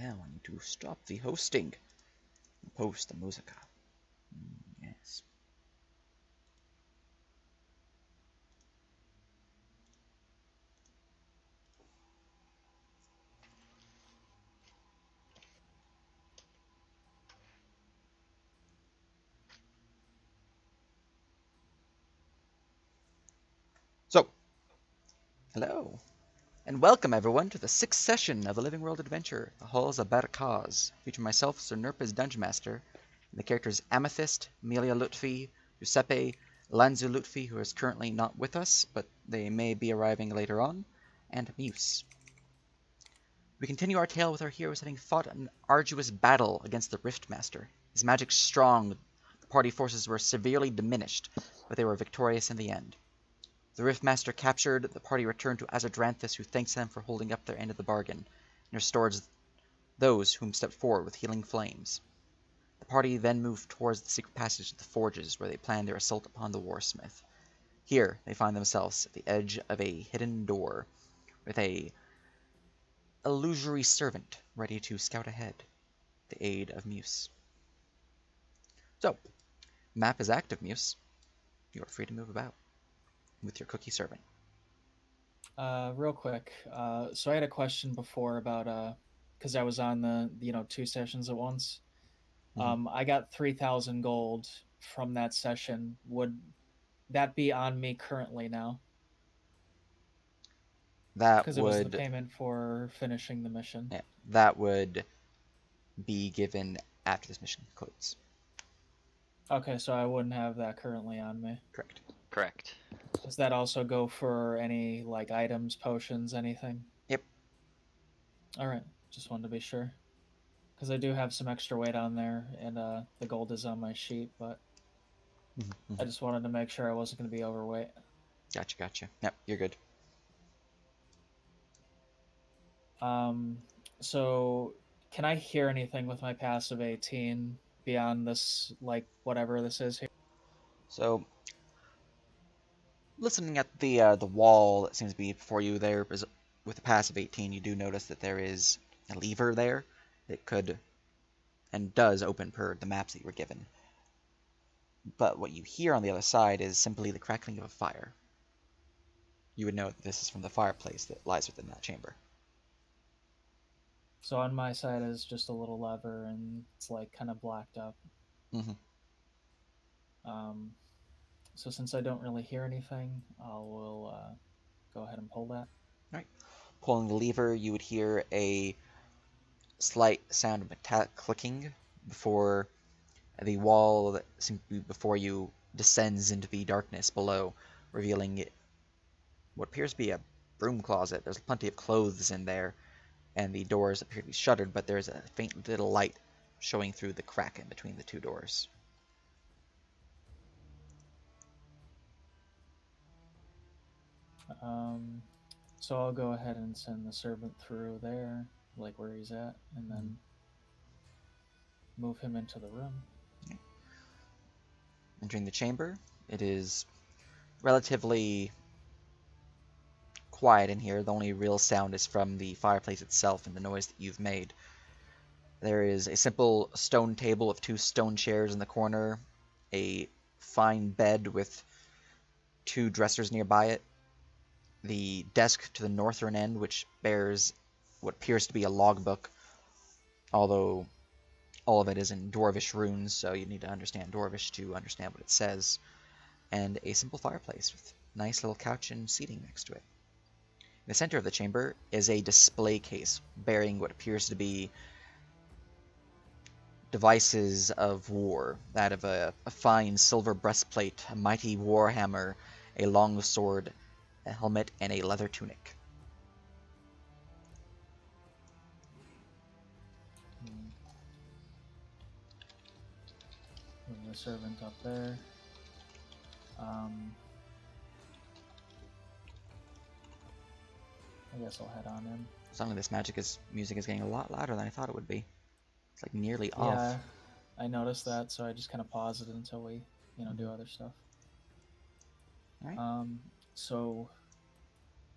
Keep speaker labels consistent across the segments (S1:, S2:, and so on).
S1: now I need to stop the hosting and post the musica. Yes. So, hello, and welcome everyone to the sixth session of the Living World Adventure, The Halls of Bharak-Khaz, featuring myself, Sir Nurpa's Dungeon Master, and the characters Amethyst, Melia Lutfi, Giuseppe, Lanzu Lutfi, who is currently not with us, but they may be arriving later on, and Muse. We continue our tale with our heroes having fought an arduous battle against the Riftmaster. His magic strong, the party forces were severely diminished, but they were victorious in the end. The Riftmaster captured, the party returned to Azadranthus, who thanks them for holding up their end of the bargain, and restores those whom stepped forward with healing flames. The party then moved towards the secret passage of the forges, where they planned their assault upon the warsmith. Here they find themselves at the edge of a hidden door, with a illusory servant ready to scout ahead, the aid of Muse. So, map is active, Muse. You are free to move about with your cookie servant.
S2: Real quick. So I had a question before about because I was on the two sessions at once.
S1: Mhm.
S2: I got 3,000 gold from that session. Would that be on me currently now?
S1: That
S2: Because it was the
S1: would
S2: payment for finishing the mission.
S1: yeah, that would be given after this mission concludes.
S2: Okay, so I wouldn't have that currently on me.
S1: Correct.
S3: Correct.
S2: Does that also go for any like items, potions, anything?
S1: Yep.
S2: All right, just wanted to be sure because I do have some extra weight on there, and the gold is on my sheet, but I
S1: Mm-hmm.
S2: just wanted to make sure I wasn't going to be overweight.
S1: Gotcha. Yep, you're good.
S2: Um, so can I hear anything with my passive 18 beyond this, like whatever this is here?
S1: So, listening at the wall that seems to be before you there, with a passive 18, you do notice that there is a lever there that could and does open per the maps that you were given. But what you hear on the other side is simply the crackling of a fire. You would know that this is from the fireplace that lies within that chamber.
S2: So on my side is just a little lever, and it's like kind of blacked up.
S1: Mm-hmm.
S2: Um, so since I don't really hear anything, I will go ahead and pull that.
S1: All right. Pulling the lever, you would hear a slight sound of metallic clicking before the wall that seems to be before you descends into the darkness below, revealing what appears to be a broom closet. There's plenty of clothes in there, and the doors appear to be shuttered, but there's a faint little light showing through the crack in between the two doors.
S2: Um, so I'll go ahead and send the servant through there, like where he's at, and then move him into the room.
S1: Entering the chamber, it is relatively quiet in here. The only real sound is from the fireplace itself and the noise that you've made. There is a simple stone table with two stone chairs in the corner, a fine bed with two dressers nearby it, the desk to the northern end, which bears what appears to be a logbook, although all of it is in Dwarvish runes, so you need to understand Dwarvish to understand what it says, and a simple fireplace with a nice little couch and seating next to it. In the center of the chamber is a display case bearing what appears to be devices of war, that of a fine silver breastplate, a mighty warhammer, a long sword, a helmet, and a leather tunic.
S2: Move the servant up there. Um, I guess I'll head on in.
S1: Suddenly this music is getting a lot louder than I thought it would be. It's like nearly off.
S2: Yeah, I noticed that, so I just kind of paused it until we, do
S1: Mhm.
S2: other stuff.
S1: Alright.
S2: So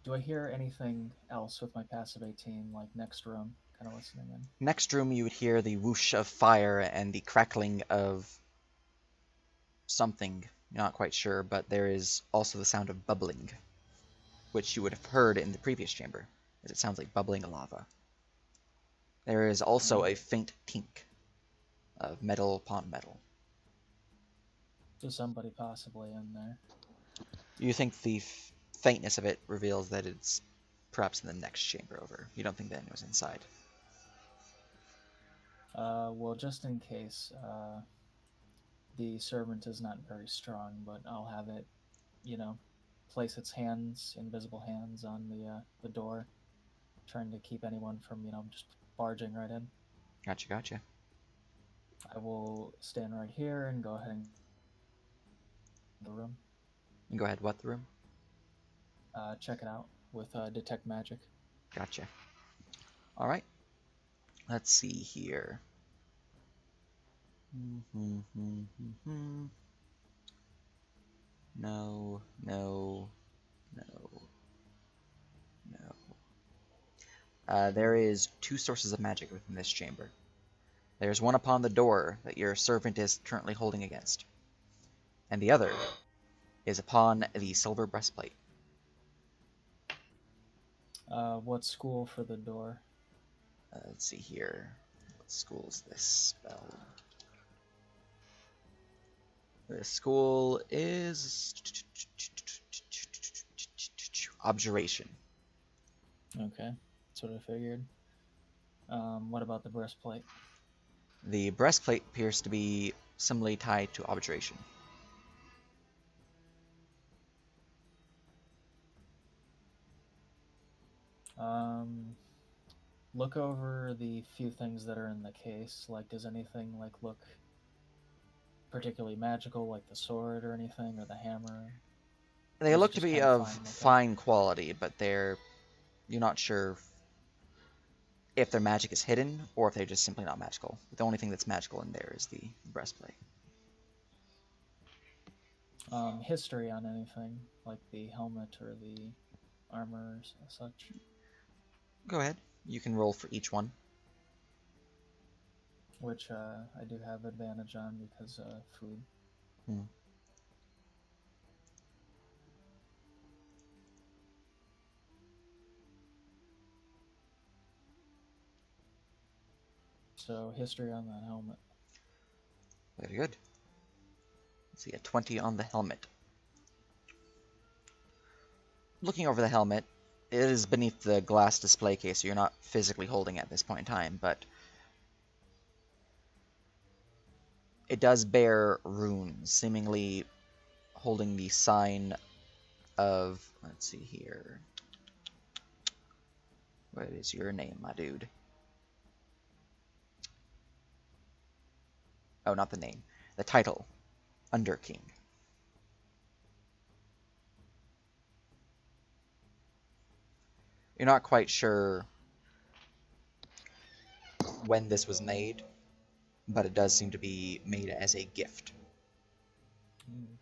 S2: do I hear anything else with my passive 18, like next room? kind of listening in.
S1: Next room, you would hear the whoosh of fire and the crackling of something. You're not quite sure, but there is also the sound of bubbling, which you would have heard in the previous chamber, as it sounds like bubbling lava. There is also a faint tink of metal upon metal.
S2: So somebody possibly in there.
S1: You think the faintness of it reveals that it's perhaps in the next chamber over. You don't think that anyone's inside.
S2: Well, just in case, the servant is not very strong, but I'll have it, you know, place its hands, invisible hands, on the door, trying to keep anyone from, just barging right in.
S1: Gotcha, gotcha.
S2: I will stand right here and go ahead and the room,
S1: And go ahead, what the room?
S2: check it out with detect magic.
S1: Gotcha. All right. Let's see here. No, no, no, no. There is two sources of magic within this chamber. There's one upon the door that your servant is currently holding against, and the other is upon the silver breastplate.
S2: What school for the door?
S1: Let's see here. What school is this spell? The school is Objuration.
S2: Okay, that's what I figured. What about the breastplate?
S1: The breastplate appears to be similarly tied to Objuration.
S2: Um, look over the few things that are in the case. Like, does anything look particularly magical, like the sword or anything, or the hammer?
S1: They
S2: Or is it
S1: look to
S2: just
S1: be
S2: kind of
S1: of
S2: fine looking?
S1: fine quality, but you're not sure if their magic is hidden or if they're just simply not magical. The only thing that's magical in there is the breastplate.
S2: History on anything, like the helmet or the armor or such.
S1: Go ahead. You can roll for each one.
S2: Which I do have advantage on because food.
S1: Hmm.
S2: So history on that helmet.
S1: Very good. Let's see, a 20 on the helmet. Looking over the helmet, it is beneath the glass display case, so you're not physically holding it at this point in time, but it does bear runes, seemingly holding the sign of, let's see here. What is your name, my dude? Oh, not the name. The title. Underking. You're not quite sure when this was made, but it does seem to be made as a gift.
S2: Mm.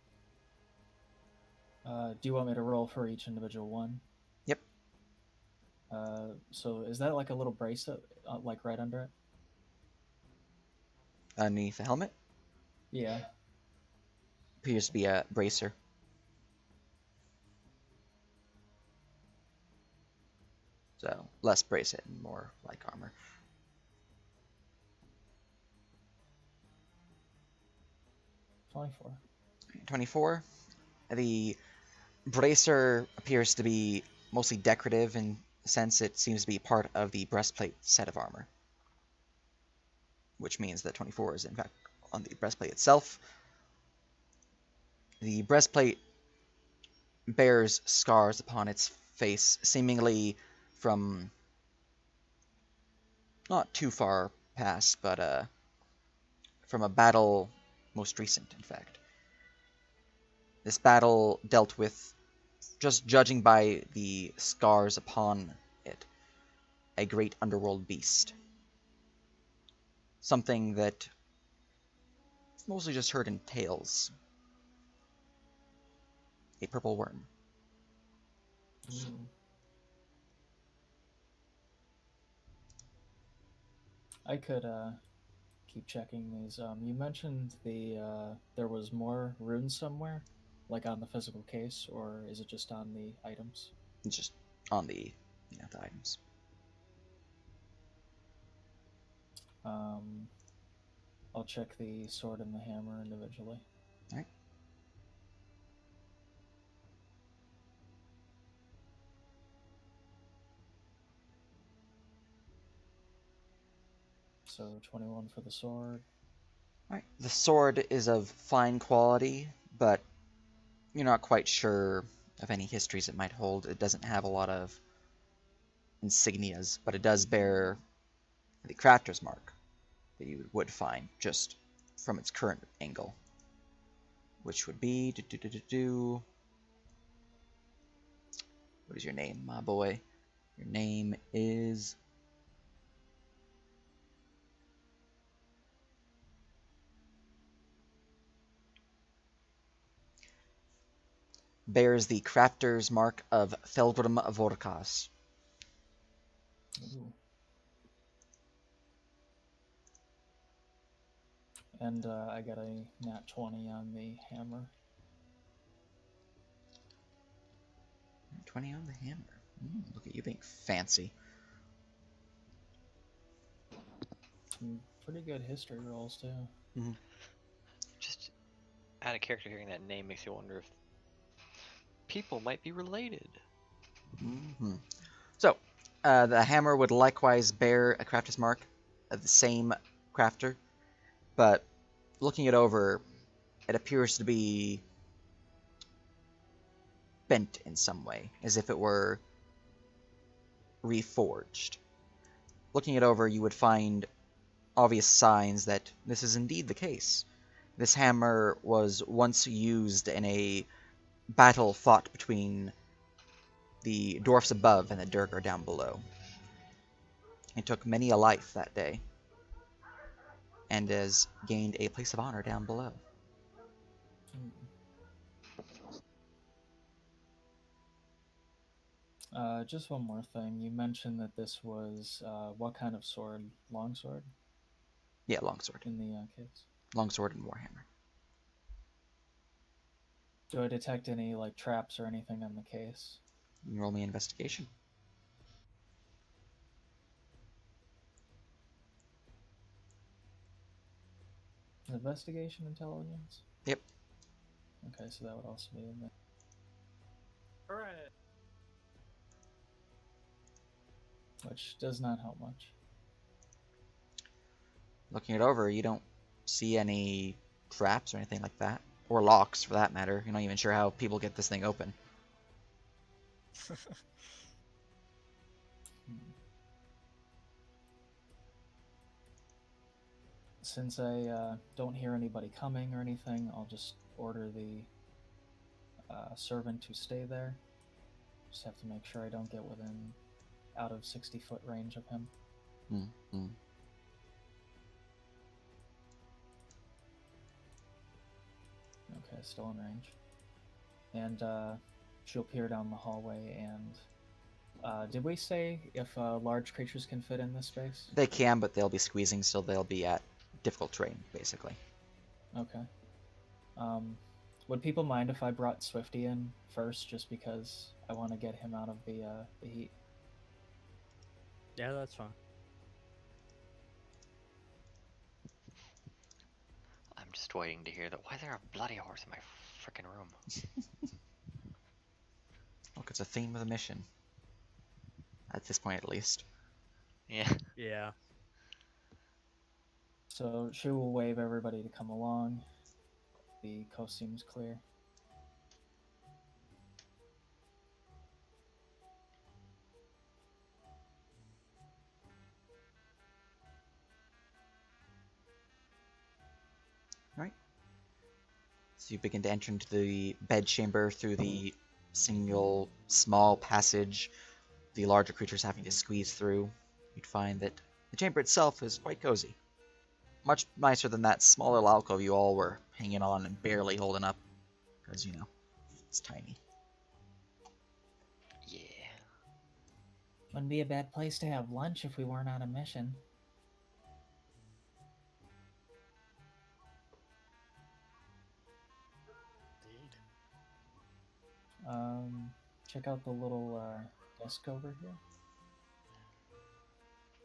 S2: Do you want me to roll for each individual one?
S1: Yep.
S2: So is that like a little bracelet, like right under it?
S1: Underneath the helmet
S2: Yeah.
S1: appears to be a bracer. So, less bracelet and more like armor.
S2: 24.
S1: 24. The bracer appears to be mostly decorative in the sense it seems to be part of the breastplate set of armor, which means that 24 is in fact on the breastplate itself. The breastplate bears scars upon its face, seemingly from not too far past, but from a battle most recent, in fact. This battle dealt with, just judging by the scars upon it, a great underworld beast. Something that mostly just heard in tales. A purple worm.
S2: Mm. I could keep checking these. You mentioned there was more runes somewhere, like on the physical case, or is it just on the items?
S1: It's just on the the items.
S2: Um, I'll check the sword and the hammer individually.
S1: All right.
S2: So 21 for the sword.
S1: All right. The sword is of fine quality, but you're not quite sure of any histories it might hold. It doesn't have a lot of insignias, but it does bear the crafter's mark that you would find just from its current angle, which would be what is your name, my boy? Your name is bears the crafter's mark of Verum Vorkas.
S2: Ooh. And I got a nat 20 on the hammer.
S1: 20 on the hammer. Look at you being fancy.
S2: Some pretty good history rolls, too.
S1: Mm-hmm.
S3: Just out of character, hearing that name makes you wonder if people might be related.
S1: Mm-hmm. So, the hammer would likewise bear a crafter's mark of the same crafter, but looking it over, it appears to be bent in some way, as if it were reforged. Looking it over, you would find obvious signs that this is indeed the case. This hammer was once used in a battle fought between the dwarfs above and the Durgar down below. It took many a life that day, and has gained a place of honor down below.
S2: Just one more thing. You mentioned that this was what kind of sword? Longsword
S1: Yeah, longsword.
S2: in the case.
S1: Longsword and warhammer.
S2: Do I detect any like traps or anything on the case?
S1: You can roll me investigation.
S2: Investigation intelligence?
S1: Yep.
S2: Okay, so that would also be in there.
S4: Alright.
S2: Which does not help much.
S1: Looking it over, you don't see any traps or anything like that. Or locks, for that matter. You're not even sure how people get this thing open.
S2: Since I don't hear anybody coming or anything, I'll just order the servant to stay there. Just have to make sure I don't get within out of 60-foot range of him.
S1: Mm-hmm.
S2: Okay, still in range. And she'll peer down the hallway and did we say if large creatures can fit in this space?
S1: They can, but they'll be squeezing, so they'll be at difficult terrain, basically.
S2: Okay. Would people mind if I brought Swifty in first, just because I want to get him out of the heat?
S4: Yeah, that's fine.
S3: I'm just waiting to hear that. Why is there a bloody horse in my freaking room?
S1: Look, it's a theme of the mission. At this point, at least.
S3: Yeah.
S4: Yeah.
S2: So she will wave everybody to come along. The coast seems clear.
S1: Right. So you begin to enter into the bedchamber through the single small passage the larger creatures having to squeeze through. You'd find that the chamber itself is quite cozy. Much nicer than that smaller alcove you all were hanging on and barely holding up. Because, it's tiny.
S3: Yeah.
S2: Wouldn't be a bad place to have lunch if we weren't on a mission. check out the little desk over here.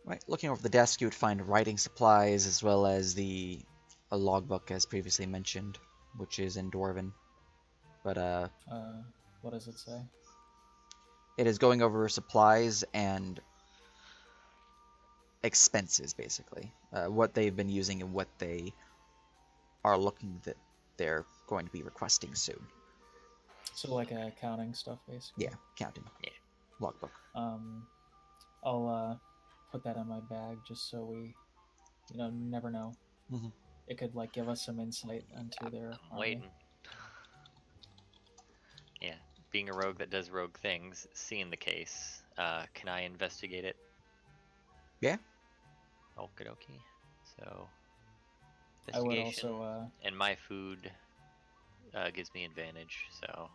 S1: Right, looking over the desk, you would find writing supplies as well as a logbook, as previously mentioned, which is in Dwarven. But
S2: What does it say?
S1: it is going over supplies and expenses, basically, what they've been using and what they are looking that they're going to be requesting soon.
S2: So like accounting stuff, basically.
S1: Yeah, counting.
S3: Yeah.
S1: Logbook.
S2: I'll put that in my bag just so we, never know.
S1: Mhm.
S2: It could like give us some insight into their
S3: I'm
S2: army.
S3: waiting. Yeah, being a rogue that does rogue things, seeing the case, can I investigate it?
S1: Yeah.
S3: Okie dokie. So,
S2: I would
S3: investigation,
S2: also
S3: and my food gives me advantage, so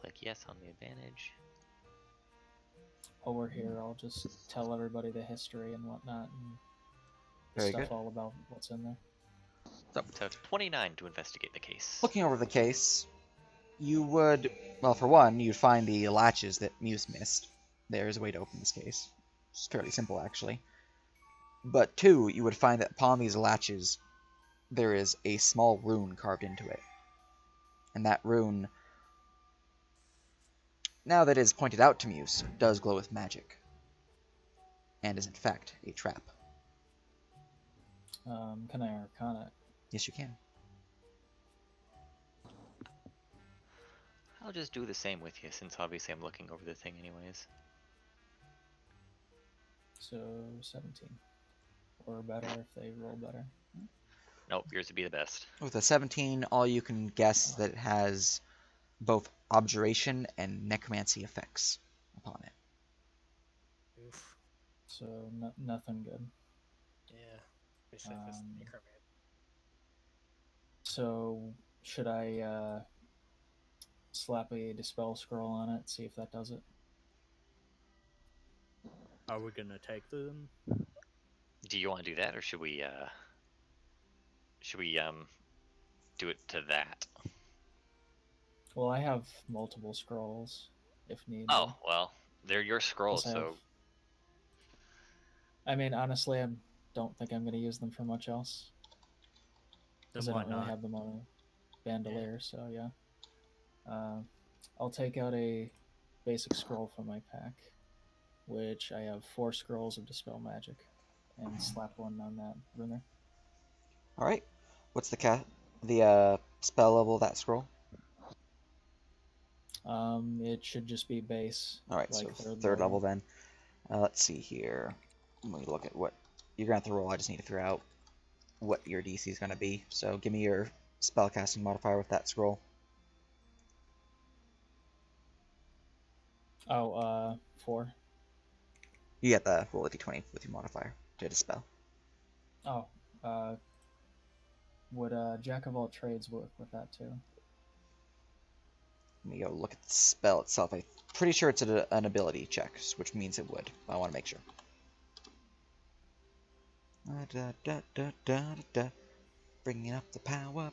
S3: click yes on the advantage.
S2: while we're here, I'll just tell everybody the history and whatnot and the
S1: Very
S2: stuff
S1: good.
S2: all about what's in there.
S3: So 29 to investigate the case.
S1: Looking over the case, you would, well, for one, you'd find the latches that Muse missed. There is a way to open this case. It's fairly simple, actually. But two, you would find that upon these latches, there is a small rune carved into it. And that rune, now that it is pointed out to Muse, does glow with magic. And is in fact a trap.
S2: Can I arcana it?
S1: Yes, you can.
S3: I'll just do the same with you, since obviously I'm looking over the thing anyways.
S2: So 17. Or better if they roll better.
S3: Nope, yours would be the best.
S1: With a 17, all you can guess is that it has both abjuration and necromancy effects upon it.
S4: Oof.
S2: So nothing good.
S4: Yeah. Especially if it's
S2: Um,
S4: necromancy.
S2: So should I slap a dispel scroll on it, see if that does it?
S4: Are we gonna take them?
S3: Do you want to do that, or should we do it to that?
S2: Well, I have multiple scrolls if need
S3: Oh,
S2: be.
S3: well, they're your scrolls,
S2: Plus I have-
S3: so
S2: I mean, honestly, I don't think I'm going to use them for much else.
S4: Then
S2: Because I
S4: why
S2: don't really
S4: not?
S2: have them on a bandolier, so yeah. I'll take out a basic scroll from my pack, which I have 4 scrolls of Dispel Magic, and slap one on that runer.
S1: All right. What's the spell level of that scroll?
S2: It should just be base.
S1: All right,
S2: like
S1: so third level then. Let's see here. Let me look at what you're gonna have to roll. I just need to figure out what your DC is gonna be. So give me your spellcasting modifier with that scroll.
S2: Oh, 4.
S1: You get the roll a d20 with your modifier to dispel.
S2: Oh, would Jack of all trades work with that too?
S1: Let me go look at the spell itself. I'm pretty sure it's an ability check, which means it would. I want to make sure. Bringing up the power.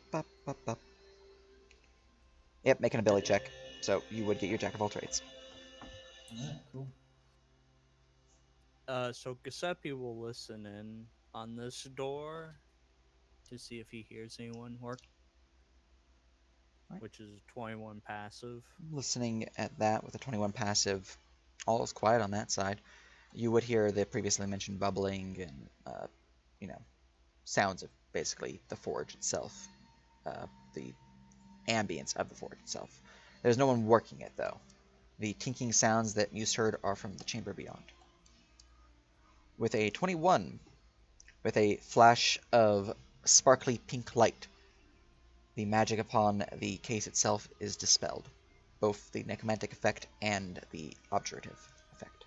S1: Yep, make an ability check. So you would get your Jack of all trades.
S2: Alright, cool.
S4: So Giuseppe will listen in on this door to see if he hears anyone work.
S1: Right.
S4: Which is 21 passive.
S1: Listening at that with a 21 passive, all is quiet on that side. You would hear the previously mentioned bubbling and, sounds of basically the forge itself, the ambience of the forge itself. There's no one working it, though. The tinking sounds that you heard are from the chamber beyond. With a 21, with a flash of sparkly pink light, the magic upon the case itself is dispelled, both the necromantic effect and the obturative effect.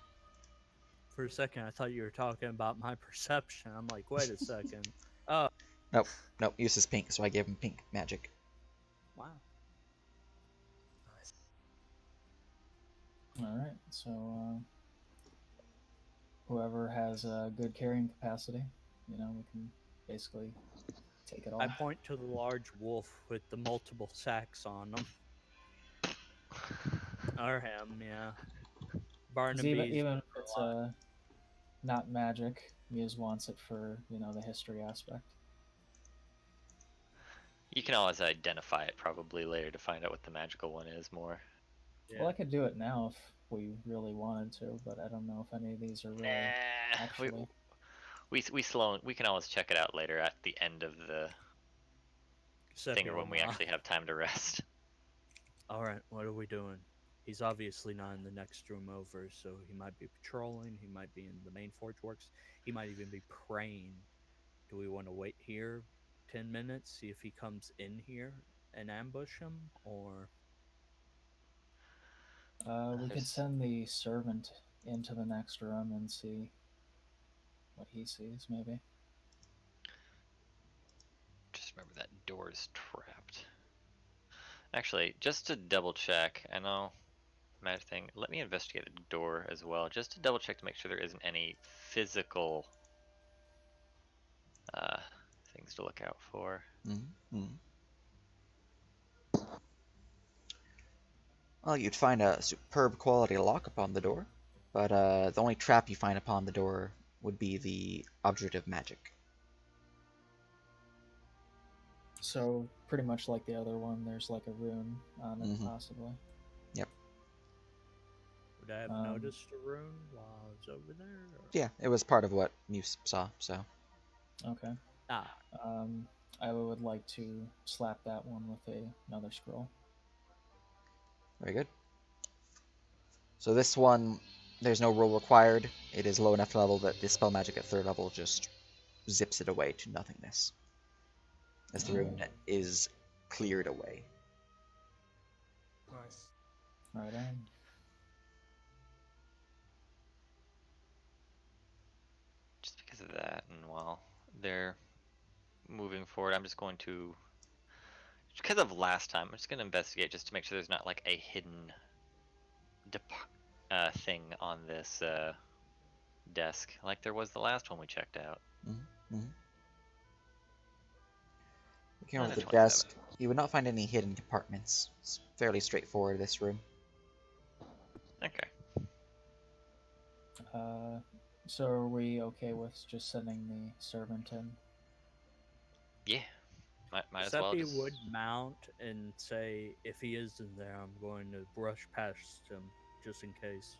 S4: For a second, I thought you were talking about my perception. I'm like, wait a second. Oh,
S1: Nope, use is pink, so I gave him pink magic.
S4: wow. Nice.
S2: Alright, so whoever has a good carrying capacity, we can basically take it all.
S4: I point to the large wolf with the multiple sacks on them. Or him, yeah.
S2: 'Cause
S4: Barnaby's
S2: even if
S4: for
S2: it's
S4: a lot.
S2: not magic, Muse wants it for the history aspect.
S3: You can always identify it probably later to find out what the magical one is more.
S4: Yeah.
S2: Well, I could do it now if we really wanted to, but I don't know if any of these are really
S3: Nah,
S2: actually.
S3: we can always check it out later at the end of the thing, or when we
S4: Sephiroth.
S3: actually have time to rest.
S4: Alright, what are we doing? He's obviously not in the next room over, so he might be patrolling, he might be in the main forge works, he might even be praying. Do we want to wait here 10 minutes, see if he comes in here and ambush him, or
S2: We could
S3: There's
S2: send the servant into the next room and see what he sees, maybe.
S3: just remember that door is trapped. Actually, just to double check, I know magic thing. Let me investigate the door as well, just to double check to make sure there isn't any physical uh, things to look out for.
S1: Mm-hmm. Well, you'd find a superb quality lock upon the door, but the only trap you find upon the door would be the object of magic.
S2: So pretty much like the other one, there's like a rune on it,
S1: Mm-hmm.
S2: possibly.
S1: Yep.
S4: would I have noticed a rune while I was over there? Or?
S1: Yeah, it was part of what you saw, so.
S2: Okay.
S4: Ah,
S2: I would like to slap that one with another scroll.
S1: Very good. So this one, there's no roll required. It is low enough level that the spell magic at 3rd level just zips it away to nothingness, as the rune is cleared away.
S4: nice.
S2: Right on.
S3: Just because of that, and while they're moving forward, I'm just going to, because of last time, I'm just going to investigate just to make sure there's not like a hidden thing on this desk, like there was the last one we checked out.
S1: Mm-hmm. Looking over
S3: Another
S1: the
S3: 27.
S1: desk, you would not find any hidden compartments. It's fairly straightforward, this room.
S3: Okay.
S2: So are we okay with just sending the servant in?
S3: Yeah. Might as well
S4: Seppi
S3: just.
S4: would mount and say, if he isn't there, I'm going to brush past him just in case.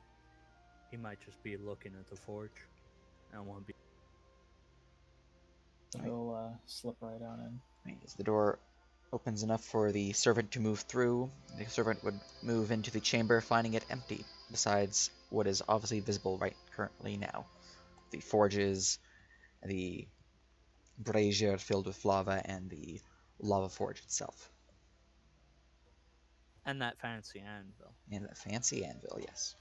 S4: He might just be looking at the forge. I don't want to be.
S2: He'll slip right on in.
S1: Right, as the door opens enough for the servant to move through, the servant would move into the chamber, finding it empty, besides what is obviously visible right currently now. The forges, the brazier filled with lava, and the lava forge itself.
S4: And that fancy anvil.
S1: And that fancy anvil, yes.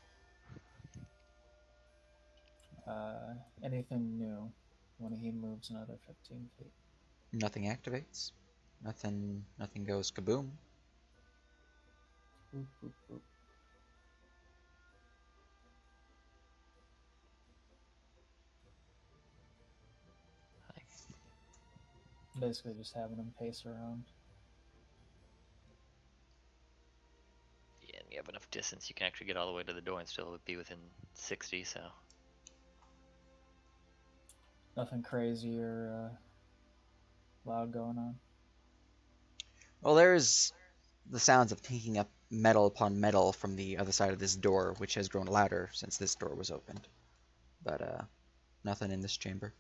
S2: Anything new when he moves another 15 feet?
S1: Nothing activates. Nothing goes kaboom.
S2: Boop, boop, boop. Basically just having him pace around.
S3: Yeah, and you have enough distance, you can actually get all the way to the door and still be within 60, so.
S2: Nothing crazy or loud going on.
S1: Well, there's the sounds of taking up metal upon metal from the other side of this door, which has grown louder since this door was opened. But nothing in this chamber.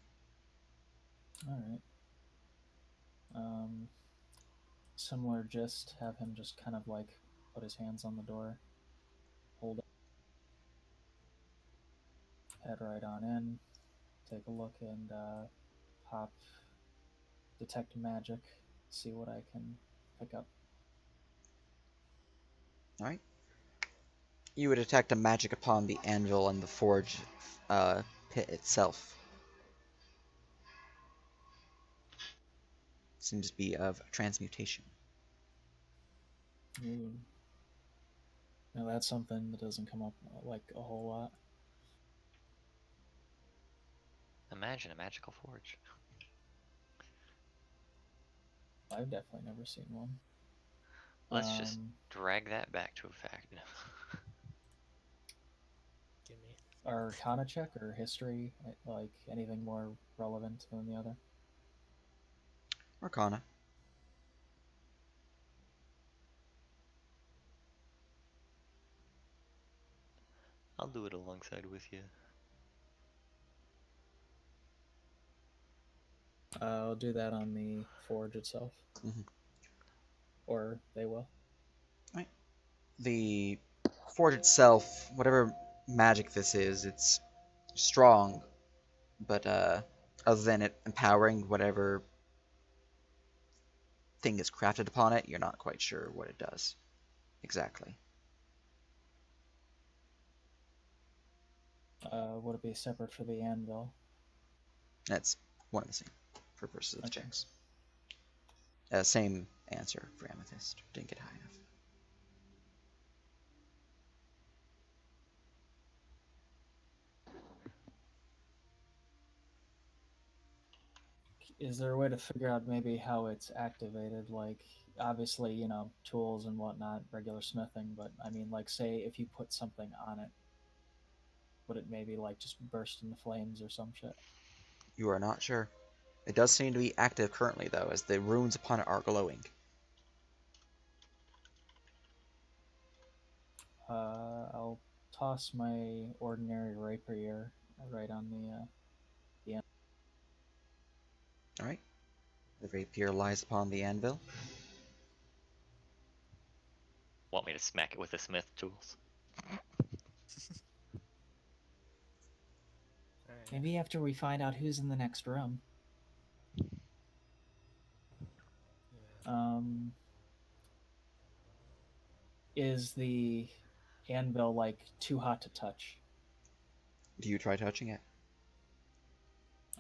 S2: All right. Similar gist. Have him just kind of like put his hands on the door, hold it, head right on in, take a look, and pop detect magic. See what I can pick up.
S1: All right. You would detect a magic upon the anvil and the forge pit itself. Seems to be of transmutation.
S2: Ooh. Now that's something that doesn't come up like a whole lot.
S3: Imagine a magical forge.
S2: I've definitely never seen one.
S3: Let's just drag that back to a fact.
S2: Arcana check or history, like anything more relevant than the other?
S1: Arcana.
S3: I'll do it alongside with you.
S2: I'll do that on the forge itself.
S1: Mhm.
S2: Or they will.
S1: Right. The forge itself, whatever magic this is, it's strong, but other than it empowering whatever thing is crafted upon it, you're not quite sure what it does exactly.
S2: Would it be separate for the anvil?
S1: That's one and the same for purposes of
S2: Okay.
S1: checks. Same answer for Amethyst. Didn't get high enough.
S2: Is there a way to figure out maybe how it's activated? Like, obviously, tools and whatnot, regular smithing, but I mean, like, say if you put something on it, would it maybe like just burst into flames or some shit?
S1: You are not sure. It does seem to be active currently, though, as the runes upon it are glowing.
S2: I'll toss my ordinary rapier right on the end.
S1: All right. The rapier lies upon the anvil.
S3: Want me to smack it with the smith tools?
S5: Alright.
S2: Maybe after we find out who's in the next room.
S5: Yeah.
S2: Is the anvil like too hot to touch?
S1: Do you try touching it?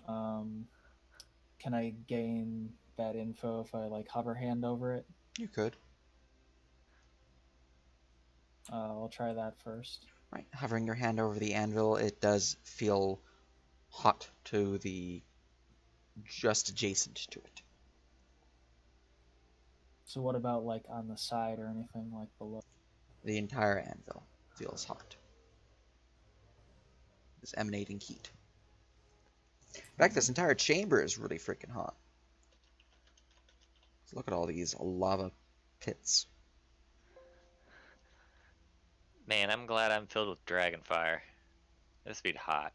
S2: Can I gain that info if I like hover hand over it?
S1: You could.
S2: I'll try that first.
S1: Right. Hovering your hand over the anvil, it does feel hot to the just adjacent to it.
S2: So what about like on the side or anything like below?
S1: The entire anvil feels hot. It's emanating heat. In fact, this entire chamber is really freaking hot. So look at all these lava pits.
S3: Man, I'm glad I'm filled with dragon fire. This would be hot.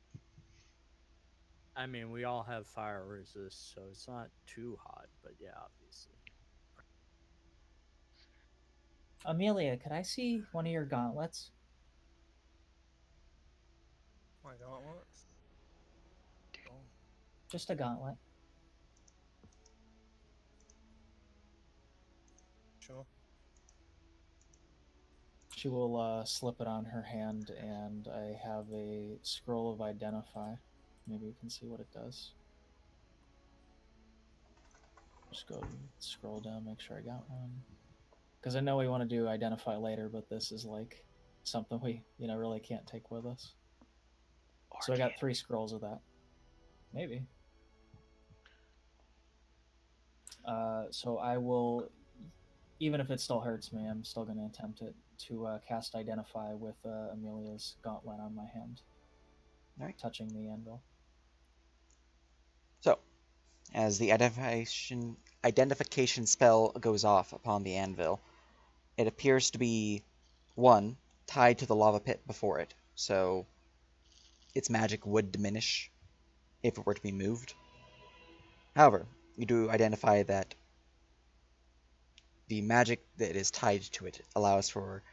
S4: I mean, we all have fire resist, so it's not too hot, but yeah, obviously.
S2: Amelia, could I see one of your gauntlets?
S5: My gauntlets. Oh,
S2: Just a gauntlet.
S5: sure.
S2: She will slip it on her hand, and I have a scroll of identify. Maybe you can see what it does. Just go scroll down, make sure I got one. Because I know we want to do identify later, but this is like something we really can't take with us. So I got 3 scrolls of that. Maybe. So I will, even if it still hurts me, I'm still going to attempt it to cast Identify with Amelia's gauntlet on my hand,
S1: Alright.
S2: touching the anvil.
S1: So, as the identification spell goes off upon the anvil, it appears to be, one, tied to the lava pit before it, so its magic would diminish if it were to be moved. However, you do identify that the magic that is tied to it allows for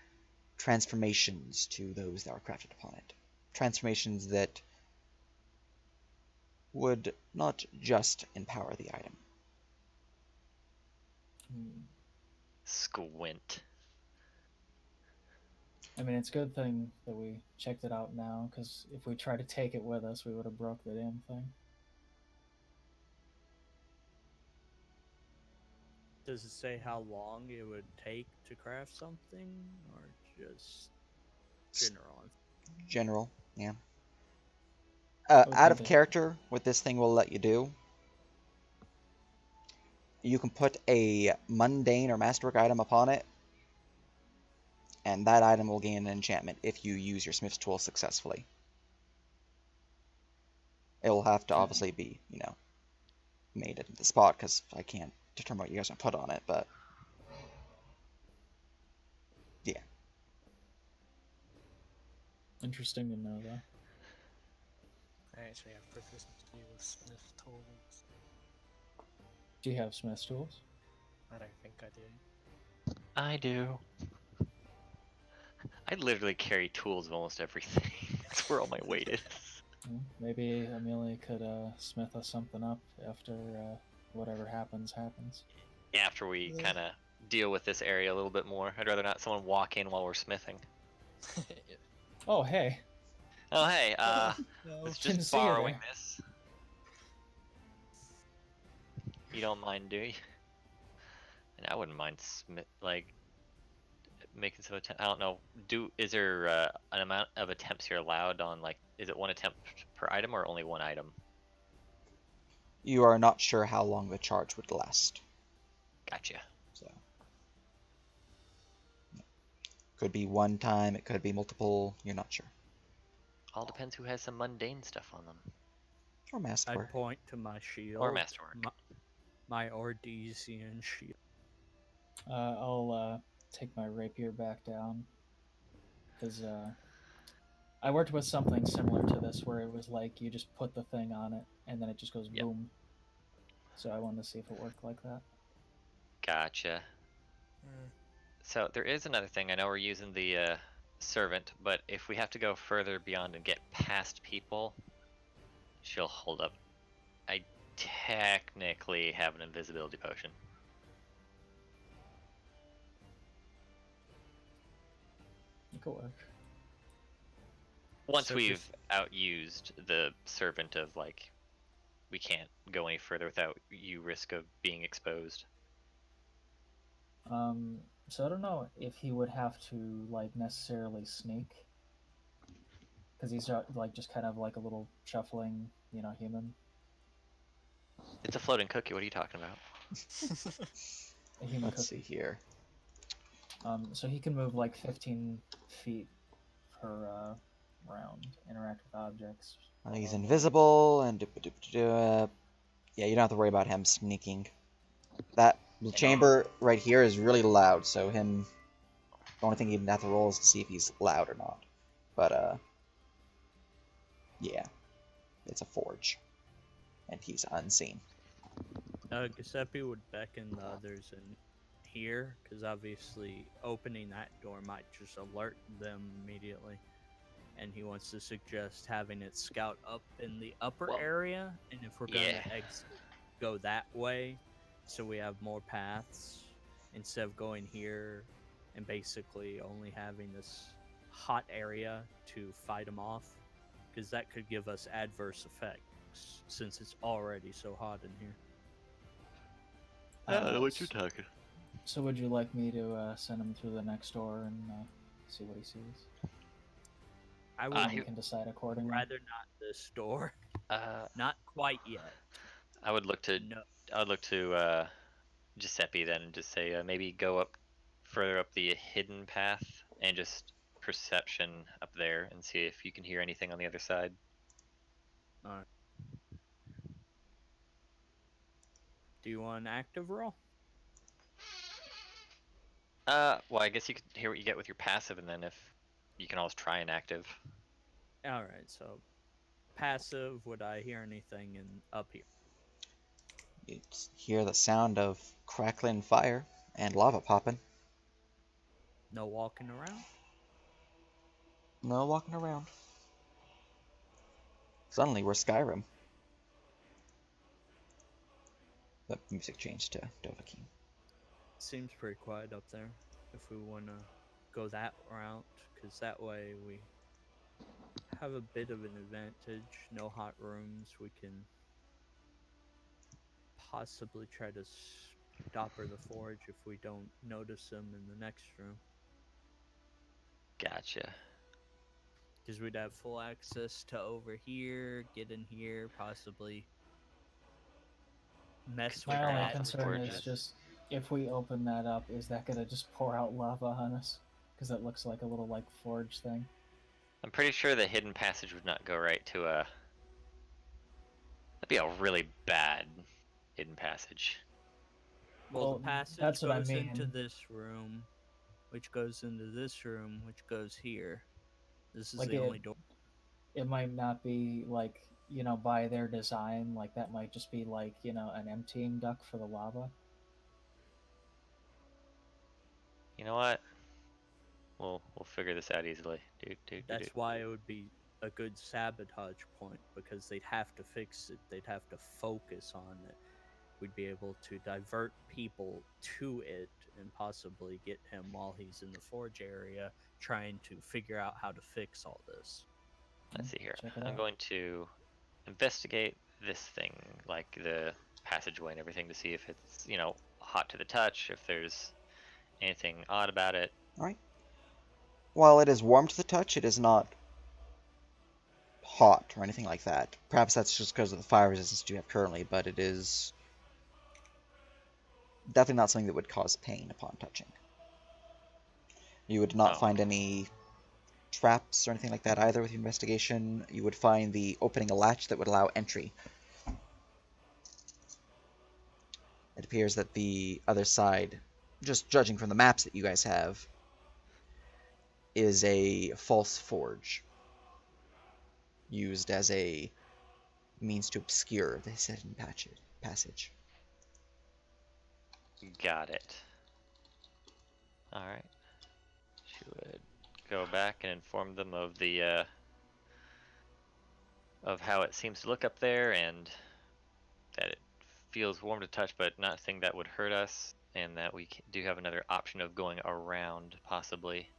S1: transformations to those that are crafted upon it. Transformations that would not just empower the item.
S3: Squint.
S2: I mean, it's a good thing that we checked it out now, because if we tried to take it with us, we would have broke the damn thing.
S4: Does it say how long it would take to craft something, or just general?
S1: General, yeah.
S2: would
S1: Out
S2: think
S1: of
S2: it-
S1: character, what this thing will let you do, you can put a mundane or masterwork item upon it, and that item will gain an enchantment if you use your smith's tool successfully. It'll have to
S2: Okay.
S1: obviously be, made at the spot because I can't determine what you guys are put on it. But yeah,
S2: Interesting to know, though.
S5: I actually have proficiency with Smith tools.
S2: Do you have Smith's tools?
S5: I don't think I do.
S3: I do. I literally carry tools of almost everything. That's where all my weight is.
S2: Maybe Amelia could smith us something up after whatever happens.
S3: After we kind of deal with this area a little bit more, I'd rather not someone walk in while we're smithing.
S2: Oh, hey.
S3: Oh, hey,
S5: No.
S3: let's
S2: Didn't
S3: just
S2: see you
S3: borrowing
S2: there.
S3: this. You don't mind, do you? And I wouldn't mind making some attempt. I don't know. Is there an amount of attempts you're allowed on? Like, is it one attempt per item or only one item?
S1: you are not sure how long the charge would last.
S3: Gotcha.
S1: So could be one time, it could be multiple. You're not sure.
S3: All depends who has some mundane stuff on them.
S1: Or masterwork.
S4: I'd point to my shield.
S3: Or masterwork.
S4: My Ordesian shield.
S2: I'll take my rapier back down because I worked with something similar to this where it was like you just put the thing on it and then it just goes boom. So I wanted to see if it worked like that.
S3: Gotcha. So there is another thing. I know we're using the servant, but if we have to go further beyond and get past people, she'll hold up. I technically have an invisibility potion.
S2: It could work.
S3: Once
S4: So
S3: we've
S4: just-
S3: outused the servant of, like, we can't go any further without you risk of being exposed.
S2: So I don't know if he would have to like necessarily sneak because he's like just kind of like a little shuffling, human.
S3: It's a floating cookie. What are you talking about?
S2: A human
S1: Let's see
S2: cookie.
S1: here.
S2: So he can move like 15 feet per round, interact with objects.
S1: He's invisible and yeah, you don't have to worry about him sneaking. That chamber right here is really loud, so the only thing you even have to roll is to see if he's loud or not. But yeah, it's a forge, and he's unseen.
S4: Giuseppe would beckon the others in here, because obviously opening that door might just alert them immediately. And he wants to suggest having it scout up in the upper area, and if we're going to exit, go that way, so we have more paths, instead of going here and basically only having this hot area to fight them off, because that could give us adverse effects, since it's already so hot in here.
S3: I don't know what you're talking.
S2: So would you like me to send him through the next door and see what he sees?
S4: I would
S2: You can decide accordingly.
S4: rather not this door. Not quite yet.
S3: I would look to
S4: No.
S3: I would look to Giuseppe then and just say maybe go up further up the hidden path and just perception up there and see if you can hear anything on the other side.
S4: Alright. Do you want an active roll?
S3: Well, I guess you could hear what you get with your passive, and then if you can always try an active.
S4: Alright, so passive, would I hear anything up here?
S1: You hear the sound of crackling fire and lava popping.
S4: No walking around?
S1: No walking around. Suddenly, we're Skyrim. The music changed to Dovahkiin.
S4: Seems pretty quiet up there. If we want to go that route, because that way we have a bit of an advantage. No hot rooms. We can possibly try to stopper the forge if we don't notice them in the next room.
S3: Gotcha.
S4: Because we'd have full access to over here, get in here, possibly mess with
S2: My only
S4: that.
S2: concern is
S3: forges.
S2: just if we open that up, is that gonna just pour out lava on us? Because it looks like a little like forge thing.
S3: I'm pretty sure the hidden passage would not go right to That'd be a really bad hidden passage.
S4: Well, the
S2: Well,
S4: passage
S2: that's what I
S4: goes into
S2: mean.
S4: this room, which goes into this room, which goes here. This is
S2: Like
S4: the only door.
S2: it might not be like, by their design, like that might just be like, an emptying duct for the lava.
S3: You know what? We'll figure this out easily.
S4: That's why it would be a good sabotage point, because they'd have to fix it. They'd have to focus on it. We'd be able to divert people to it and possibly get him while he's in the forge area trying to figure out how to fix all this.
S3: Let's see here.
S2: Check it
S3: I'm
S2: out.
S3: going to investigate this thing, like the passageway and everything, to see if it's, hot to the touch, if there's anything odd about it.
S1: All right. While it is warm to the touch, it is not hot or anything like that. Perhaps that's just because of the fire resistance you have currently, but it is definitely not something that would cause pain upon touching. You would not
S3: Oh,
S1: find
S3: okay.
S1: any traps or anything like that either with your investigation. You would find the opening a latch that would allow entry. It appears that the other side, just judging from the maps that you guys have, is a false forge used as a means to obscure the hidden passage.
S3: Got it. Alright. She would go back and inform them of the of how it seems to look up there, and that it feels warm to touch but nothing that would hurt us, and that we do have another option of going around possibly.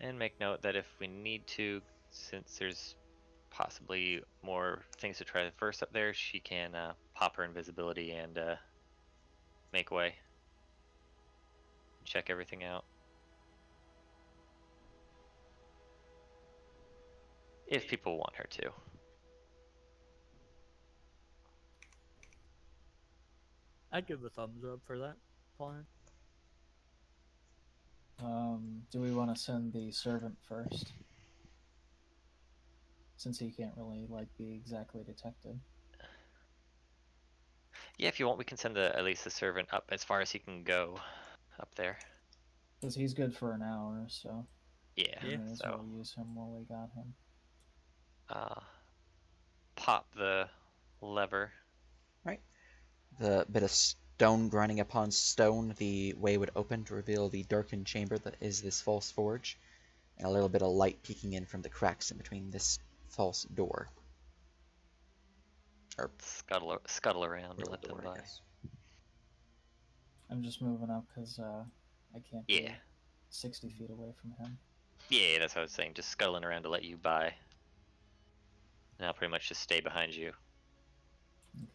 S3: And make note that if we need to, since there's possibly more things to try first up there, she can pop her invisibility and make way. Check everything out. If people want her to.
S4: I'd give a thumbs up for that plan.
S2: Do we want to send the servant first? Since he can't really be exactly detected.
S3: Yeah, if you want, we can send at least the servant up as far as he can go up there.
S2: Because he's good for an hour, so
S3: Yeah.
S2: we may as
S3: So
S2: well use him while we got him.
S3: pop the lever.
S1: Right. The bit of stone grinding upon stone, the way would open to reveal the darkened chamber that is this false forge, and a little bit of light peeking in from the cracks in between this false door. Or
S3: Scuttle around to
S1: real
S3: let them
S1: door, I
S3: by.
S1: guess.
S2: I'm just moving up because I can't
S3: Yeah.
S2: be 60 feet away from him.
S3: Yeah, that's what I was saying. Just scuttling around to let you by. And I'll pretty much just stay behind you.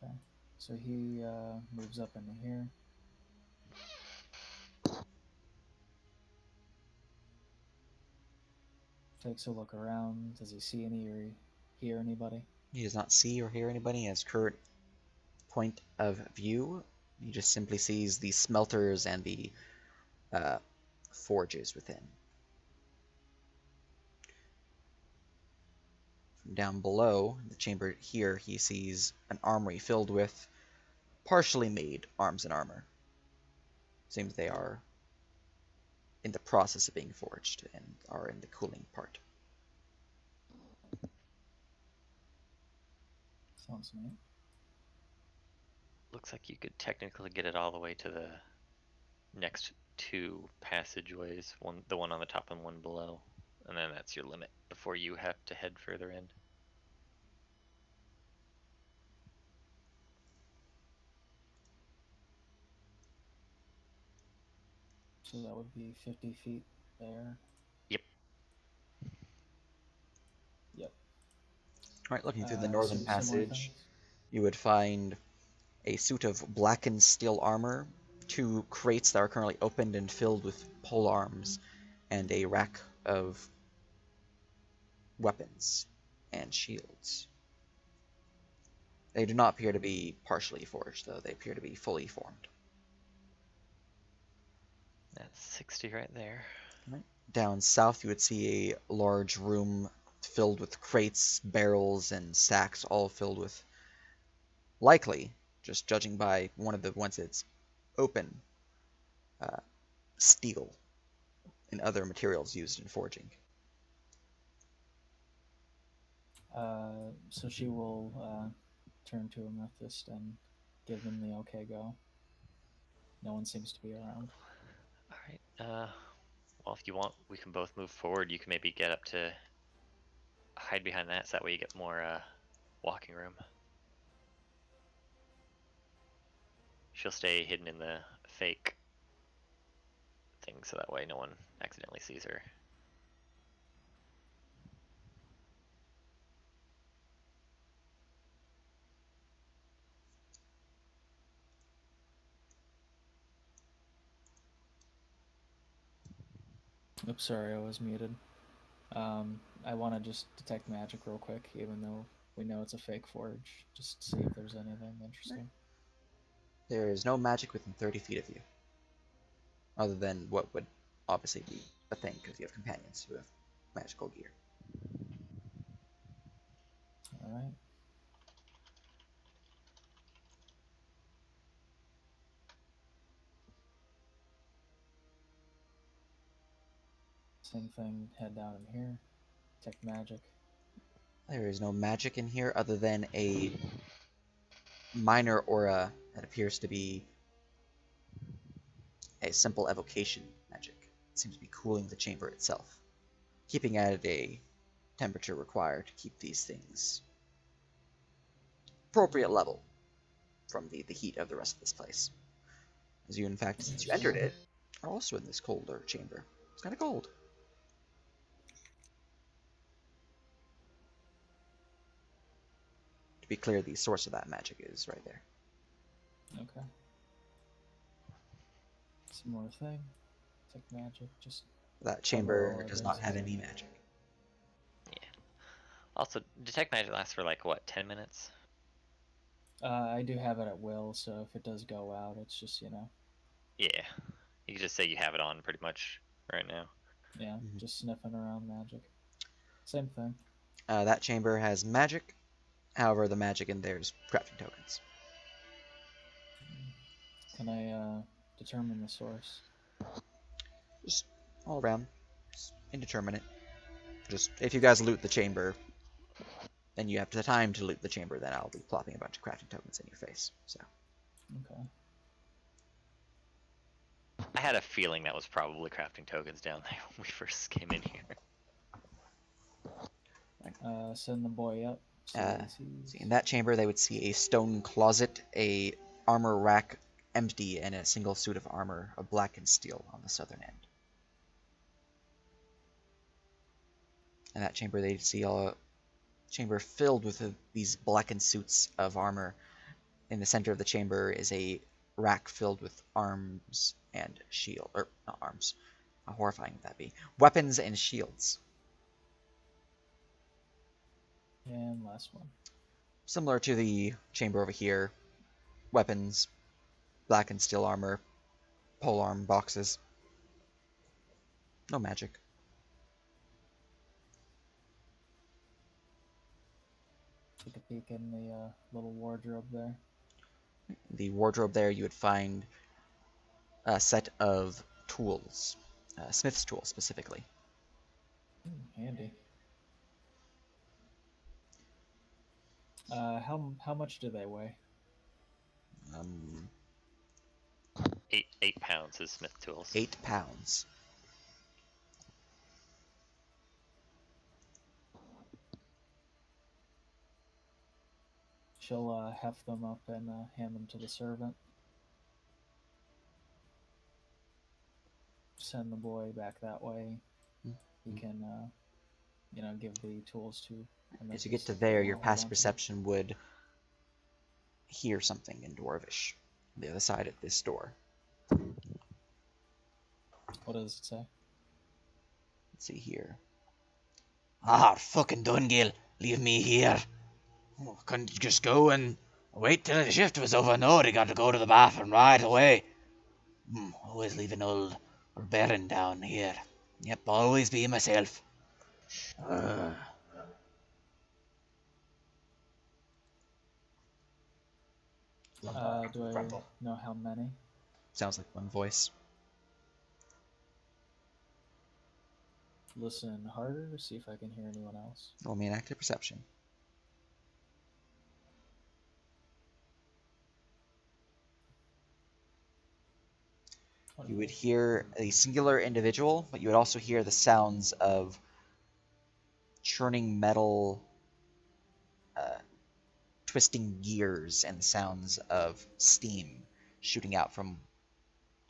S2: Okay. So he moves up into here. Takes a look around. Does he see any or hear anybody?
S1: He does not see or hear anybody as current point of view. He just simply sees the smelters and the forges within. From down below, in the chamber here, he sees an armory filled with partially made arms and armor. Seems they are in the process of being forged and are in the cooling part.
S2: Sounds neat.
S3: Looks like you could technically get it all the way to the next two passageways, the one on the top and one below, and then that's your limit before you have to head further in.
S2: So that would be 50 feet there.
S3: Yep.
S2: Yep.
S1: All right, looking through the northern
S2: Similar
S1: passage,
S2: things.
S1: you would find a suit of blackened steel armor, two crates that are currently opened and filled with pole arms, and a rack of weapons and shields. They do not appear to be partially forged, though. They appear to be fully formed.
S3: That's 60 right there.
S1: Right. Down south, you would see a large room filled with crates, barrels, and sacks, all filled with, likely, just judging by one of the ones that's open, uh, steel and other materials used in forging.
S2: So she will turn to Amethyst and give them the okay go. No one seems to be around.
S3: All right. Well, if you want, we can both move forward. You can maybe get up to hide behind that, so that way you get more walking room. She'll stay hidden in the fake thing, so that way no one accidentally sees her.
S2: Oops, sorry, I was muted. I want to just detect magic real quick, even though we know it's a fake forge, just to see if there's anything interesting.
S1: There is no magic within 30 feet of you, other than what would obviously be a thing because you have companions who have magical gear.
S2: All right. Same thing, head down in here, detect magic.
S1: There is no magic in here other than a minor aura that appears to be a simple evocation magic. It seems to be cooling the chamber itself, keeping it at a temperature required to keep these things appropriate level from the heat of the rest of this place. As you, in fact, since you entered it, are also in this colder chamber. It's kind of cold. To be clear, the source of that magic is right there.
S2: Okay. Similar thing. Detect magic, just
S1: That
S2: overall
S1: chamber
S2: it
S1: does
S2: is.
S1: not have any magic.
S3: Yeah. Also, detect magic lasts for like what, 10 minutes?
S2: I do have it at will, so if it does go out, it's just,
S3: Yeah. You can just say you have it on pretty much right now.
S2: yeah, just sniffing around magic. Same thing.
S1: That chamber has magic. However, the magic in there is crafting tokens.
S2: Can I determine the source?
S1: Just all around. Just indeterminate. Just if you guys loot the chamber, and you have the time to loot the chamber, then I'll be plopping a bunch of crafting tokens in your face. So.
S2: Okay.
S3: I had a feeling that was probably crafting tokens down there when we first came in here.
S2: Send the boy up. See what he sees.
S1: See, in that chamber, they would see a stone closet, a armor rack empty, and a single suit of armor of black and steel on the southern end. In that chamber, they'd see a chamber filled with these blackened suits of armor. In the center of the chamber is a rack filled with arms and shield, or not arms. How horrifying would that be? Weapons and shields.
S2: And last one.
S1: Similar to the chamber over here, weapons, black and steel armor, polearm boxes. No magic.
S2: Take a peek in the little wardrobe there.
S1: The wardrobe there, you would find a set of tools, smith's tools specifically.
S2: Handy. How much do they weigh?
S3: 8 pounds is smith tools.
S1: 8 pounds.
S2: She'll heft them up and hand them to the servant. Send the boy back that way. He can, give the tools to.
S1: As you get to there, your passive perception would hear something in Dwarvish on the other side of this door.
S2: What does it say?
S1: Let's see here. Ah, fucking Dungil, leave me here. Oh, couldn't you just go and wait till the shift was over? No, they got to go to the bathroom right away. Always leaving old Baron down here. Yep, always be myself.
S2: Do I know how many?
S1: Sounds like one voice.
S2: Listen harder to see if I can hear anyone else.
S1: Roll me an active perception. You would hear a singular individual, but you would also hear the sounds of churning metal, twisting gears, and sounds of steam shooting out from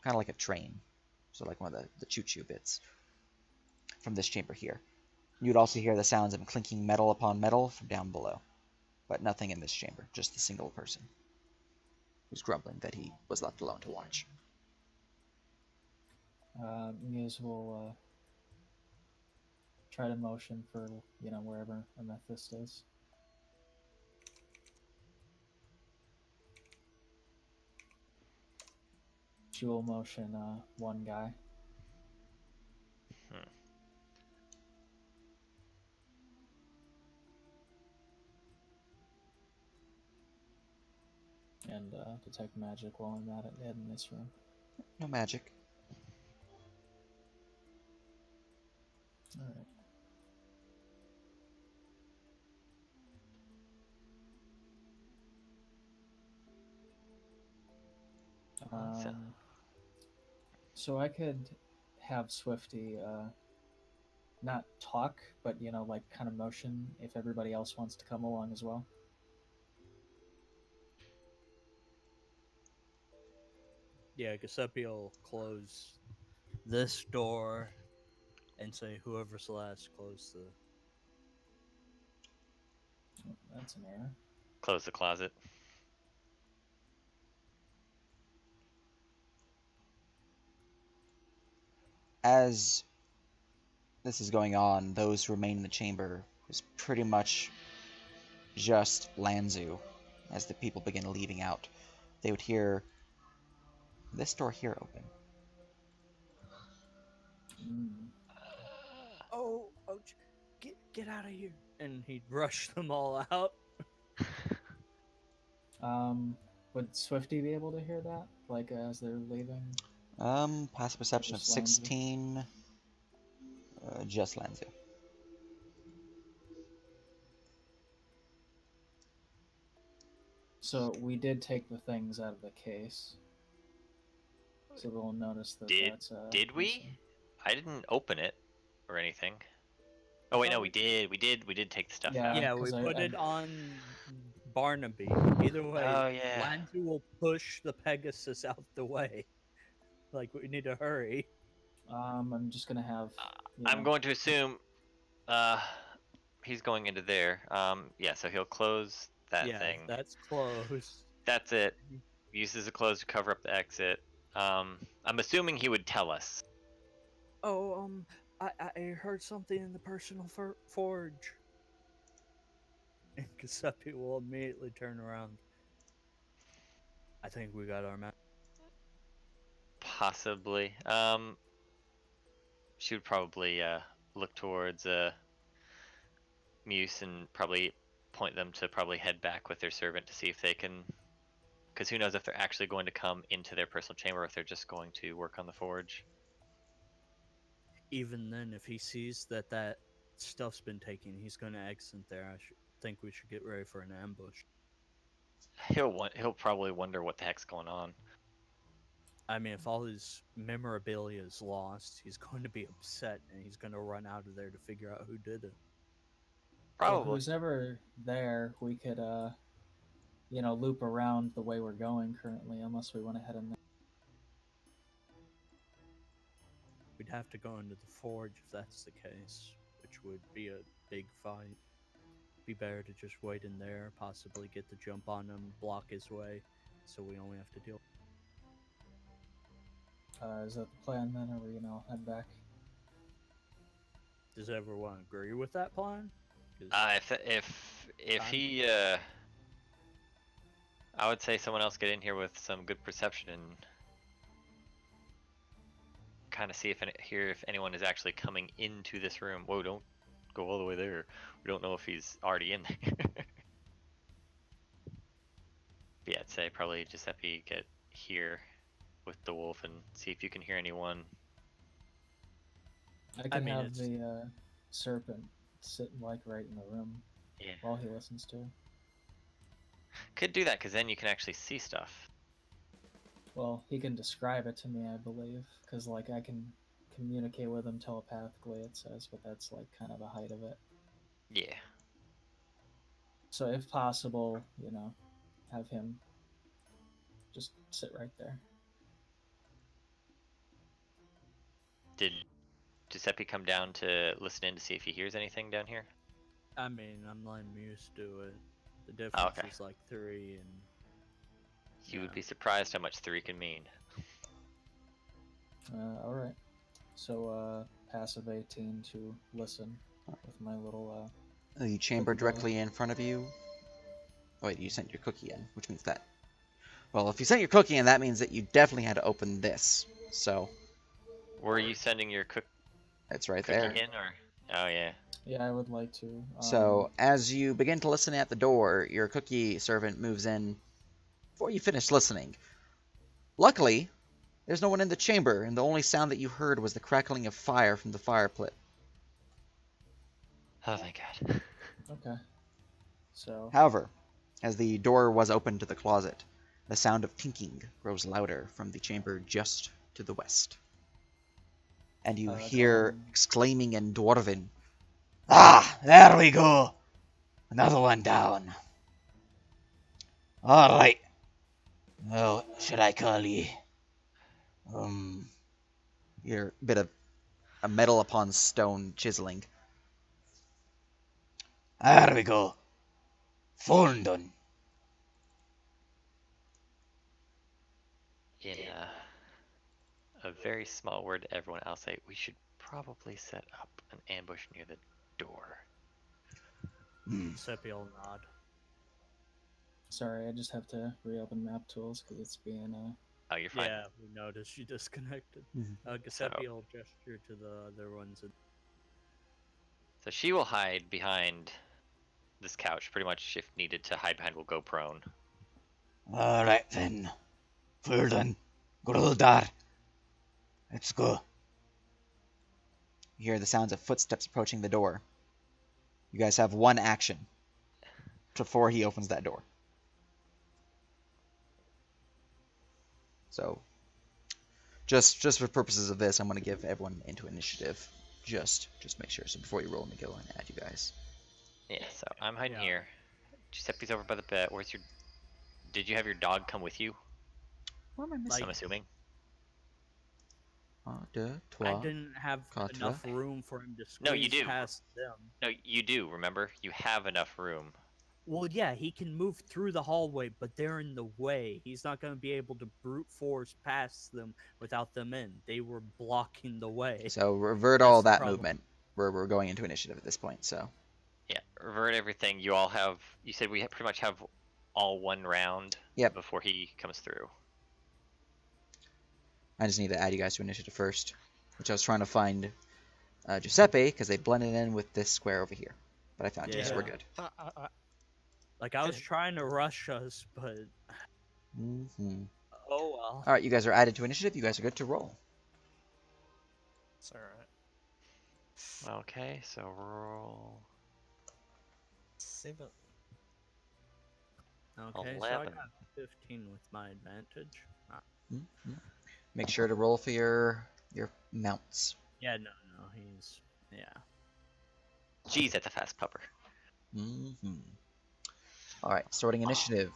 S1: kind of like a train. So like one of the choo-choo bits from this chamber here. You'd also hear the sounds of clinking metal upon metal from down below, but nothing in this chamber, just the single person who's grumbling that he was left alone to watch.
S2: Muse will try to motion for, wherever Amethyst is. She will motion one guy. And detect magic while I'm at it in this room.
S1: No magic.
S2: Alright. So I could have Swifty not talk, but like kind of motion if everybody else wants to come along as well.
S4: Yeah, Giuseppe will close this door and say, whoever's last, close the.
S2: Oh, that's an error.
S3: Close the closet.
S1: As this is going on, those who remain in the chamber is pretty much just Lanzu. As the people begin leaving out, they would hear this door here open.
S4: Oh, get out of here! And he'd rush them all out.
S2: Would Swifty be able to hear that, like as they're leaving?
S1: Passive perception of
S2: Just Lanzu?
S1: 16. Just Lanzu.
S2: So we did take the things out of the case. So we'll notice that that's
S3: Did we?
S2: missing.
S3: I didn't open it or anything. Oh wait, no, we did. We did take the stuff
S2: Yeah.
S3: out.
S4: Yeah, we
S2: 'cause I-
S4: put
S2: I-
S4: it on Barnaby. Either way,
S3: Oh yeah.
S4: Lanzu will push the Pegasus out the way. Like, we need to hurry.
S2: I'm just gonna have.
S3: I'm going to assume he's going into there. Yeah, so he'll close that
S4: Yeah,
S3: thing.
S4: that's close.
S3: That's it. Uses the close to cover up the exit. I'm assuming he would tell us.
S4: Oh, I heard something in the personal forge. And Giuseppe will immediately turn around. I think we got our map.
S3: Possibly. She would probably look towards Muse and probably point them to probably head back with their servant to see if they can. Because who knows if they're actually going to come into their personal chamber or if they're just going to work on the forge.
S4: Even then, if he sees that stuff's been taken, he's going to exit there. I think we should get ready for an ambush.
S3: He'll probably wonder what the heck's going on.
S4: I mean, if all his memorabilia is lost, he's going to be upset, and he's going to run out of there to figure out who did it.
S3: Probably.
S2: Well, who's ever there, we could loop around the way we're going currently, unless we want to head in there.
S4: We'd have to go into the forge if that's the case, which would be a big fight. Be better to just wait in there, possibly get the jump on him, block his way, so we only have to deal.
S2: Is that the plan then, or are we gonna head back?
S4: Does everyone agree with that plan?
S3: If he, I would say someone else get in here with some good perception and kind of see if anyone is actually coming into this room. Whoa! Don't go all the way there. We don't know if he's already in there. Yeah, say probably Giuseppe get here with the wolf and see if you can hear anyone.
S2: I can
S4: mean,
S2: have
S4: it's-
S2: the serpent sit like right in the room
S3: Yeah.
S2: while he listens to.
S3: Could do that because then you can actually see stuff.
S2: Well, he can describe it to me, I believe, because like I can communicate with him telepathically. It says, but that's like kind of the height of it.
S3: Yeah.
S2: So if possible, have him just sit right there.
S3: Did Giuseppe come down to listen in to see if he hears anything down here?
S4: I mean, I'm used to it. The difference
S3: okay.
S4: is like 3 and.
S3: You would
S4: Yeah.
S3: be surprised how much 3 can mean.
S2: All right. So passive 18 to listen with my little.
S1: The chamber
S2: Cookie
S1: directly in front of you. Oh, wait, you sent your cookie in, which means that. Well, if you sent your cookie in, that means that you definitely had to open this. So
S3: Were you sending your
S1: it's right
S3: cookie
S1: there.
S3: in, or? Oh yeah.
S2: Yeah, I would like to.
S1: So as you begin to listen at the door, your cookie servant moves in before you finish listening. Luckily, there's no one in the chamber, and the only sound that you heard was the crackling of fire from the fire pit.
S3: Oh thank God.
S2: Okay. So
S1: However, as the door was opened to the closet, the sound of tinking grows louder from the chamber just to the west. And you hear
S2: then-
S1: exclaiming in Dwarven, "Ah, there we go! Another one down. Alright. Well, what should I call ye? You're a bit of a metal upon stone chiseling. There we go. Phone done.
S3: In a very small word to everyone, I'll say we should probably set up an ambush near the door.
S4: Giuseppe will nod.
S2: sorry, I just have to reopen map tools because it's being
S3: Oh, you're fine.
S4: Yeah, we noticed you disconnected.
S1: Mhm.
S4: Giuseppe will gesture to the other ones.
S3: So she will hide behind this couch, pretty much if needed to hide behind, will go prone.
S1: Alright then. Full done. Gruldar. Let's go. You hear the sounds of footsteps approaching the door. You guys have one action before he opens that door. So, just for purposes of this, I'm going to give everyone into initiative. Just make sure. So before you roll, me go and add you guys.
S3: Yeah, so I'm hiding
S4: Yeah.
S3: here. Giuseppe's over by the bed. Where's your... Did you have your dog come with you?
S1: What am I
S4: Like-
S3: I'm assuming.
S4: I didn't have
S1: Quatre.
S4: enough room for him to squeeze
S3: No, you do.
S4: past them.
S3: No, you do, remember? You have enough room.
S4: Well, yeah, he can move through the hallway, but they're in the way. He's not going to be able to brute force past them without them in. They were blocking the way.
S1: So revert
S4: That's
S1: all
S4: the
S1: that
S4: problem.
S1: movement. We're going into initiative at this point. So
S3: Yeah, revert everything. You all have... You said we pretty much have all one round
S1: Yep.
S3: before he comes through.
S1: I just need to add you guys to initiative first, which I was trying to find Giuseppe because they blended in with this square over here. But I found you, so we're
S4: Yeah.
S1: good.
S4: Like, I was trying to rush us, but
S1: Mm-hmm.
S4: oh well.
S1: All right, you guys are added to initiative. You guys are good to roll.
S5: It's alright.
S3: Okay, so roll...
S5: 7.
S4: Okay, so I
S3: 11.
S4: got 15 with my advantage.
S1: Mm-hmm. Make sure to roll for your mounts.
S4: Yeah, no, he's... Yeah.
S3: Jeez, that's a fast pupper.
S1: Mm-hmm. All right, starting initiative.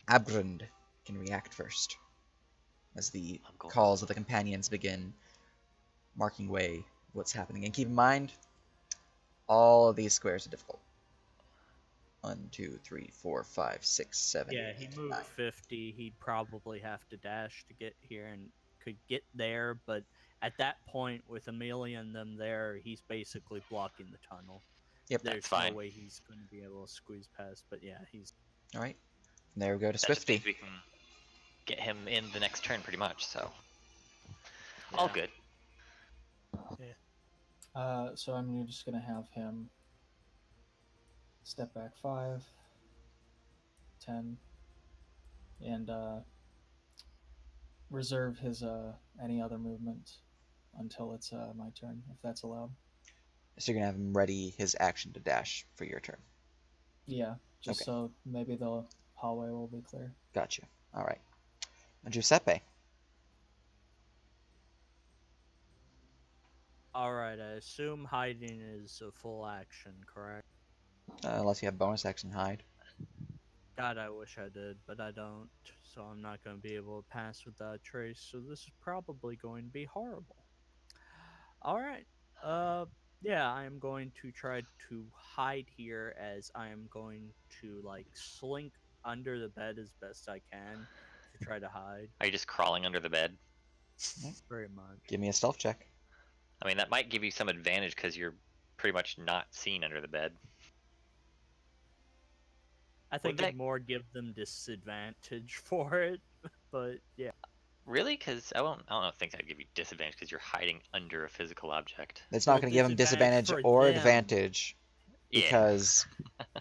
S1: Abgrund can react first as the
S3: I'm going.
S1: calls of the companions begin marking way what's happening. And keep in mind, all of these squares are difficult. 1, 2, 3, 4, 5, 6, 7,
S4: Yeah,
S1: 8,
S4: he moved
S1: 9.
S4: 50. He'd probably have to dash to get here and could get there, but at that point, with Amelia and them there, he's basically blocking the tunnel.
S1: Yep,
S4: There's
S3: that's fine.
S4: no way he's going to be able to squeeze past, but yeah, he's...
S1: all right. And there we go to
S3: That just
S1: Swifty.
S3: means we can get him in the next turn, pretty much. So all
S4: Yeah.
S3: good.
S2: so I'm just gonna have him step back 5, 10, and reserve his any other movement until it's my turn, if that's allowed.
S1: So you're gonna have him ready his action to dash for your turn.
S2: Yeah, just
S1: Okay.
S2: so maybe the hallway will be clear.
S1: Gotcha. All right. Giuseppe.
S4: Alright, I assume hiding is a full action, correct?
S1: Unless you have bonus action hide.
S4: God, I wish I did, but I don't, so I'm not going to be able to pass without trace, so this is probably going to be horrible. Alright, uh, yeah, I am going to try to hide here as I am going to, like, slink under the bed as best I can to try to hide,
S3: Are you just crawling under the bed?
S1: Right.
S4: very much.
S1: Give me a stealth check.
S3: I mean, that might give you some advantage because you're pretty much not seen under the bed.
S4: I
S3: Would
S4: think
S3: that
S4: it'd more give them disadvantage for it, but yeah.
S3: really? Because I don't think that'd give you disadvantage because you're hiding under a physical object.
S1: It's not
S4: Well,
S1: going to give him
S4: disadvantage
S1: disadvantage
S4: for
S1: or
S4: them.
S1: advantage
S3: Yeah.
S1: because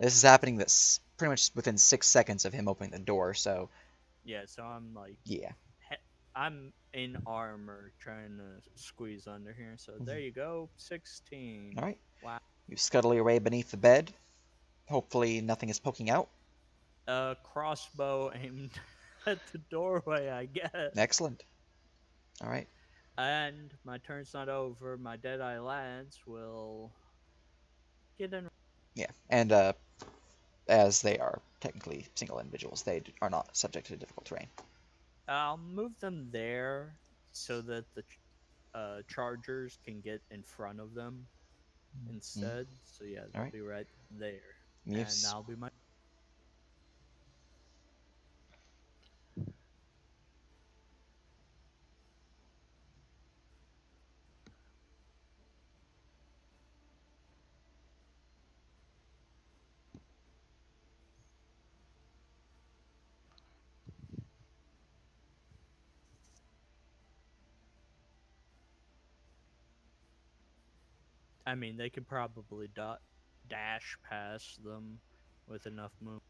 S1: this is happening that's pretty much within 6 seconds of him opening the door. So
S4: Yeah, so I'm like,
S1: yeah.
S4: I'm in armor trying to squeeze under here. So there
S1: Mhm.
S4: you go, 16.
S1: All right.
S4: Wow.
S1: You scuttle your way beneath the bed. Hopefully nothing is poking out.
S4: Crossbow aimed at the doorway, I guess.
S1: Excellent. All right.
S4: And my turn's not over. My Deadeye lads will get in.
S1: Yeah. And as they are technically single individuals, they are not subject to difficult terrain.
S4: I'll move them there so that the chargers can get in front of them instead. So yeah,
S1: All
S4: they'll
S1: right.
S4: be right there, and
S1: Muse.
S4: that'll be my. I mean, they could probably dash past them with enough move.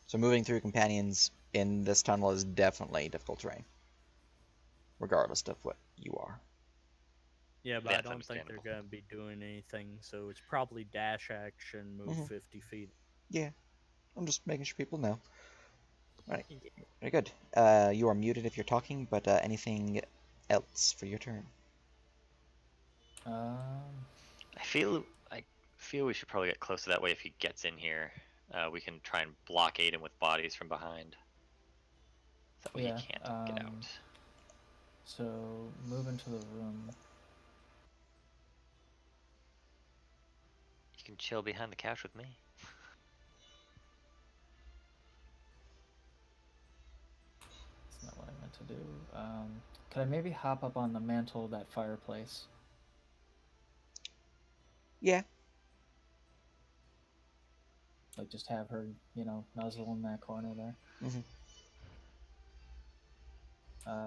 S1: So moving through companions in this tunnel is definitely difficult terrain, regardless of what you are.
S4: Yeah, but I
S3: That's
S4: don't think they're
S3: understandable.
S4: gonna be doing anything, so it's probably dash action, move
S1: Hmm
S4: 50 feet.
S1: Yeah, I'm just making sure people know. All right,
S4: Yeah.
S1: very good. You are muted if you're talking, but anything else for your turn?
S2: Um,
S3: I feel we should probably get close to that way. If he gets in here, we can try and blockade him with bodies from behind. That way he
S2: yeah.
S3: can't get out.
S2: So move into the room.
S3: You can chill behind the couch with me.
S2: That's not what I meant to do. Could I maybe hop up on the mantle of that fireplace?
S1: Yeah.
S2: Like just have her, nuzzle in that corner there.
S1: hmm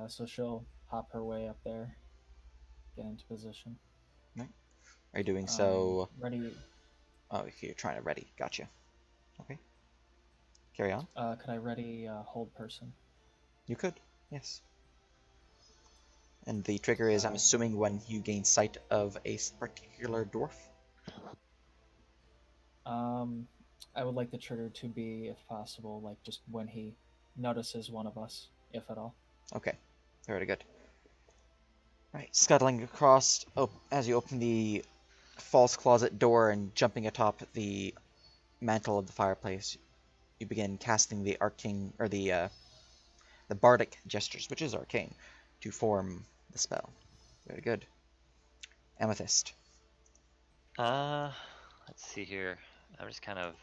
S2: So she'll hop her way up there, get into position.
S1: Right. Are you doing so?
S2: Ready?
S1: Oh, you're trying to ready. Gotcha. Okay. Carry on.
S2: Could I ready hold person?
S1: You could. Yes. And the trigger is, I'm assuming, when you gain sight of a particular dwarf.
S2: I would like the trigger to be, if possible, like just when he notices one of us, if at all.
S1: Okay. Very good. Right. Scuttling across as you open the false closet door and jumping atop the mantle of the fireplace, you begin casting the arcane or the bardic gestures, which is arcane, to form the spell. Very good. Amethyst.
S3: Let's see here. I'm just kind of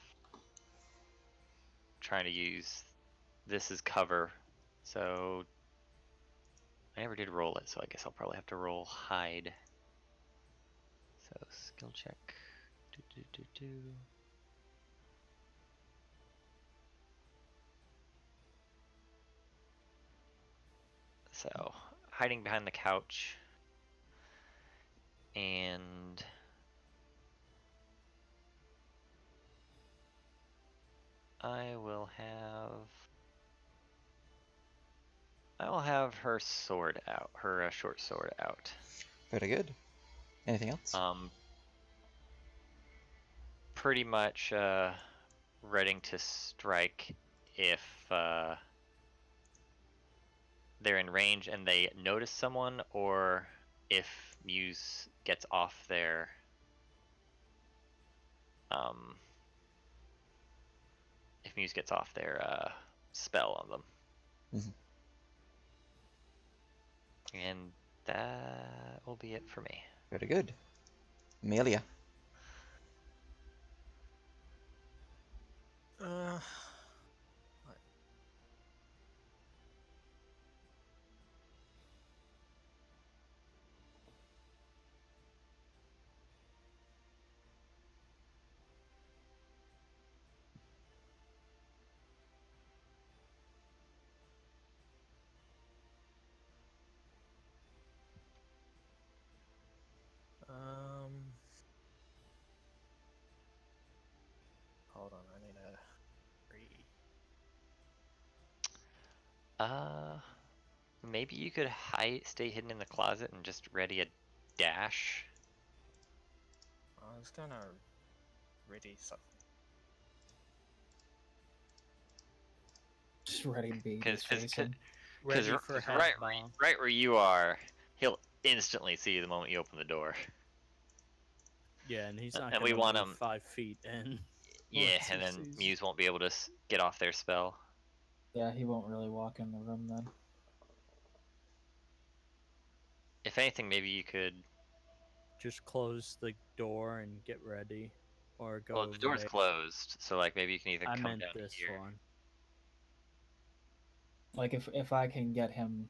S3: trying to use this as cover. So I never did roll it, so I guess I'll probably have to roll hide. So skill check. Do, do, do, do. So, hiding behind the couch. And I will have her sword out, her short sword out.
S1: Very good. Anything else?
S3: Pretty much ready to strike if they're in range and they notice someone, or if Muse gets off their spell on them.
S1: Mhm.
S3: And that will be it for me.
S1: Very good. Amelia.
S5: Right. Hold on, I need to read.
S3: Maybe you could stay hidden in the closet and just ready a dash.
S5: I was gonna ready something.
S2: Just ready to be
S3: Because
S4: Ready for head
S3: right
S4: bomb.
S3: where you are, he'll instantly see you the moment you open the door.
S4: Yeah, and he's not
S3: And
S4: gonna
S3: we want
S4: move
S3: him
S4: 5 feet in.
S3: Yeah,
S4: once he
S3: and then
S4: sees-
S3: Muse won't be able to get off their spell.
S2: Yeah, he won't really walk in the room then.
S3: If anything, maybe you could.
S4: Just close the door and get ready, or go
S3: Well,
S4: over
S3: the door's
S4: there.
S3: closed, so like maybe you can either
S4: I
S3: come
S4: meant
S3: down
S4: this
S3: here.
S4: one.
S2: Like if I can get him,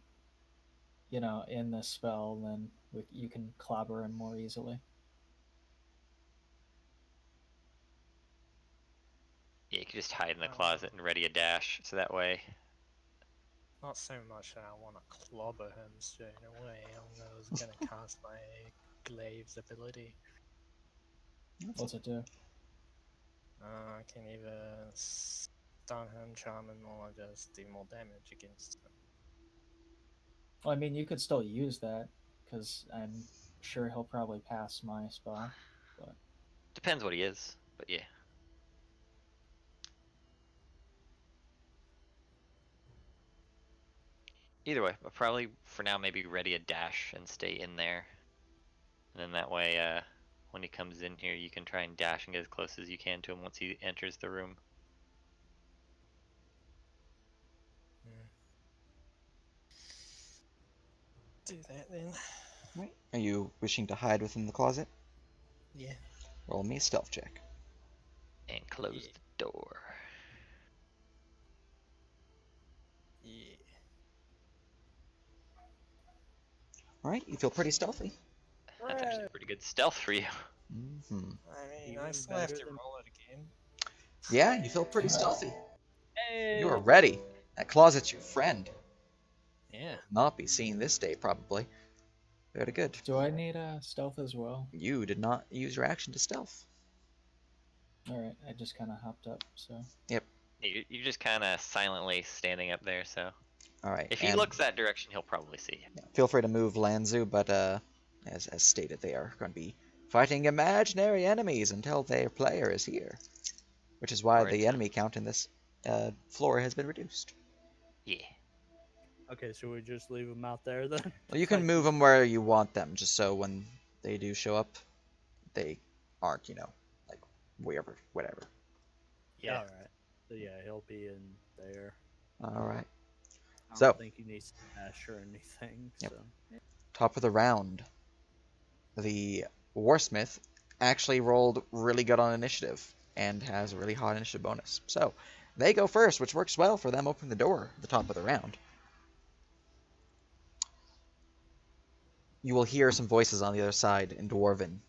S2: in this spell, then you can clobber him more easily.
S3: Yeah, you could just hide in the closet and ready a dash, so that way.
S5: Not so much that I want to clobber him straight away. I was gonna cast my Glaive's ability.
S2: What's it do?
S5: I can either stun him, charm him, or just do more damage against him.
S2: Well, I mean, you could still use that because I'm sure he'll probably pass my spell. But
S3: Depends what he is, but yeah. Either way, but probably for now maybe ready a dash and stay in there. And then that way, when he comes in here, you can try and dash and get as close as you can to him once he enters the room.
S5: Do that then.
S1: Right. Are you wishing to hide within the closet?
S5: Yeah.
S1: Roll me a stealth check.
S3: And close the door.
S5: Yeah.
S1: Alright, you feel pretty stealthy.
S3: That's actually pretty good stealth for you.
S1: Mm-hmm.
S5: I mean, I
S4: Even
S5: still have
S4: better
S5: to
S4: than-
S5: roll it again.
S1: Yeah, you feel pretty stealthy.
S4: Hey!
S1: You are ready. That closet's your friend.
S5: Yeah.
S1: Not be seen this day, probably. Very good.
S2: do I need stealth as well?
S1: You did not use your action to stealth.
S2: All right, I just kind of hopped up. So
S3: You're just kind of silently standing up there, so.
S1: Alright.
S3: If he looks that direction, he'll probably see you.
S1: Yeah, feel free to move Lanzu, but as stated, they are going to be fighting imaginary enemies until their player is here. Which is why
S3: Or
S1: the
S3: until-
S1: enemy count in this floor has been reduced.
S3: Yeah.
S4: Okay, so we just leave him out there then?
S1: Well, you can
S4: Fight
S1: move
S4: these-
S1: them where you want them, just so when they do show up, they aren't, like, whatever.
S5: Yeah.
S4: Alright. So yeah, he'll be in there.
S1: Alright.
S4: I
S1: So-
S4: don't think he needs to dash or anything,
S1: Yep.
S4: so.
S1: Top of the round. The Warsmith actually rolled really good on initiative and has a really hot initiative bonus. So they go first, which works well for them opening the door at the top of the round. You will hear some voices on the other side in Dwarven.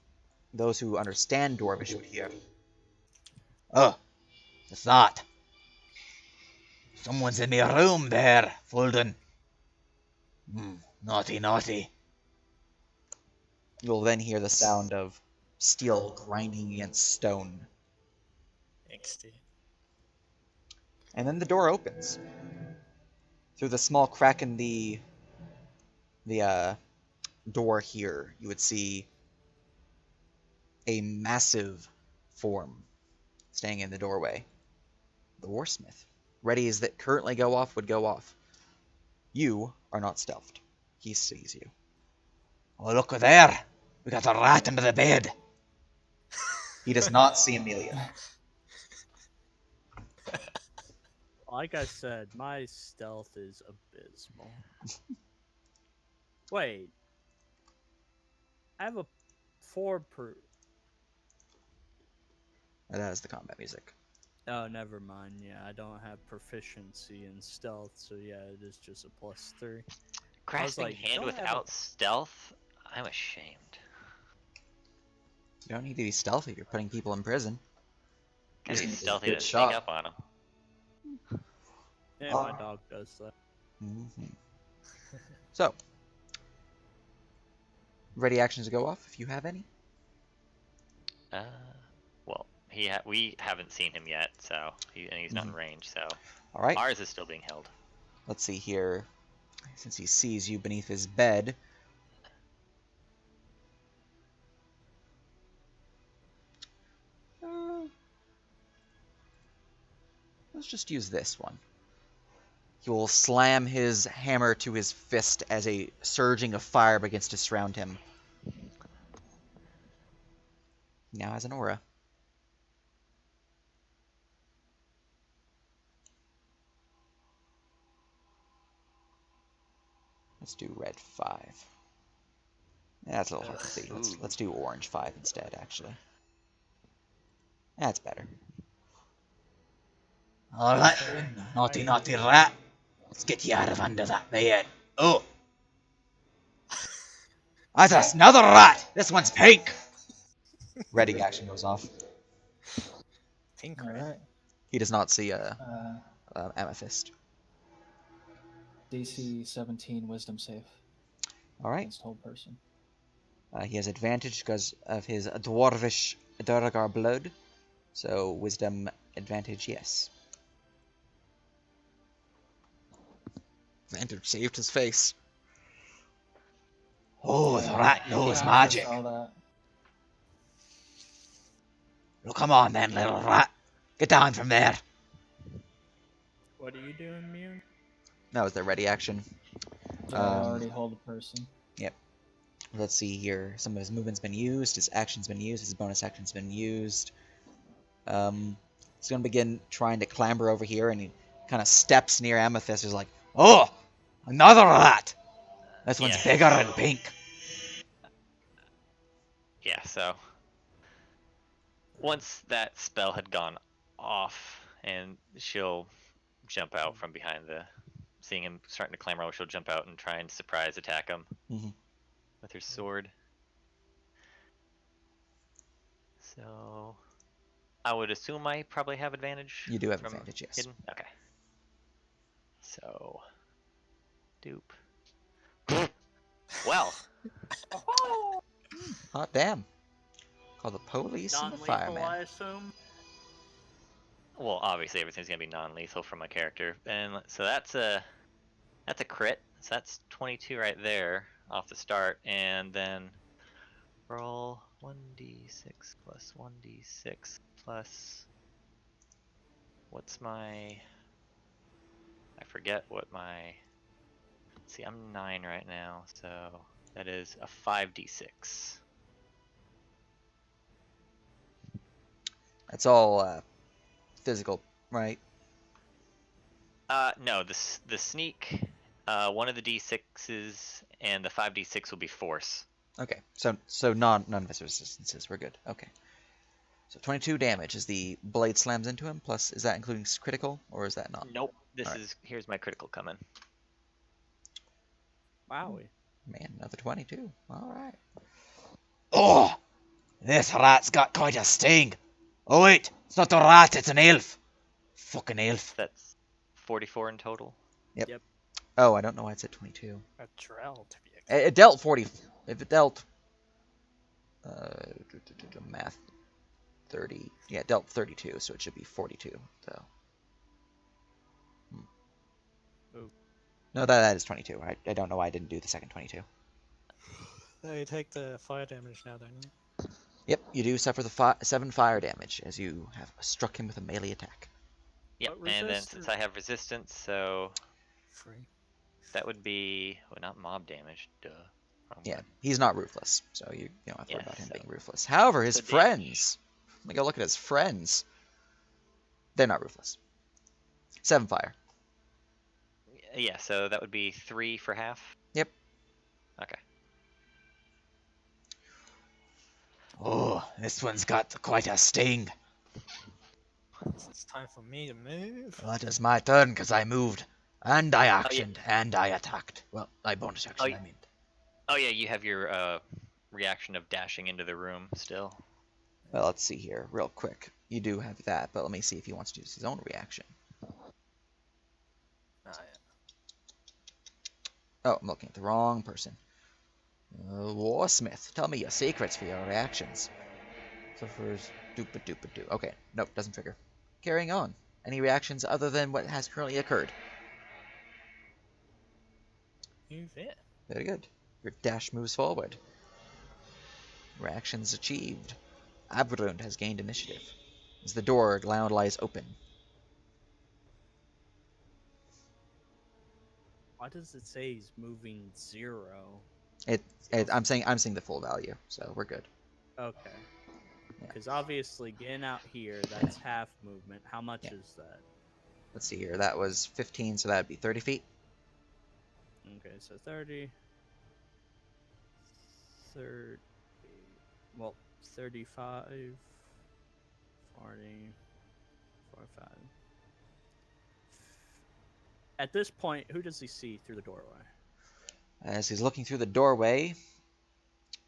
S1: Those who understand Dwarvish would hear. Oh, the thought. Someone's in my room there, Fulden. Naughty, naughty. You'll then hear the sound of steel grinding against stone.
S5: XD.
S1: And then the door opens. Through the small crack in the door here, you would see a massive form standing in the doorway. The Warsmith. Ready as that currently go off would go off. You are not stealthed. He sees you. Oh, look there! We got a rat under the bed. He does not see Amelia.
S4: Like I said, my stealth is abysmal. Wait. I have a 4 per.
S1: That is the combat music.
S4: Oh, never mind. Yeah, I don't have proficiency in stealth, so yeah, it is just a +3.
S3: Grasping
S4: like,
S3: hand
S4: don't have
S3: without stealth? I'm ashamed.
S1: You don't need to be stealthy. You're putting people in prison.
S3: Gotta be
S1: Just
S3: stealthy
S1: good
S3: to
S1: shot.
S3: sneak up on them.
S4: Yeah, my dog does that.
S1: Mm-hmm. So, ready actions to go off if you have any.
S3: Well, we haven't seen him yet, so and he's not in range, so
S1: All right.
S3: ours is still being held.
S1: Let's see here. Since he sees you beneath his bed. Let's just use this one. He will slam his hammer to his fist as a surging of fire begins to surround him. He now has an aura. Let's do red 5. That's a little hard to see. Let's do orange 5 instead, actually. That's better. Alright, naughty, naughty rat. Let's get you out of under that bed. Oh! That's another rat! This one's pink! Ready action goes off.
S5: Pink
S2: All
S5: red.
S2: right.
S1: He does not see Amethyst.
S2: DC 17 Wisdom save
S1: Alright.
S2: against whole person.
S1: He has advantage because of his dwarvish Duragar blood. So, wisdom advantage, yes. Advantage saved his face. Oh, the rat knows
S2: Yeah,
S1: magic.
S2: I saw that.
S1: Well, come on then, little rat. Get down from there.
S4: What are you doing, Mune?
S1: That was their ready action.
S2: Did I already hold a person?
S1: Yep. Let's see here. Some of his movement's been used, his action's been used, his bonus action's been used. He's gonna begin trying to clamber over here, and he kind of steps near Amethyst. He's like, "Oh, another rat! This one's bigger and pink."
S3: Yeah, so once that spell had gone off, and she'll jump out from behind seeing him starting to clamber over, she'll jump out and try and surprise attack him with her sword. So I would assume I probably have advantage.
S1: You do have advantage, yes.
S3: Hidden? Okay. So, dupe. Well.
S1: Hot damn. Call the police and the
S4: Non-lethal,
S1: fireman.
S4: I assume.
S3: Well, obviously everything's gonna be non-lethal for my character, and so that's a crit. So that's 22 right there off the start, and then roll 1d6 plus 1d6 plus. What's my? I forget what my. See, I'm 9 right now, so that is a 5d6.
S1: That's all physical, right?
S3: No, the sneak, one of the d6s and the 5d6 will be force.
S1: Okay, so none of his resistances. We're good. Okay. So 22 damage as the blade slams into him. Plus, is that including critical or is that not?
S3: Nope. This
S1: All right.
S3: is here's my critical coming.
S4: Wowie.
S1: Man, another 22. All right. Oh, this rat's got quite a sting. Oh wait, it's not a rat, it's an elf. Fucking elf.
S3: That's 44 in total.
S1: Yep.
S4: Yep.
S1: Oh, I don't know why it said 22.
S5: A Drell to be
S1: It
S5: exact.
S1: dealt 40. If it dealt math 30. Yeah, it dealt 32, so it should be 42. So.
S4: Oh.
S1: No, that is 22. I don't know why I didn't do the second 22.
S5: So you take the fire damage now, don't you?
S1: Yep, you do suffer the 7 fire damage as you have struck him with a melee attack.
S3: Yep,
S4: What
S3: and then since I have resistance, so
S5: 3.
S3: that would be well, not mob damage. Duh. Wrong
S1: Yeah,
S3: one.
S1: he's not ruthless, so you don't have to worry
S3: Yeah,
S1: about him
S3: so-
S1: being ruthless. However, his
S3: so damage.
S1: friends, like look at his friends, they're not ruthless. 7 fire.
S3: Yeah, so that would be 3 for half.
S1: Yep.
S3: Okay.
S1: Oh, this one's got quite a sting.
S5: So it's time for me to move.
S1: Well, that is my turn because I moved, and I actioned, and I attacked. Well, I bonus action,
S3: yeah.
S1: I mean.
S3: Oh yeah, you have your reaction of dashing into the room still.
S1: Well, let's see here, real quick. You do have that, but let me see if he wants to use his own reaction.
S5: Ah, yeah.
S1: Oh, I'm looking at the wrong person. Warsmith, tell me your secrets for your reactions. Suffers doopa-doopa-doo. Okay, nope, doesn't trigger. Carrying on. Any reactions other than what has currently occurred?
S5: Move it.
S1: Very good. Your dash moves forward. Reactions achieved. Abrund has gained initiative. As the door now lies open.
S4: Why does it say he's moving 0?
S1: I'm saying the full value, so we're good.
S4: Okay.
S1: Yeah.
S4: Because obviously getting out here, that's half movement. How much
S1: Yeah.
S4: is that?
S1: Let's see here. That was 15, so that'd be 30 feet.
S4: Okay, so 30. 30. Well, 35. 40. 45. At this point, who does he see through the doorway?
S1: As he's looking through the doorway,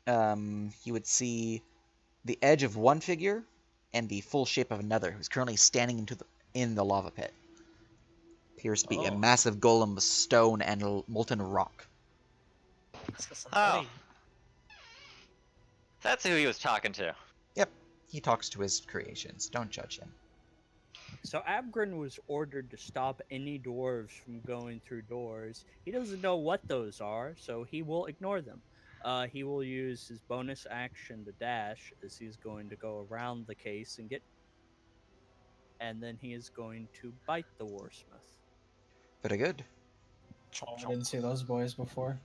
S1: he would see the edge of one figure and the full shape of another, who's currently standing in the lava pit. Appears to be a
S4: Oh.
S1: massive golem of stone and molten rock.
S5: Let's get some
S3: Oh.
S5: body.
S3: That's who he was talking to.
S1: Yep, he talks to his creations. Don't judge him.
S4: So Abgrin was ordered to stop any dwarves from going through doors. He doesn't know what those are, so he will ignore them. He will use his bonus action to dash, as he's going to go around the case and get. And then he is going to bite the Warsmith.
S1: Very good.
S5: Chop,
S2: I
S5: chop.
S2: didn't see those boys before.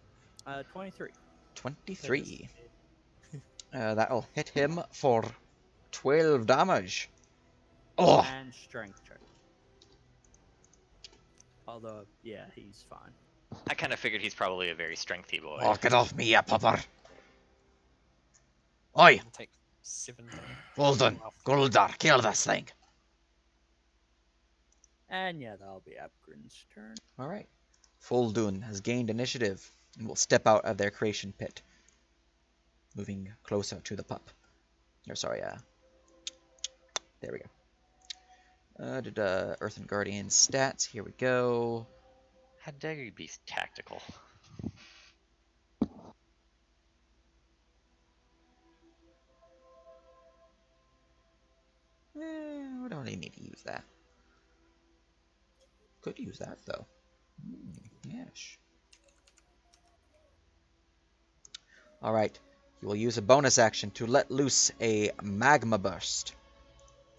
S4: 23.
S1: 23. That'll hit him for 12 damage. Oh!
S4: And strength check. Although, yeah, he's fine.
S3: I kind of figured he's probably a very strengthy boy.
S1: Oh, get off me, you pupper! Oi!
S5: I'll take 7 damage.
S1: Well done. Guldar, kill this thing.
S4: And yeah, that'll be Abgrin's turn.
S1: Alright. Fuldun has gained initiative and will step out of their creation pit. Moving closer to the pup. Or sorry, there we go. Earthen Guardian stats, here we go.
S3: How dare you be tactical?
S1: We don't really need to use that. Could use that, though. Yes. Alright, you will use a bonus action to let loose a magma burst.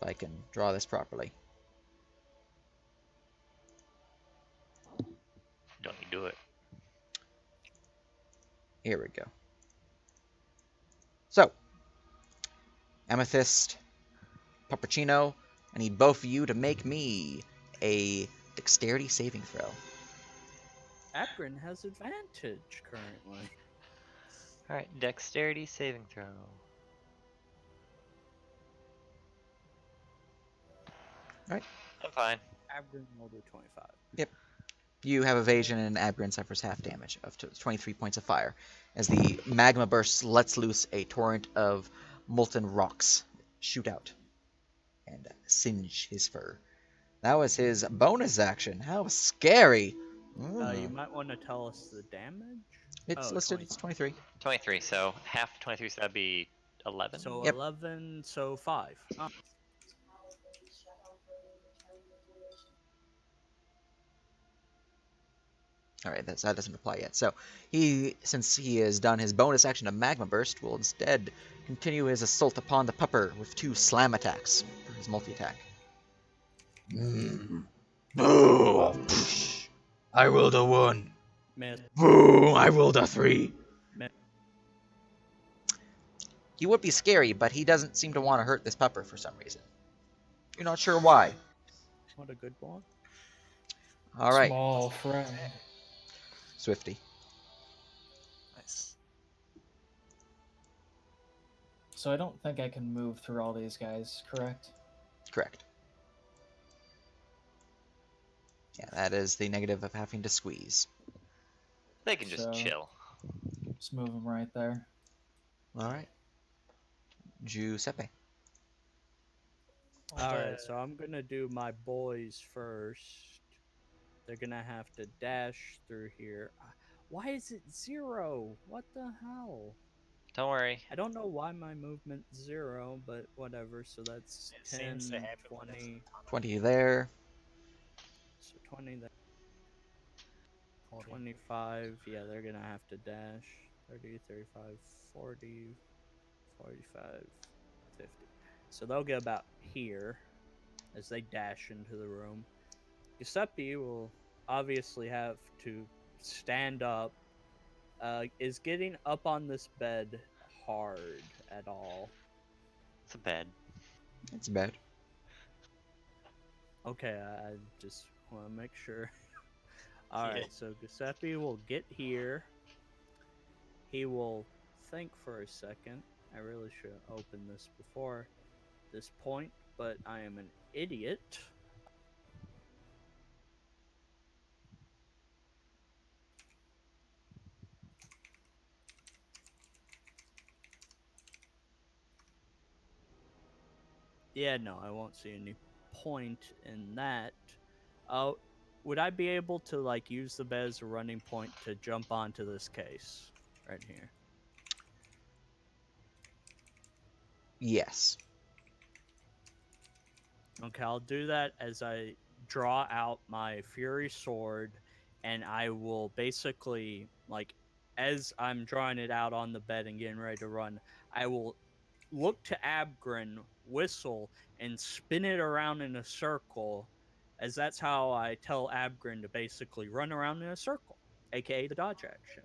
S1: If I can draw this properly.
S3: Don't you do it.
S1: Here we go. So, Amethyst, Puppuccino, I need both of you to make me a dexterity saving throw.
S4: Abgrin has advantage currently.
S3: Alright, dexterity saving throw.
S1: Alright.
S3: I'm fine.
S4: Abgrin will do 25.
S1: You have evasion, and Abgrin suffers half damage of 23 points of fire, as the magma burst lets loose a torrent of molten rocks shoot out and singe his fur. That was his bonus action. How scary!
S4: You
S1: Mm.
S4: might want to tell us the damage.
S1: It's
S4: Oh,
S1: listed.
S4: 20.
S1: It's 23.
S3: 23. So half 23, so that'd be 11.
S4: So
S1: Yep.
S4: 11, so 5. Oh,
S1: All right, that doesn't apply yet. So since he has done his bonus action of Magma Burst, will instead continue his assault upon the pupper with 2 slam attacks for his multi-attack. Boo! I rolled a 1.
S4: miss.
S1: Boo! I rolled a 3.
S4: Miss.
S1: He would be scary, but he doesn't seem to want to hurt this pupper for some reason. You're not sure why.
S4: What a good one.
S1: All right,
S2: Small friend.
S1: Swifty.
S5: Nice.
S2: So I don't think I can move through all these guys, correct?
S1: Correct. Yeah, that is the negative of having to squeeze.
S3: They can just
S2: So-
S3: chill.
S2: Just move them right there.
S1: All right. Giuseppe.
S4: Alright, so I'm gonna do my boys first. They're gonna have to dash through here. Why is it 0? What the hell?
S3: Don't worry.
S4: I don't know why my movement's 0, but whatever. So that's
S5: It
S4: 10,
S5: seems to happen when there's a
S4: 20.
S5: ton of
S1: 20 there.
S4: So 20 there.
S5: 40.
S4: 25. Yeah, they're gonna have to dash. 30, 35, 40, 45, 50. So they'll get about here as they dash into the room. Giuseppe will obviously have to stand up. Is getting up on this bed hard at all?
S3: It's a bed.
S1: It's bad.
S4: Okay, I just want to make sure. Alright,
S5: Yeah.
S4: so Giuseppe will get here. He will think for a second. I really should have opened this before this point, but I am an idiot. Yeah, no, I won't see any point in that. Would I be able to like use the bed as a running point to jump onto this case right here?
S1: Yes.
S4: Okay, I'll do that as I draw out my Fury Sword, and I will basically, like, as I'm drawing it out on the bed and getting ready to run, I will look to Abgren, whistle, and spin it around in a circle, as that's how I tell Abgren to basically run around in a circle, aka the dodge action.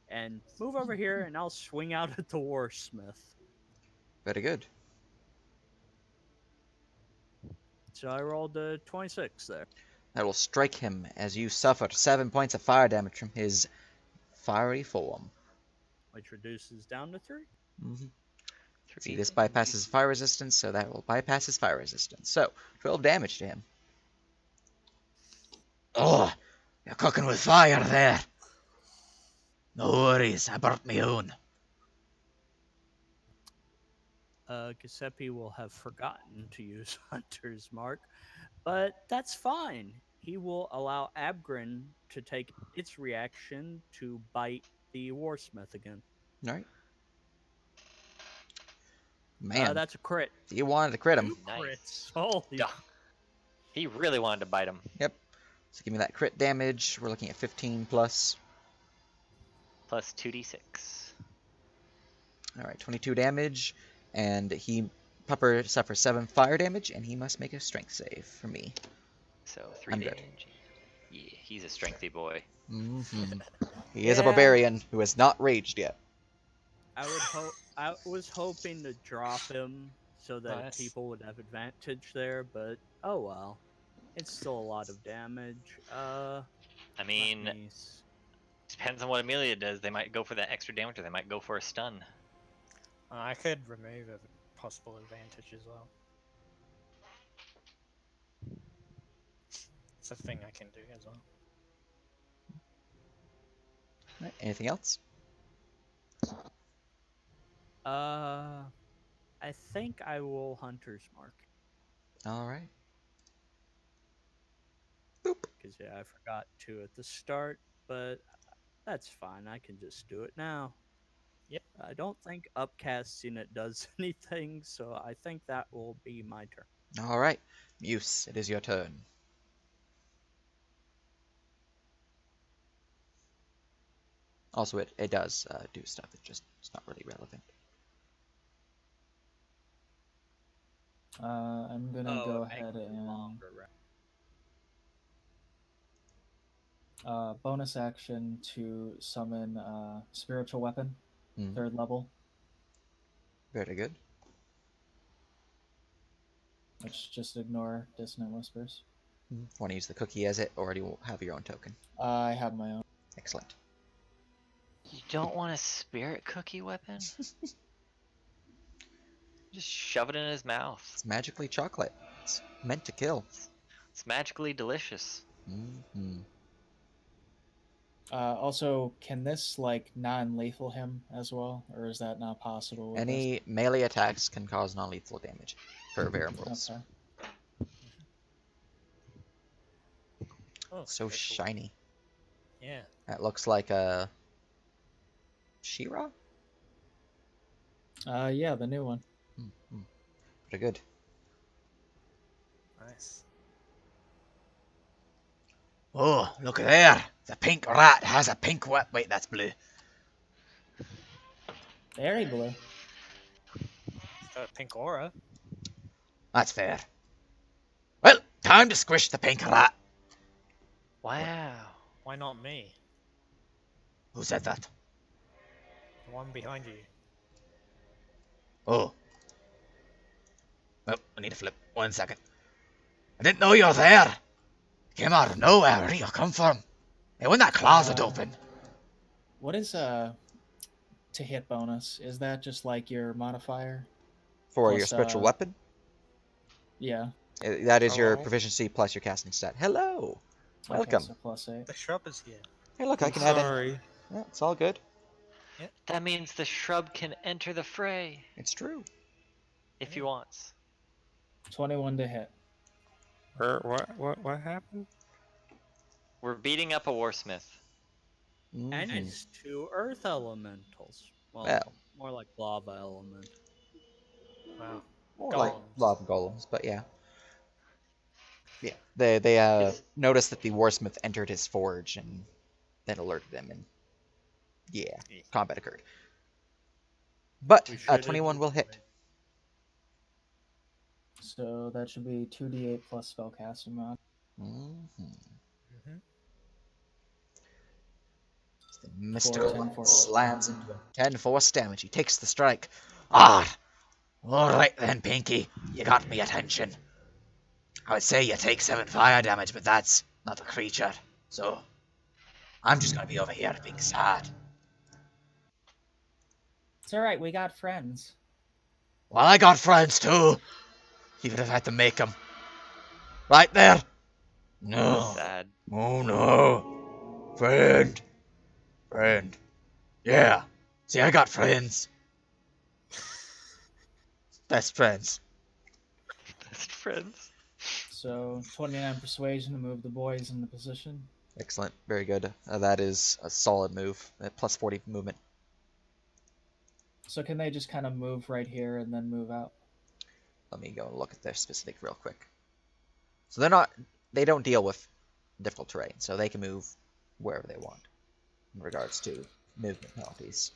S4: And move over here, and I'll swing out at the Warsmith.
S1: Very good.
S4: So I rolled a 26 there.
S1: That will strike him as you suffer 7 points of fire damage from his fiery form.
S4: Which reduces down to 3.
S1: Mm-hmm. See,
S3: Three.
S1: this bypasses fire resistance, so that will bypass his fire resistance. So, 12 damage to him. Oh, you're cooking with fire there. No worries, I brought my own.
S4: Giuseppe will have forgotten to use Hunter's Mark, but that's fine. He will allow Abgren to take its reaction to bite the Warsmith again.
S1: Alright. Man,
S4: That's a crit.
S1: you wanted to crit him.
S4: 2
S3: Nice.
S4: crits. Holy.
S3: Duh. He really wanted to bite him.
S1: Yep. So give me that crit damage. We're looking at 15 plus.
S3: Plus 2d6.
S1: Alright, 22 damage. And Pupper suffers 7 fire damage, and he must make a strength save for me.
S3: So 3
S1: I'm good.
S3: damage. Yeah, he's a strengthy boy.
S1: Mm-hmm. He is a
S4: Yeah.
S1: barbarian who has not raged yet.
S4: I was hoping to drop him so that
S5: Nice.
S4: people would have advantage there, but oh well. It's still a lot of damage.
S3: I
S4: let
S3: mean,
S4: me
S3: depends on what Amelia does. They might go for that extra damage, or they might go for a stun.
S5: I could remove a possible advantage as well. It's a thing I can do as well.
S1: Alright, anything else?
S4: I think I will Hunter's Mark.
S1: Alright. Boop.
S4: Because, yeah, I forgot to at the start, but that's fine. I can just do it now.
S5: Yep.
S4: I don't think upcasting it does anything, so I think that will be my turn.
S1: All right, Muse, it is your turn. Also, it does do stuff. It's not really relevant.
S2: I'm gonna go ahead and
S4: longer,
S2: bonus action to summon spiritual weapon,
S1: Mm,
S2: 3rd level,
S1: very good.
S2: which just ignore dissonant whispers.
S1: Want to use the cookie as it, or do you have your own token?
S2: I have my own.
S1: Excellent.
S3: You don't want a spirit cookie weapon? Just shove it in his mouth.
S1: It's magically chocolate. It's meant to kill.
S3: It's magically delicious.
S1: Mm-hmm.
S2: Also, can this like non-lethal him as well, or is that not possible with
S1: Any melee attacks can cause non-lethal damage per Verum
S2: this?
S1: rules.
S2: Okay.
S5: Oh,
S1: So
S5: spiritual.
S1: shiny.
S5: Yeah.
S1: That looks like a She-Ra?
S2: Yeah, the new one.
S1: Mm-hmm. Pretty good.
S5: Nice.
S1: Oh, look there! The pink rat has a pink whip. Wait, that's blue.
S2: Very blue.
S5: It's got a pink aura.
S1: That's fair. Well, time to squish the pink rat.
S3: Wow.
S5: Why not me?
S1: Who said that?
S5: The one behind you.
S1: Oh. Well, I need to flip. 1 second. I didn't know you were there. Came out of nowhere. Where do you come from? Hey, when that closet open?
S2: What is to hit bonus? Is that just like your modifier?
S1: For
S2: Plus,
S1: your spiritual weapon?
S2: Yeah.
S1: That is your
S5: Hello?
S1: proficiency plus your casting stat. Hello. Welcome.
S2: Okay, so +8.
S5: The shrub is here.
S1: Hey, look, I
S6: I'm
S1: can add in.
S6: sorry.
S1: Yeah, it's all good.
S3: That means the shrub can enter the fray
S1: It's true.
S3: if he wants.
S2: 21 to hit.
S6: What happened?
S3: We're beating up a warsmith.
S4: And
S1: Mhm.
S4: it's 2 earth elementals.
S1: Well.
S4: More like lava element.
S5: Wow.
S1: More like
S5: Golems.
S1: lava golems, but yeah. Yeah, they
S3: It's-
S1: noticed that the warsmith entered his forge and then alerted them, and yeah, combat occurred. But
S4: We should
S1: 21 will hit.
S2: So that should be 2d8 plus spellcasting mod.
S1: Mm-hmm.
S5: Mm-hmm.
S1: The mystical
S2: 10
S1: one
S2: force.
S1: slams into him. 10 force damage. He takes the strike. Ah! Alright then, Pinky. You got me attention. I would say you take 7 fire damage, but that's not the creature. So, I'm just gonna be over here being sad.
S2: It's alright, we got friends.
S1: Well, I got friends too. Even if I had to make them. Right there. No.
S3: Sad.
S1: Oh no. Friend. Friend. Yeah. See, I got friends. Best friends.
S3: Best friends.
S2: So 29 persuasion to move the boys into position.
S1: Excellent. Very good. That is a solid move. Plus 40 movement.
S2: So can they just kind of move right here and then move out?
S1: Let me go and look at their specific real quick. So they don't deal with difficult terrain, so they can move wherever they want in regards to movement penalties.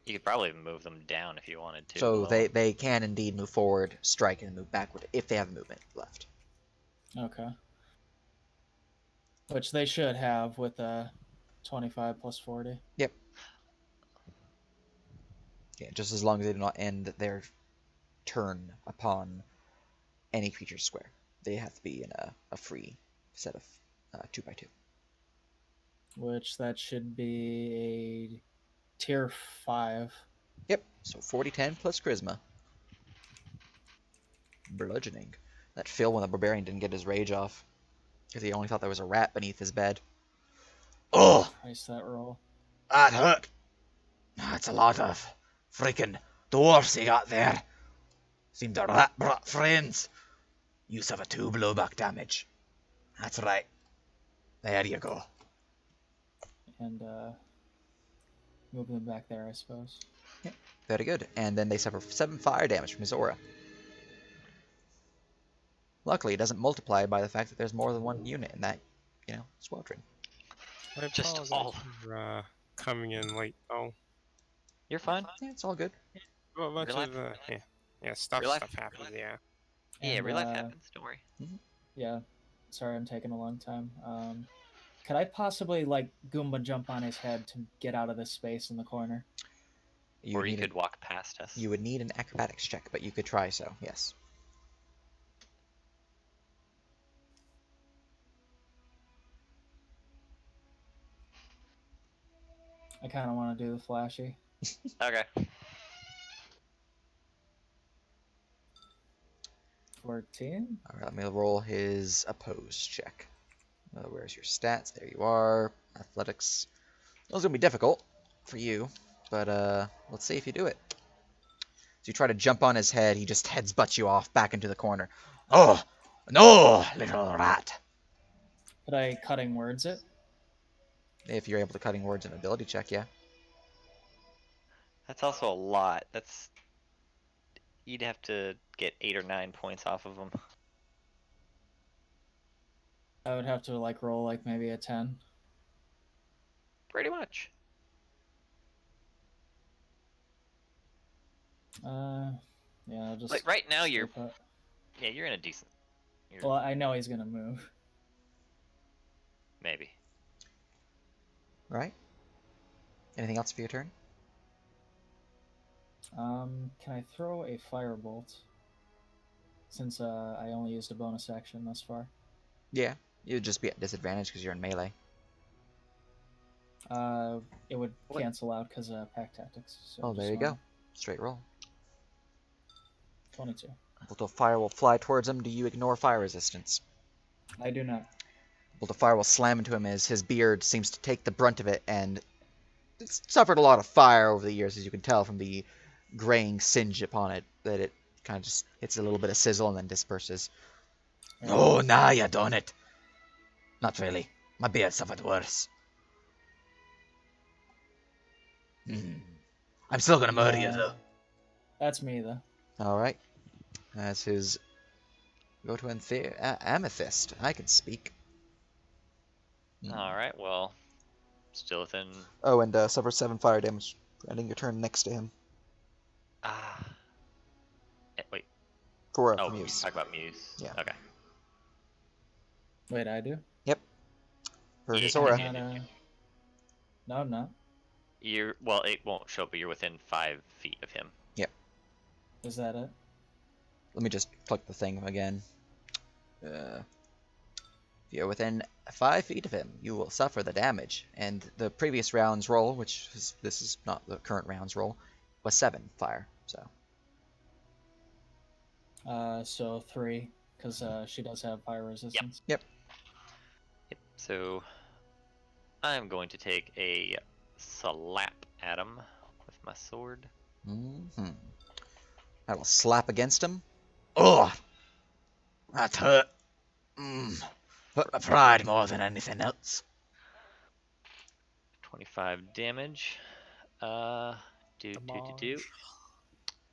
S3: You could probably move them down if you wanted to.
S1: So
S3: Well,
S1: they can indeed move forward, strike, and move backward if they have movement left.
S2: Okay. Which they should have with 25 plus 40.
S1: Yep. Yeah, just as long as they do not end their turn upon any creature square. They have to be in a free set of 2x2.
S2: Which that should be a tier 5.
S1: Yep, so 40-10 plus charisma. Bludgeoning. That Phil when the barbarian didn't get his rage off. Because he only thought there was a rat beneath his bed. Oh!
S2: Nice that roll.
S1: That hurt! That's a lot of freaking dwarfs he got there. Seemed the rat brought friends. You suffer 2 blowback damage. That's right. There you go.
S2: And move them back there, I suppose.
S1: Very good. And then they suffer 7 fire damage from his aura. Luckily, it doesn't multiply by the fact that there's more than one unit in that, squadron.
S6: I
S3: Just
S6: apologize
S3: all.
S6: for coming in late. Oh,
S3: You're fine.
S1: Yeah, it's all good.
S6: well, a bunch
S3: Real life.
S6: of stuff
S3: Real life.
S6: happens. Yeah.
S3: Yeah,
S2: And,
S3: real life happens. Don't worry.
S2: Yeah. Sorry, I'm taking a long time. Could I possibly like Goomba jump on his head to get out of this space in the corner?
S1: You
S3: Or
S1: would
S3: you
S1: need
S3: could walk past us.
S1: you would need an acrobatics check, but you could try so. Yes.
S2: I kind of want to do the flashy.
S3: Okay.
S2: 14.
S1: All right, let me roll his opposed check. Where's your stats? There you are. Athletics. Well, it's gonna be difficult for you, but let's see if you do it. So you try to jump on his head, he just heads butts you off back into the corner. Oh no, little rat!
S2: Could I cutting words it?
S1: If you're able to cutting words an ability check, yeah.
S3: That's also a lot. You'd have to get 8 or 9 points off of them.
S2: I would have to like roll like maybe a 10.
S3: Pretty much.
S2: Yeah, I'll just
S3: Like right now,
S2: stay
S3: you're
S2: put.
S3: you're in a decent.
S2: Well, I know he's gonna move.
S3: Maybe.
S1: Right. Anything else for your turn?
S2: Can I throw a firebolt? Since I only used a bonus action thus far.
S1: Yeah. You'd just be at disadvantage because you're in melee.
S2: It would
S3: What?
S2: cancel out because pack tactics. So
S1: Oh, there
S2: just
S1: you go. Straight roll.
S2: 22.
S1: Bolt of fire will fly towards him. Do you ignore fire resistance?
S2: I do not.
S1: Bolt of fire will slam into him as his beard seems to take the brunt of it, and it's suffered a lot of fire over the years, as you can tell from the graying singe upon it, that it kind of just hits a little bit of sizzle and then disperses. Oh, now you done it. Not really. My beard suffered worse. I'm still gonna murder you, though.
S2: That's me, though.
S1: Alright. That's his go to Amethyst. I can speak.
S3: All right. Well, still within.
S1: Oh, and suffer 7 fire damage, ending your turn next to him.
S3: Ah. Wait.
S1: For
S3: Oh,
S1: Muse.
S3: talk about Muse.
S1: Yeah.
S3: Okay.
S2: Wait, I do?
S1: For
S3: Yeah,
S1: his
S3: you
S1: aura.
S3: can.
S2: No, I'm not.
S3: Well, it won't show, but you're within 5 feet of him.
S2: Is that it?
S1: Let me just click the thing again. If you're within 5 feet of him, you will suffer the damage. And the previous round's roll, this is not the current round's roll, was 7 fire.
S2: So 3, because she does have fire resistance.
S3: Yep. So I'm going to take a slap at him with my sword.
S1: I will slap against him. Oh, that hurt. Hurt my pride more than anything else.
S3: 25 damage. Do.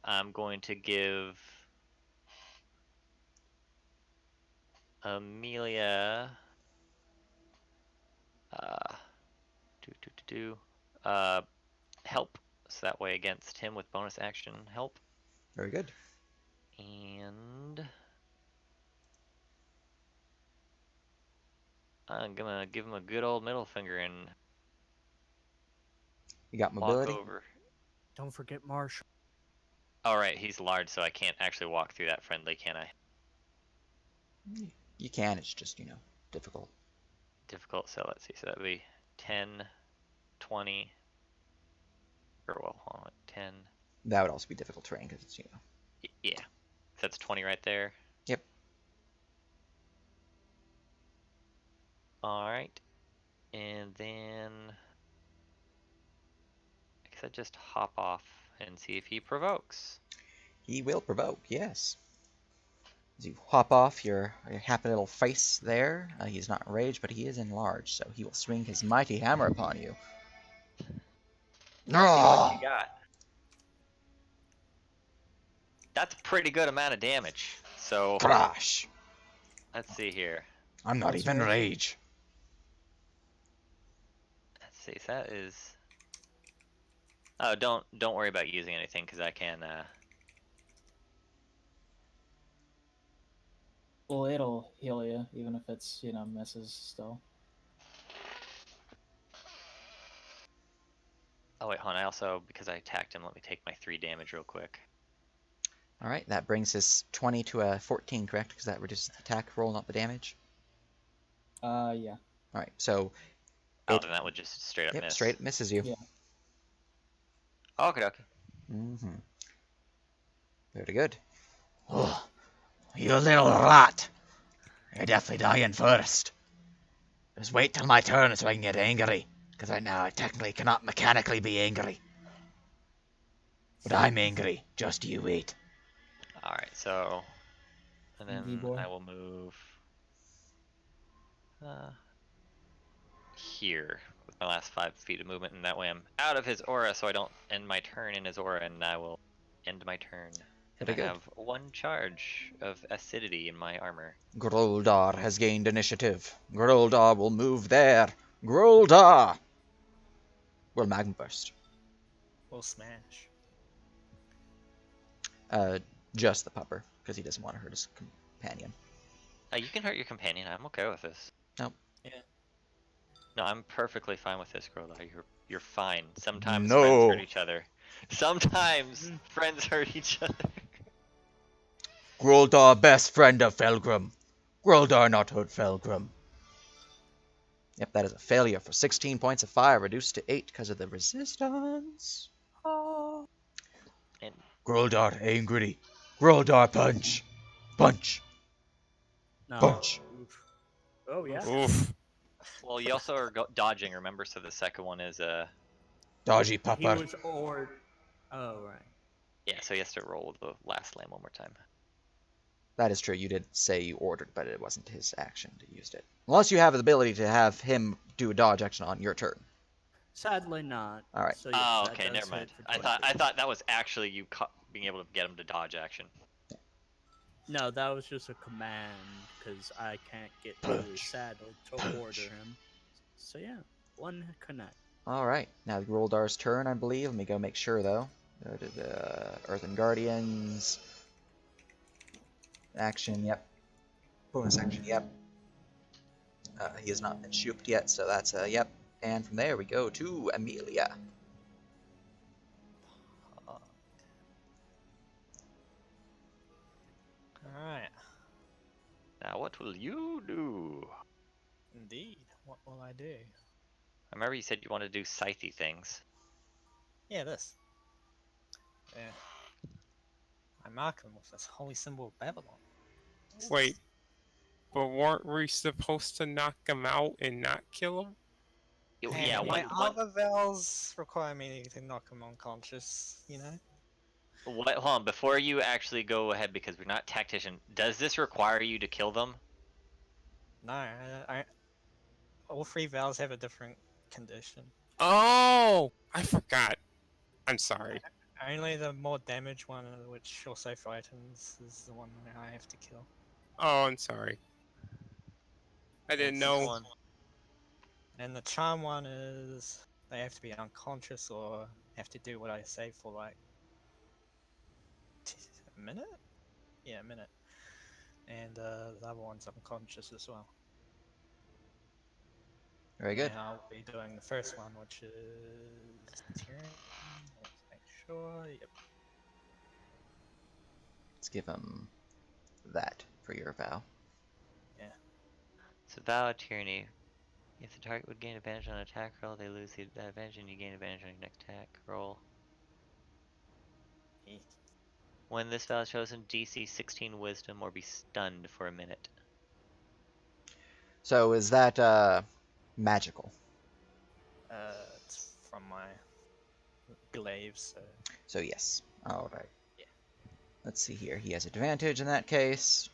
S3: I'm going to give Amelia help, so that way against him with bonus action help.
S1: Very good.
S3: And I'm gonna give him a good old middle finger and
S1: You got
S3: walk
S1: mobility?
S3: over.
S4: Don't forget Marshall.
S3: Alright, he's large, so I can't actually walk through that friendly, can I?
S1: You can, it's just, difficult.
S3: Difficult, so let's see. So that would be 10, 20, or well, hold on, 10.
S1: That would also be difficult terrain because it's,
S3: Yeah. So that's 20 right there.
S1: Yep.
S3: Alright. And then I guess I just hop off and see if he provokes.
S1: He will provoke, yes. As you hop off your happy little face there, he's not enraged, but he is enlarged, so he will swing his mighty hammer upon you.
S3: Let's see what
S1: No!
S3: you got. That's a pretty good amount of damage. So
S1: Crash!
S3: let's see here.
S1: I'm not
S2: What's
S1: even
S2: your AC?
S1: rage.
S3: Let's see. So that is. Oh, don't worry about using anything because I can.
S2: Well, it'll heal you, even if it's, misses still.
S3: Oh wait, hold on. I also, because I attacked him, let me take my 3 damage real quick.
S1: Alright, that brings his 20 to a 14, correct? Because that reduces the attack roll, not the damage.
S2: Yeah.
S1: Alright, so
S3: Oh,
S1: it
S3: then that would just straight up miss.
S1: straight misses you.
S2: Yeah.
S3: Okay.
S1: Mm-hmm. Very good. Oh, you little rat! You're definitely dying first. Just wait till my turn so I can get angry. Because right now I technically cannot mechanically be angry. But I'm angry. Just you wait.
S3: All right. So, and then
S2: B-boy.
S3: I will move here with my last 5 feet of movement, and that way I'm out of his aura, so I don't end my turn in his aura, and I will end my turn. And
S1: Very
S3: I
S1: good.
S3: have 1 charge of acidity in my armor.
S1: Groldar has gained initiative. Groldar will move there. Groldar will Magma Burst.
S5: We'll smash.
S1: Just the pupper, because he doesn't want to hurt his companion.
S3: You can hurt your companion. I'm okay with this.
S1: Nope.
S5: Yeah.
S3: No, I'm perfectly fine with this, Grola. You're fine. Sometimes
S1: No.
S3: friends hurt each other. Sometimes friends hurt each other.
S1: Groldar, best friend of Felgrim. Groldar not hurt Felgrim. Yep, that is a failure for 16 points of fire, reduced to 8 because of the resistance.
S3: And
S1: Groldar, angry. Groldar, punch. Punch.
S4: No.
S1: Punch.
S4: Oof. Oh yeah.
S6: Oof.
S3: well, you also are dodging. Remember, so the second one is
S1: Dodgy
S4: He
S1: pupper.
S4: was or. Oh right.
S3: yeah. So he has to roll the last lamb one more time.
S1: That is true. You did say you ordered, but it wasn't his action to use it. Unless you have the ability to have him do a dodge action on your turn.
S4: Sadly not.
S1: All right.
S4: So yes,
S3: Oh,
S4: that
S3: okay.
S4: does
S3: Never
S4: hit
S3: mind.
S4: for
S3: I
S4: 20.
S3: thought that was actually you being able to get him to dodge action.
S4: No, that was just a command because I can't get to his saddle to order him. So yeah, 1 connect.
S1: All right. Now Groldar's turn, I believe. Let me go make sure, though. Go to the Earthen Guardians. Action, yep. Bonus action, yep. He has not been shooped yet, so that's a yep. And from there we go to Amelia.
S5: Alright.
S3: Now, what will you do?
S5: Indeed. What will I do?
S3: I remember you said you wanted to do scythe things.
S5: Yeah, this. Yeah. I mark them with this holy symbol of Babylon.
S6: Wait, but weren't we supposed to knock him out and not kill him?
S5: Hey,
S3: Yeah,
S5: my
S3: one.
S5: other vowels require me to knock him unconscious, you know?
S3: What? Hold on. Before you actually go ahead, because we're not tactician, does this require you to kill them?
S5: No, all 3 vowels have a different condition.
S6: Oh, I forgot. I'm sorry.
S5: Only the more damage one, which also frightens, is the one that I have to kill.
S6: Oh, I'm sorry. I didn't
S3: That's
S6: know.
S3: one.
S5: And the charm one is they have to be unconscious or have to do what I say for like a minute? Yeah, a minute. And the other one's unconscious as well.
S1: Very good.
S5: And I'll be doing the first one, which is tyranny. Let's make sure. Yep.
S1: Let's give him that for your vow.
S3: So vow of tyranny. If the target would gain advantage on an attack roll, they lose the advantage, and you gain advantage on your next attack roll. When this vow is chosen, DC 16 Wisdom or be stunned for a minute.
S1: So is that magical?
S5: It's from my glaive, so.
S1: So yes. All right.
S5: Yeah.
S1: Let's see here. He has advantage in that case.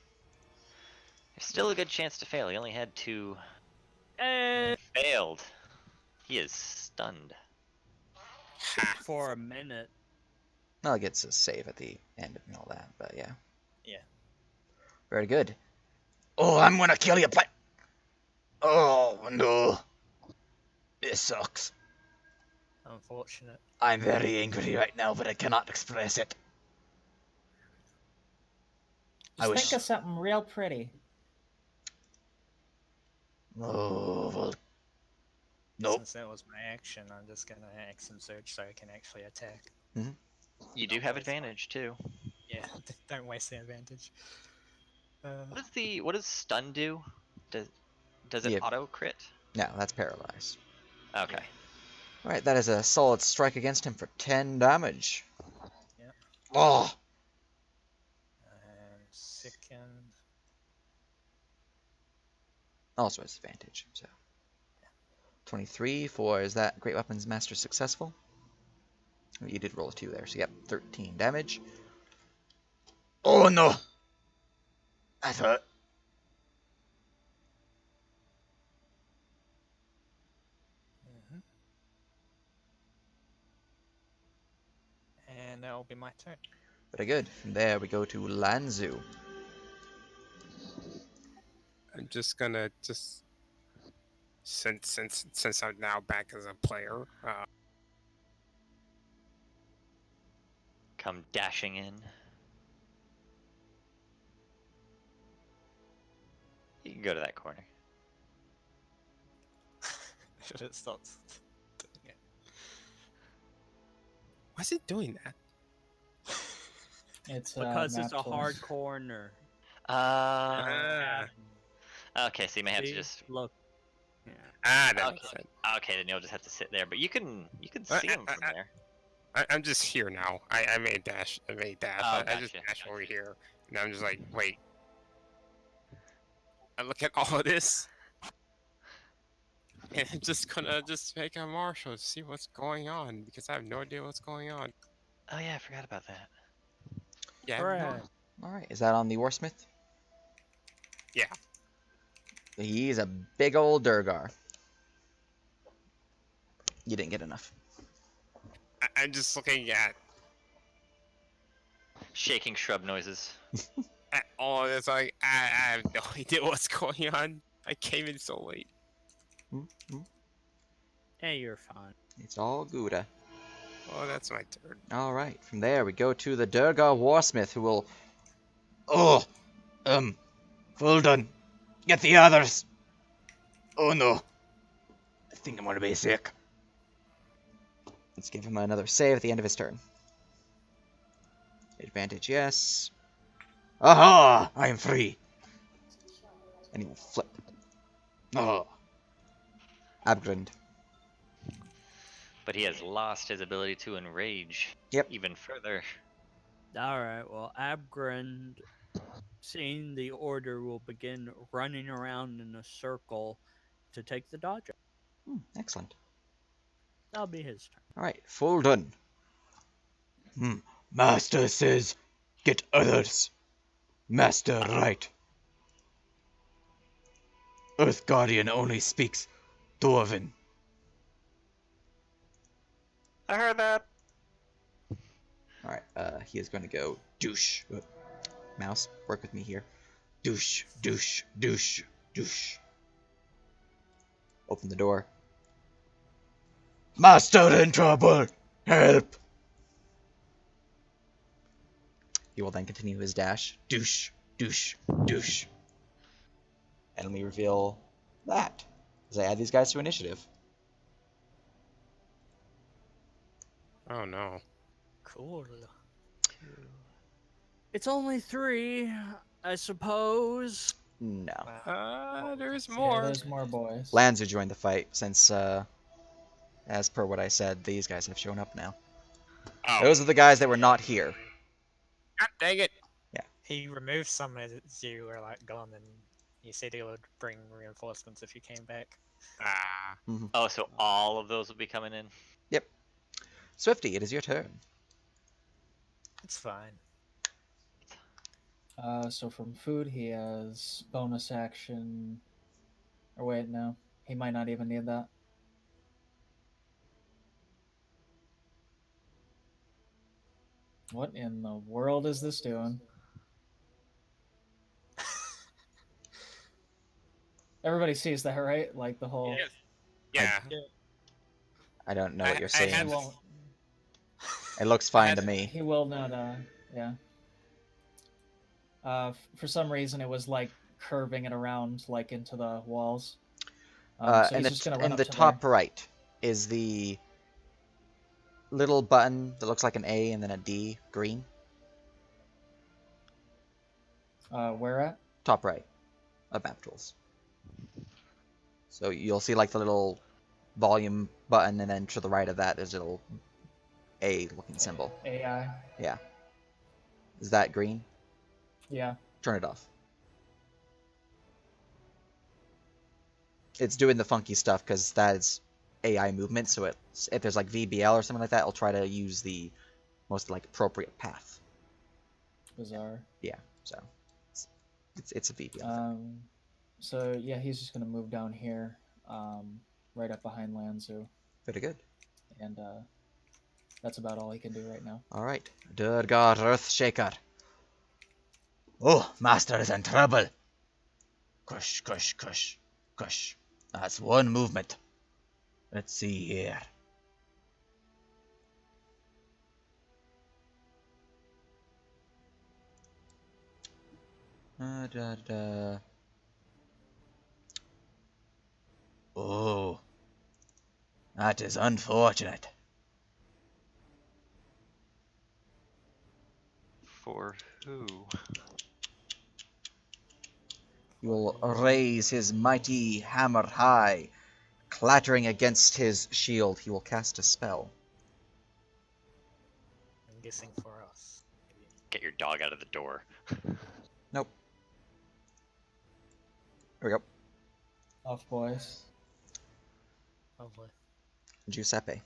S3: There's still a good chance to fail. He only had 2.
S4: Eh,
S3: Failed. He is stunned.
S6: Ha.
S4: for a minute.
S1: Well, it gets a save at the end and all that, but yeah.
S5: Yeah.
S1: Very good. Oh, I'm gonna kill you, but... Oh, no. This sucks.
S5: Unfortunate.
S1: I'm very angry right now, but I cannot express it. I
S2: Just
S1: wish...
S2: think of something real pretty.
S1: Oh, well... Nope.
S5: Since that was my action, I'm just gonna action search so I can actually attack.
S3: You do have advantage too.
S5: Yeah, don't waste the advantage.
S3: What does stun do? Does it
S1: Yeah.
S3: auto crit?
S1: No, that's paralyzed.
S3: Okay.
S1: Alright, that is a solid strike against him for 10 damage.
S5: Yep.
S1: Oh!
S5: And second,
S1: Also has advantage, so... 23 for, is that Great Weapons Master successful? Oh, you did roll a 2 there, so yep, 13 damage. Oh no! That hurt.
S5: and that'll be my turn.
S1: Very good. From there we go to Lanzu.
S6: I'm just gonna since I'm now back as a player.
S3: Come dashing in. You can go to that corner.
S5: Should it stop doing it?
S6: Why is it doing that?
S2: It's
S4: Because it's a
S2: natural.
S4: hard corner.
S6: Ah,
S3: Okay, so you may have to
S4: See?
S3: just.
S4: Look. Yeah.
S6: that
S3: Okay.
S6: makes sense.
S3: Okay, then you'll just have to sit there, but you can see him from there.
S6: I'm just here now. I made dash. I made dash.
S3: Oh,
S6: I just
S3: gotcha,
S6: dash over
S3: gotcha.
S6: here, and I'm just like, wait. I look at all of this, and I'm just gonna make a marshal to see what's going on because I have no idea what's going on.
S3: Oh yeah, I forgot about that.
S6: Yeah.
S4: Alright.
S1: Alright, is that on the Warsmith?
S6: Yeah.
S1: He's a big old Durgar. You didn't get enough.
S6: I'm just looking
S3: Shaking shrub noises.
S6: at all of this. Like I have no idea what's going on. I came in so late.
S4: Hey, you're fine.
S1: It's all good.
S6: Oh, that's my turn.
S1: Alright, from there we go to the Durgar Warsmith who will... Oh! Well done. Get the others! Oh no. I think I'm gonna be sick. Let's give him another save at the end of his turn. Advantage, yes. Aha! I am free. And he will flip. Oh. Abgrind.
S3: But he has lost his ability to enrage.
S1: Yep.
S3: Even further.
S4: Alright, well, Abgrind, seeing the order, will begin running around in a circle to take the dodge.
S1: Excellent.
S4: That'll be his turn.
S1: Alright, full done. Master says, get others. Master right. Earth Guardian only speaks Dwarven.
S3: I heard that.
S1: Alright, he is going to go douche. Mouse, work with me here. Douche, douche, douche, douche. Open the door. Master in trouble! Help! He will then continue his dash. Douche, douche, douche. And let me reveal that, as I add these guys to initiative.
S6: Oh no.
S5: Cool.
S4: It's only 3, I suppose.
S1: No.
S6: There's
S2: Yeah,
S6: more.
S2: there's more boys.
S1: Lanzu joined the fight since, as per what I said, these guys have shown up now.
S6: Oh.
S1: Those are the guys that were not here.
S6: God dang it.
S5: He removed some as you were like gone, and he said he would bring reinforcements if you came back.
S6: Ah.
S3: Oh, so all of those will be coming in?
S1: Yep. Swifty, it is your turn.
S5: It's fine.
S2: So from food, he has bonus action. Or wait, no, he might not even need that. What in the world is this doing? Everybody sees that, right? Like the whole.
S6: Yes. Yeah.
S1: I don't know what you're
S6: I
S2: He
S1: seeing.
S6: have.
S2: won't.
S1: It looks
S6: I
S1: fine
S6: had.
S1: to me.
S2: He will not. Yeah. For some reason, it was like curving it around like into the walls. So he's just gonna run
S1: In
S2: up
S1: the
S2: to there.
S1: top right is the little button that looks like an A and then a D, green.
S2: Where at?
S1: Top right of map tools. So you'll see like the little volume button, and then to the right of that there's a little A looking symbol.
S2: AI.
S1: Yeah. Is that green?
S2: Yeah.
S1: Turn it off. It's doing the funky stuff because that's AI movement. So if there's like VBL or something like that, it'll try to use the most like appropriate path.
S2: Bizarre.
S1: Yeah. So it's a VBL thing.
S2: So yeah, he's just gonna move down here, right up behind Lanzu,
S1: Pretty good.
S2: and that's about all he can do right now.
S1: All right. Durgar Earthshaker. Oh, Master is in trouble. Kush, kush, kush, kush. That's one movement. Let's see here. Da, da. Oh, that is unfortunate.
S3: For who?
S1: He will raise his mighty hammer high, clattering against his shield. He will cast a spell.
S5: I'm guessing for us. Maybe.
S3: Get your dog out of the door.
S1: Nope. There we go.
S2: Off, boys.
S5: Lovely.
S1: Giuseppe.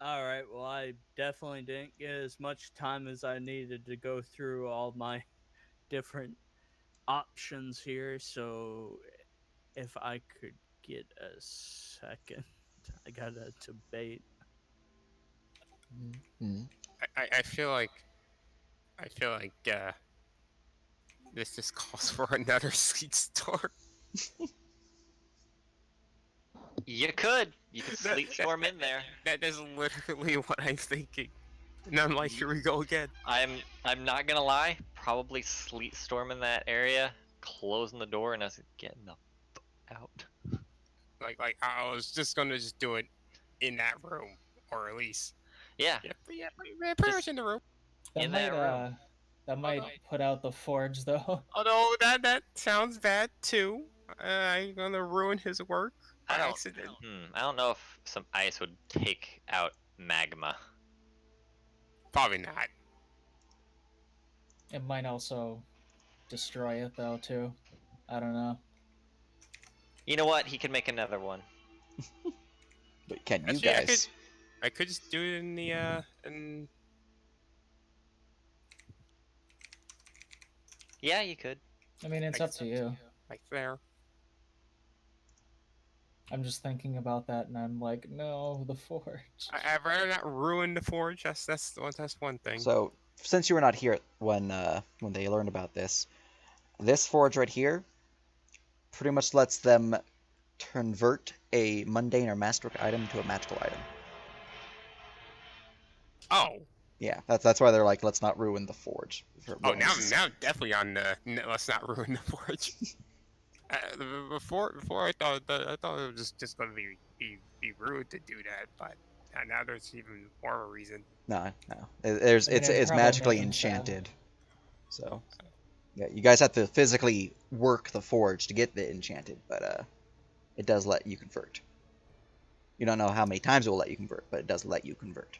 S4: All right. Well, I definitely didn't get as much time as I needed to go through all my different options here. So, if I could get a second, I gotta debate.
S1: Mm-hmm.
S6: I feel like. I feel like. This just calls for another sleet storm.
S3: You could. You could sleet storm in there.
S6: That is literally what I'm thinking. And I'm like, here we go again.
S3: I'm not gonna lie. Probably sleet storm in that area, closing the door, and us getting the out.
S6: Like I was just gonna just do it in that room, or at least
S3: Yeah,
S6: pretty much in the room.
S2: That
S3: in
S2: might
S3: that room.
S2: that might put out the forge though.
S6: Although that sounds bad too. I'm gonna ruin his work by
S3: I don't.
S6: accident.
S3: I don't know if some ice would take out magma.
S6: Probably not.
S2: It might also destroy it though too. I don't know.
S3: You know what? He could make another one.
S1: But can you
S6: Actually,
S1: guys?
S6: I could just do it in the in.
S3: Yeah, you could.
S2: I mean, it's up to you.
S6: Like there.
S2: I'm just thinking about that, and I'm like, no, the forge.
S6: I'd rather not ruin the forge. That's one thing.
S1: So since you were not here when they learned about this forge right here pretty much lets them convert a mundane or masterwork item to a magical item.
S6: Oh.
S1: Yeah, that's why they're like, let's not ruin the forge.
S6: Oh, now definitely on the. Let's not ruin the forge. Before I thought it was just gonna be rude to do that, but now there's even more of a reason.
S1: No. There's
S2: I mean, it
S1: it's
S2: probably
S1: magically
S2: makes sense.
S1: enchanted. So yeah, you guys have to physically work the forge to get it enchanted, but it does let you convert. You don't know how many times it will let you convert, but it does let you convert.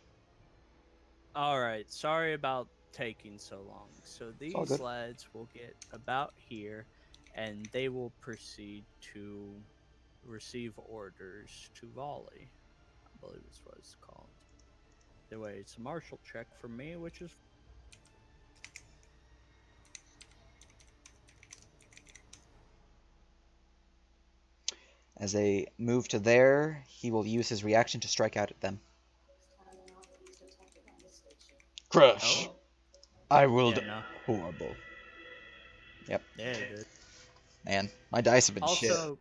S4: All right. Sorry about taking so long. So
S1: all
S4: these
S1: good.
S4: lads will get about here, and they will proceed to receive orders to volley. I believe is what it's called. Anyway, it's a martial check for me, which is
S1: As they move to there, he will use his reaction to strike out at them. Crush!
S4: Oh.
S1: I will
S4: Yeah, no.
S1: horrible. Yep.
S4: Yeah, it did.
S1: Man, my dice have been shit.
S4: Also,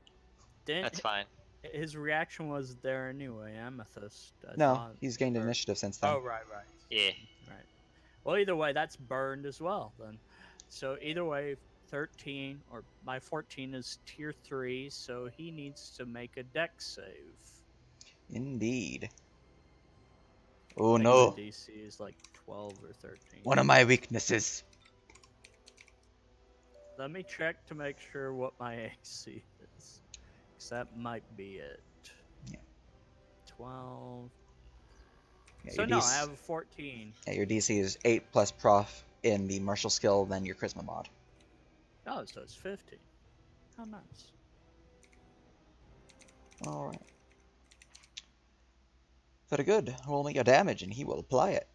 S3: That's fine.
S4: his reaction was there anyway, Amethyst. I
S1: No,
S4: thought,
S1: he's gained
S4: or-
S1: initiative since then.
S4: Oh, right.
S3: Yeah.
S4: Right. Well, either way, that's burned as well, then. So, either way, 13, or my 14 is tier 3, so he needs to make a dex save.
S1: Indeed. Oh
S4: I think
S1: no.
S4: my DC is like 12 or 13.
S1: One of my weaknesses.
S4: Let me check to make sure what my AC is. Because that might be it.
S1: Yeah.
S4: 12.
S1: Yeah,
S4: So
S1: your
S4: no,
S1: DC
S4: I have a 14.
S1: Yeah, your DC is 8 plus prof in the martial skill, then your charisma mod.
S4: Oh, so it's 15. How nice.
S1: Alright. Very good. Roll me your damage and he will apply it.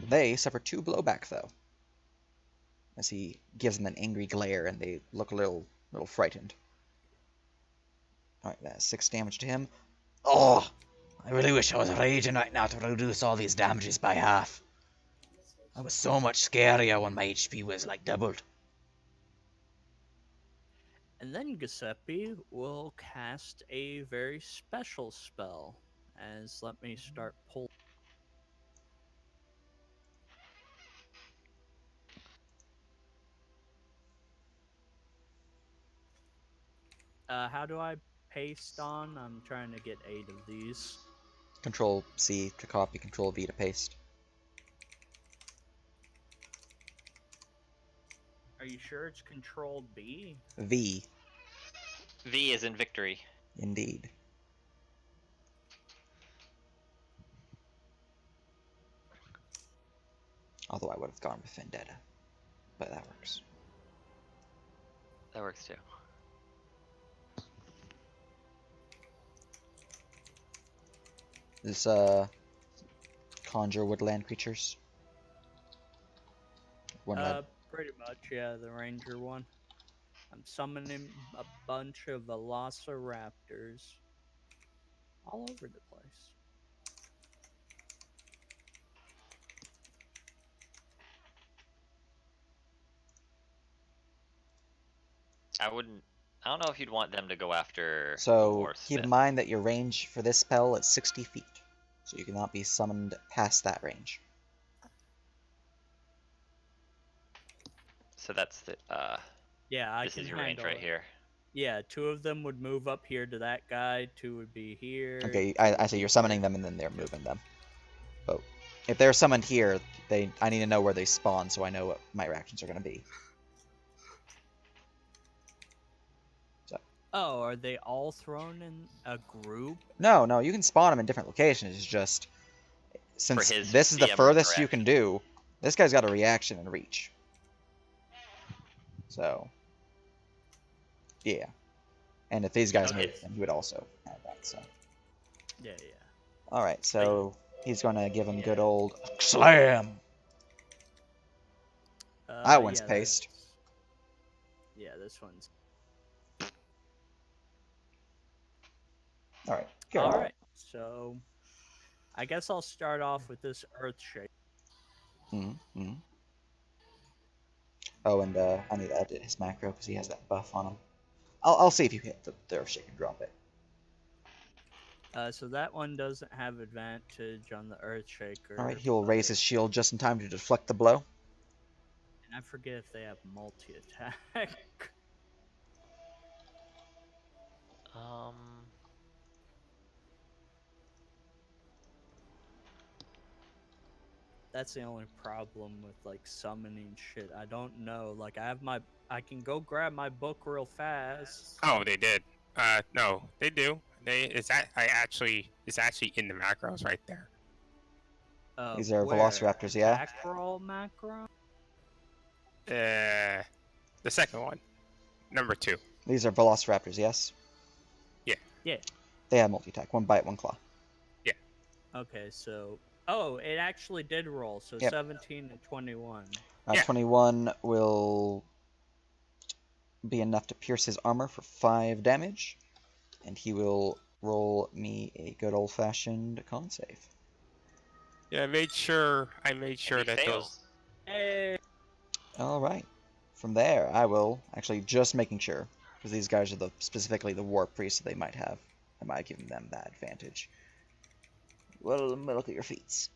S1: They suffer 2 blowback though. As he gives them an angry glare and they look a little frightened. Alright, that's 6 damage to him. Oh! I really wish I was raging right now to reduce all these damages by half. I was so much scarier when my HP was like doubled.
S4: And then Giuseppe will cast a very special spell. As let me start pulling. How do I paste on? I'm trying to get 8 of these.
S1: Control C to copy, Control V to paste.
S4: Are you sure it's Control B?
S1: V,
S3: V is in victory.
S1: indeed. Although I would have gone with Vendetta. But that works.
S3: That works too.
S1: This, conjure woodland creatures. One red.
S4: Pretty much, yeah, the ranger one. I'm summoning a bunch of velociraptors all over the place.
S3: I don't know if you'd want them to go after the
S1: So
S3: war
S1: keep
S3: smith.
S1: in mind that your range for this spell is 60 feet. So you cannot be summoned past that range.
S3: So that's the
S4: Yeah,
S3: this is your range right here.
S4: Yeah, 2 of them would move up here to that guy, 2 would be here.
S1: Okay, I say you're summoning them and then they're moving them. But if they're summoned here, I need to know where they spawn so I know what my reactions are going to be.
S4: Oh, are they all thrown in a group?
S1: No, you can spawn them in different locations. It's just since
S3: his
S1: this is the
S3: CM
S1: furthest you
S3: interaction.
S1: can do, this guy's got a reaction and reach. So, yeah. And if these guys
S3: Okay.
S1: move, then he would also have that. So,
S4: Yeah.
S1: all right. So he's gonna give him good old slam. That one's
S4: yeah,
S1: paced.
S4: Yeah, this one's.
S1: All right.
S4: All right, so I guess I'll start off with this earth shake.
S1: Mm-hmm. Oh, and I need to edit his macro because he has that buff on him. I'll see if you hit the earth shake and drop it.
S4: So that one doesn't have advantage on the earth shaker.
S1: All right. He'll
S4: but-
S1: raise his shield just in time to deflect the blow.
S4: And I forget if they have multi attack. That's the only problem with like summoning shit. I don't know. Like I can go grab my book real fast.
S6: Oh, they did. No, they do. It's actually in the macros right there.
S1: These are
S4: Where?
S1: velociraptors, yeah?
S4: Macro, macro?
S6: The second one, number 2.
S1: These are velociraptors, yes?
S6: Yeah.
S4: Yeah.
S1: They have multi-attack. 1 bite, 1 claw.
S4: Okay, so Oh, it actually did roll. So
S1: Yep.
S4: 17 and 21.
S6: Yeah.
S1: 21 will be enough to pierce his armor for 5 damage, and he will roll me a good old-fashioned con save.
S6: Yeah, I made sure
S3: And he
S6: that those.
S3: fails.
S4: Hey.
S1: All right. From there, I will actually just making sure, because these guys are specifically the war priests, so they might have, I might have given them that advantage. Well, let me look at your feats.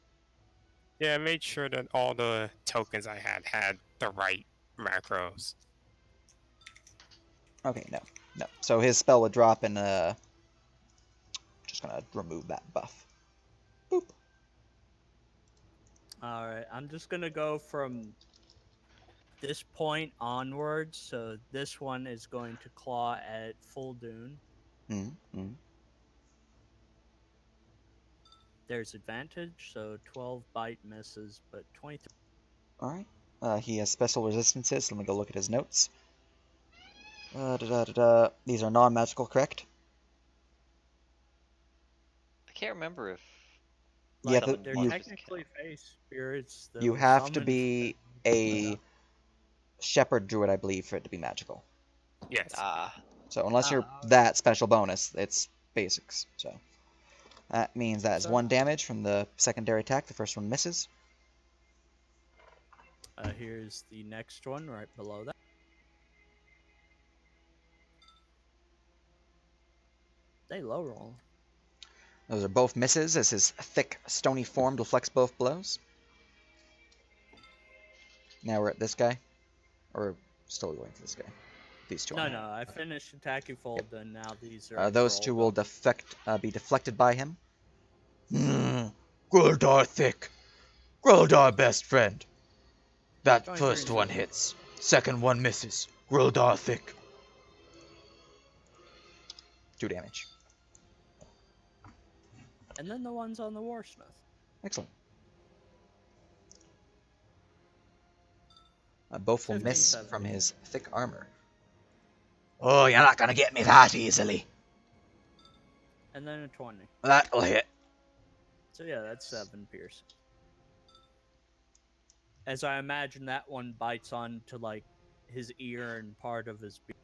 S6: Yeah, I made sure that all the tokens I had the right macros.
S1: Okay, no. So his spell would drop, and just gonna remove that buff. Boop.
S4: All right, I'm just gonna go from this point onwards. So this one is going to claw at full dune.
S1: Mm-hmm.
S4: There's advantage, so 12 bite misses, but 23.
S1: All right. He has special resistances. Let me go look at his notes. These are non-magical, correct?
S3: I can't remember if
S1: Yeah,
S4: Like
S3: summon
S4: they're
S1: you
S3: monsters
S4: technically
S3: count.
S4: face spirits that
S1: you
S4: were
S1: have to
S4: summoned from
S1: be
S4: the
S1: a shepherd druid, I believe, for it to be magical.
S6: Yes.
S3: Ah,
S1: So unless you're
S4: Ah,
S1: that special bonus, it's basics. So that means that is
S4: So-
S1: 1 damage from the secondary attack. The first one misses.
S4: here's the next one right below that. They low roll.
S1: Those are both misses, as his thick, stony form deflects both blows. Now we're at this guy. Or still going for this guy. These two.
S4: No, I finished attacking fold, and now these are
S1: Those two will be deflected by him. Gruldar thick. Gruldar best friend. That
S4: 23
S1: first
S4: and
S1: one
S4: 2.
S1: hits. Second one misses. Gruldar thick. 2 damage.
S4: And then the ones on the Warsmith.
S1: Excellent. Both will
S4: 15,
S1: miss
S4: 17.
S1: from his thick armor. Oh, you're not gonna get me that easily.
S4: And then a 20.
S1: That'll hit.
S4: So yeah, that's 7 pierce. As I imagine that one bites onto like his ear and part of his beard.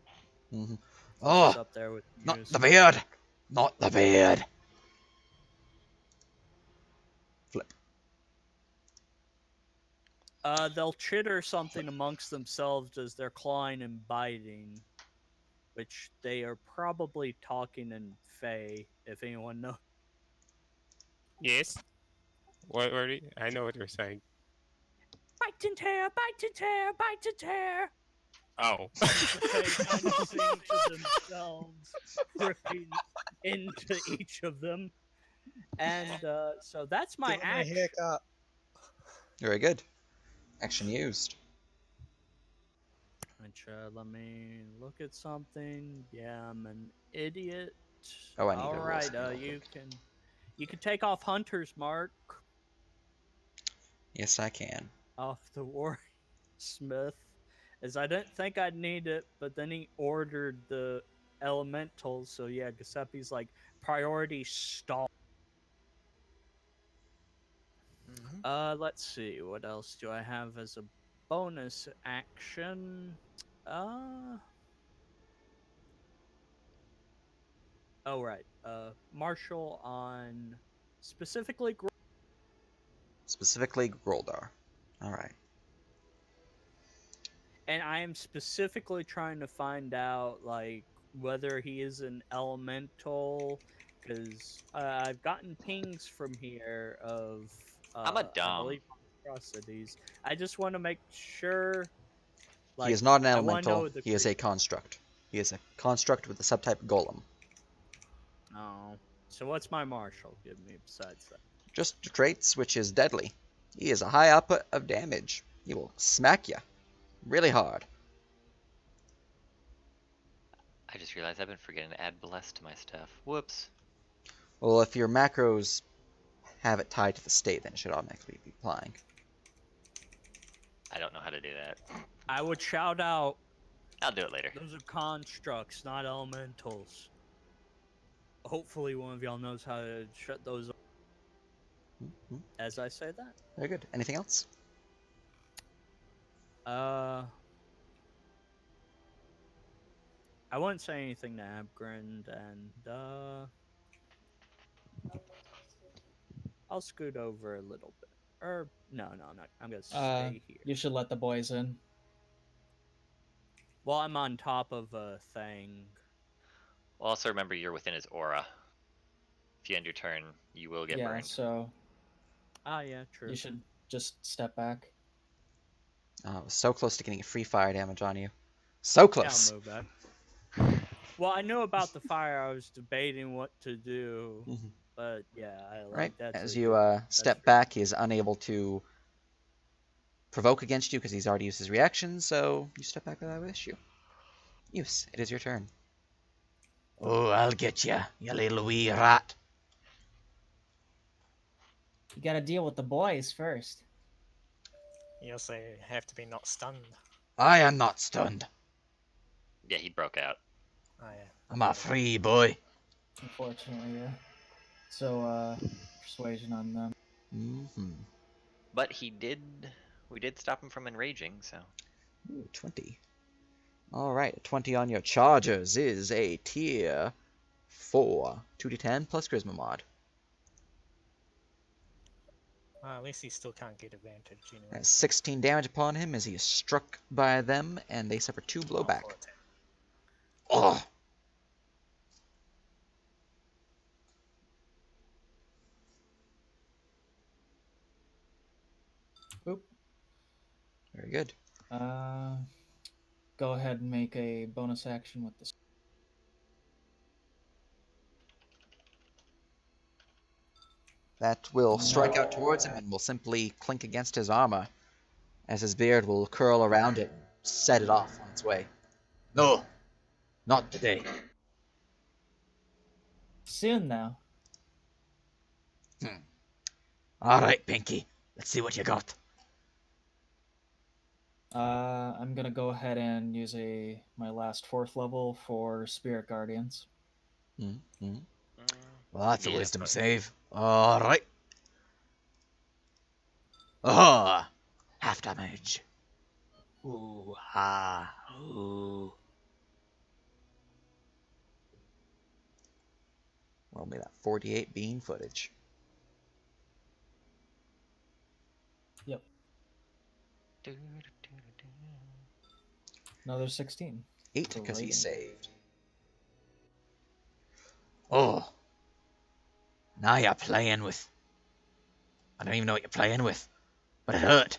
S1: Mm-hmm.
S4: It's
S1: Oh,
S4: up there with
S1: not
S4: news.
S1: the beard. Not the beard. Flip.
S4: They'll chitter something amongst themselves as they're clawing and biting, which they are probably talking in Fey, if anyone knows.
S6: Yes. What? I know what they're saying.
S4: Bite and tear, bite and tear, bite and tear.
S6: Oh.
S4: The Fey kind of sing to themselves, ripping into each of them. And so that's my
S5: Give him a
S4: action.
S5: haircut.
S1: Very good. Action used.
S4: Which, let me look at something. Yeah, I'm an idiot.
S1: Oh, I need to
S4: All
S1: roll
S4: right,
S1: something real
S4: you
S1: quick.
S4: can take off Hunter's Mark
S1: Yes, I can.
S4: off the War Smith, as I didn't think I'd need it, but then he ordered the elementals. So yeah, Giuseppe's like priority stall. Let's see, what else do I have as a bonus action? Oh right, Marshall on specifically.
S1: Specifically, Groldar. Alright.
S4: And I am specifically trying to find out like whether he is an elemental, because I've gotten pings from here of
S3: I'm a
S4: I
S3: dumb.
S4: believe atrocities. I just want to make sure.
S1: He
S4: Like,
S1: is not an
S4: I want to
S1: elemental.
S4: know the.
S1: He is a construct. He is a construct with the subtype Golem.
S4: Oh, so what's my marshal give me besides that?
S1: Just traits, which is deadly. He is a high output of damage. He will smack you really hard.
S3: I just realized I've been forgetting to add bless to my stuff. Whoops.
S1: Well, if your macros have it tied to the state, then it should automatically be applying.
S3: I don't know how to do that.
S4: I would shout out.
S3: I'll do it later.
S4: Those are constructs, not elementals. Hopefully, one of y'all knows how to shut those.
S1: Mhm.
S4: as I say that.
S1: Very good. Anything else?
S4: I won't say anything to Abgrind, and I'll scoot over a little bit. Or no, I'm gonna stay here.
S2: You should let the boys in.
S4: Well, I'm on top of a thing.
S3: Well, also remember you're within his aura. If you end your turn, you will get
S2: Yeah,
S3: burned.
S2: so
S4: Ah, yeah, true.
S2: you should just step back.
S1: I was so close to getting free fire damage on you. So
S4: Yeah,
S1: close.
S4: I'll move back. Well, I knew about the fire. I was debating what to do,
S1: Mhm.
S4: but yeah, I like
S1: Right.
S4: that's
S1: As
S4: a
S1: you
S4: good.
S1: step
S4: That's
S1: back, he is unable to provoke against you because he's already used his reaction, so you step back without issue. Use, it is your turn. Oh, I'll get ya, you little wee rat.
S2: You gotta deal with the boys first.
S5: You also have to be not stunned.
S1: I am not stunned.
S3: Yeah, he broke out.
S5: Oh yeah.
S1: I'm a free boy.
S2: Unfortunately, yeah. So, persuasion on them.
S1: Mm-hmm.
S3: But we did stop him from enraging, so.
S1: Ooh, 20. All right, 20 on your chargers is a tier 4. 2d10 plus charisma mod.
S5: Well, at least he still can't get advantage anyway.
S1: That's 16 damage upon him as he is struck by them, and they suffer 2
S5: Not
S1: blowback.
S5: full attack.
S1: Oh!
S2: Oop.
S1: Very good.
S2: Go ahead and make a bonus action with this.
S1: That will strike out towards him and will simply clink against his armor, as his beard will curl around it and set it off on its way. No, not today.
S2: Soon now.
S1: All right, Pinky, let's see what you got.
S2: I'm gonna go ahead and use my last 4th level for Spirit Guardians.
S1: Mm-hmm.
S3: Mm,
S1: Well, that's a
S3: yeah,
S1: wisdom
S3: but-
S1: save. All right. Oh, half damage. Ooh, ah, ooh. Roll me that 48 bean footage.
S2: Yep.
S3: do, do, do, do.
S2: Another 16.
S1: 8 because
S2: Great.
S1: he saved. Oh, now you're playing with. I don't even know what you're playing with, but it hurt.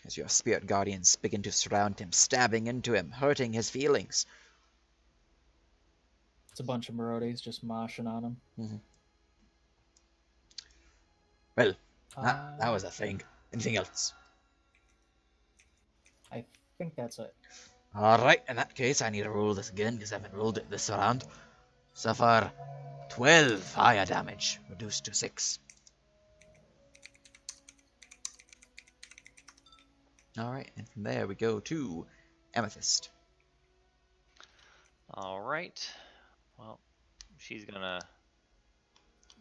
S1: As your spirit guardians begin to surround him, stabbing into him, hurting his feelings.
S2: It's a bunch of Marodies just moshing on him.
S1: Mm-hmm. Well, that was a thing. Anything else?
S2: I think that's it.
S1: Alright, in that case, I need to roll this again because I haven't rolled it this round. Suffer 12 fire damage, reduced to 6. Alright, and from there we go to Amethyst.
S3: All right. Well, she's gonna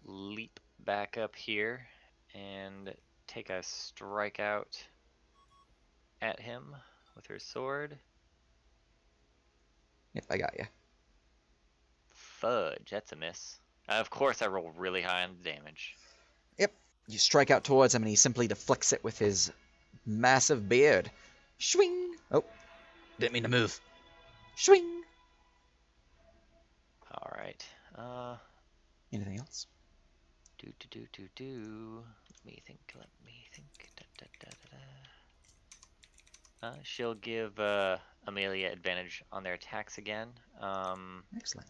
S3: leap back up here and take a strike out at him with her sword.
S1: Yep, I got you.
S3: Fudge, that's a miss. Of course, I roll really high on the damage.
S1: Yep, you strike out towards him and he simply deflects it with his massive beard. Swing! Oh, didn't mean to move. Swing!
S3: All right.
S1: Anything else?
S3: Do. Let me think. Da, da, da, da, da. She'll give Amelia advantage on their attacks again. Let
S1: Excellent.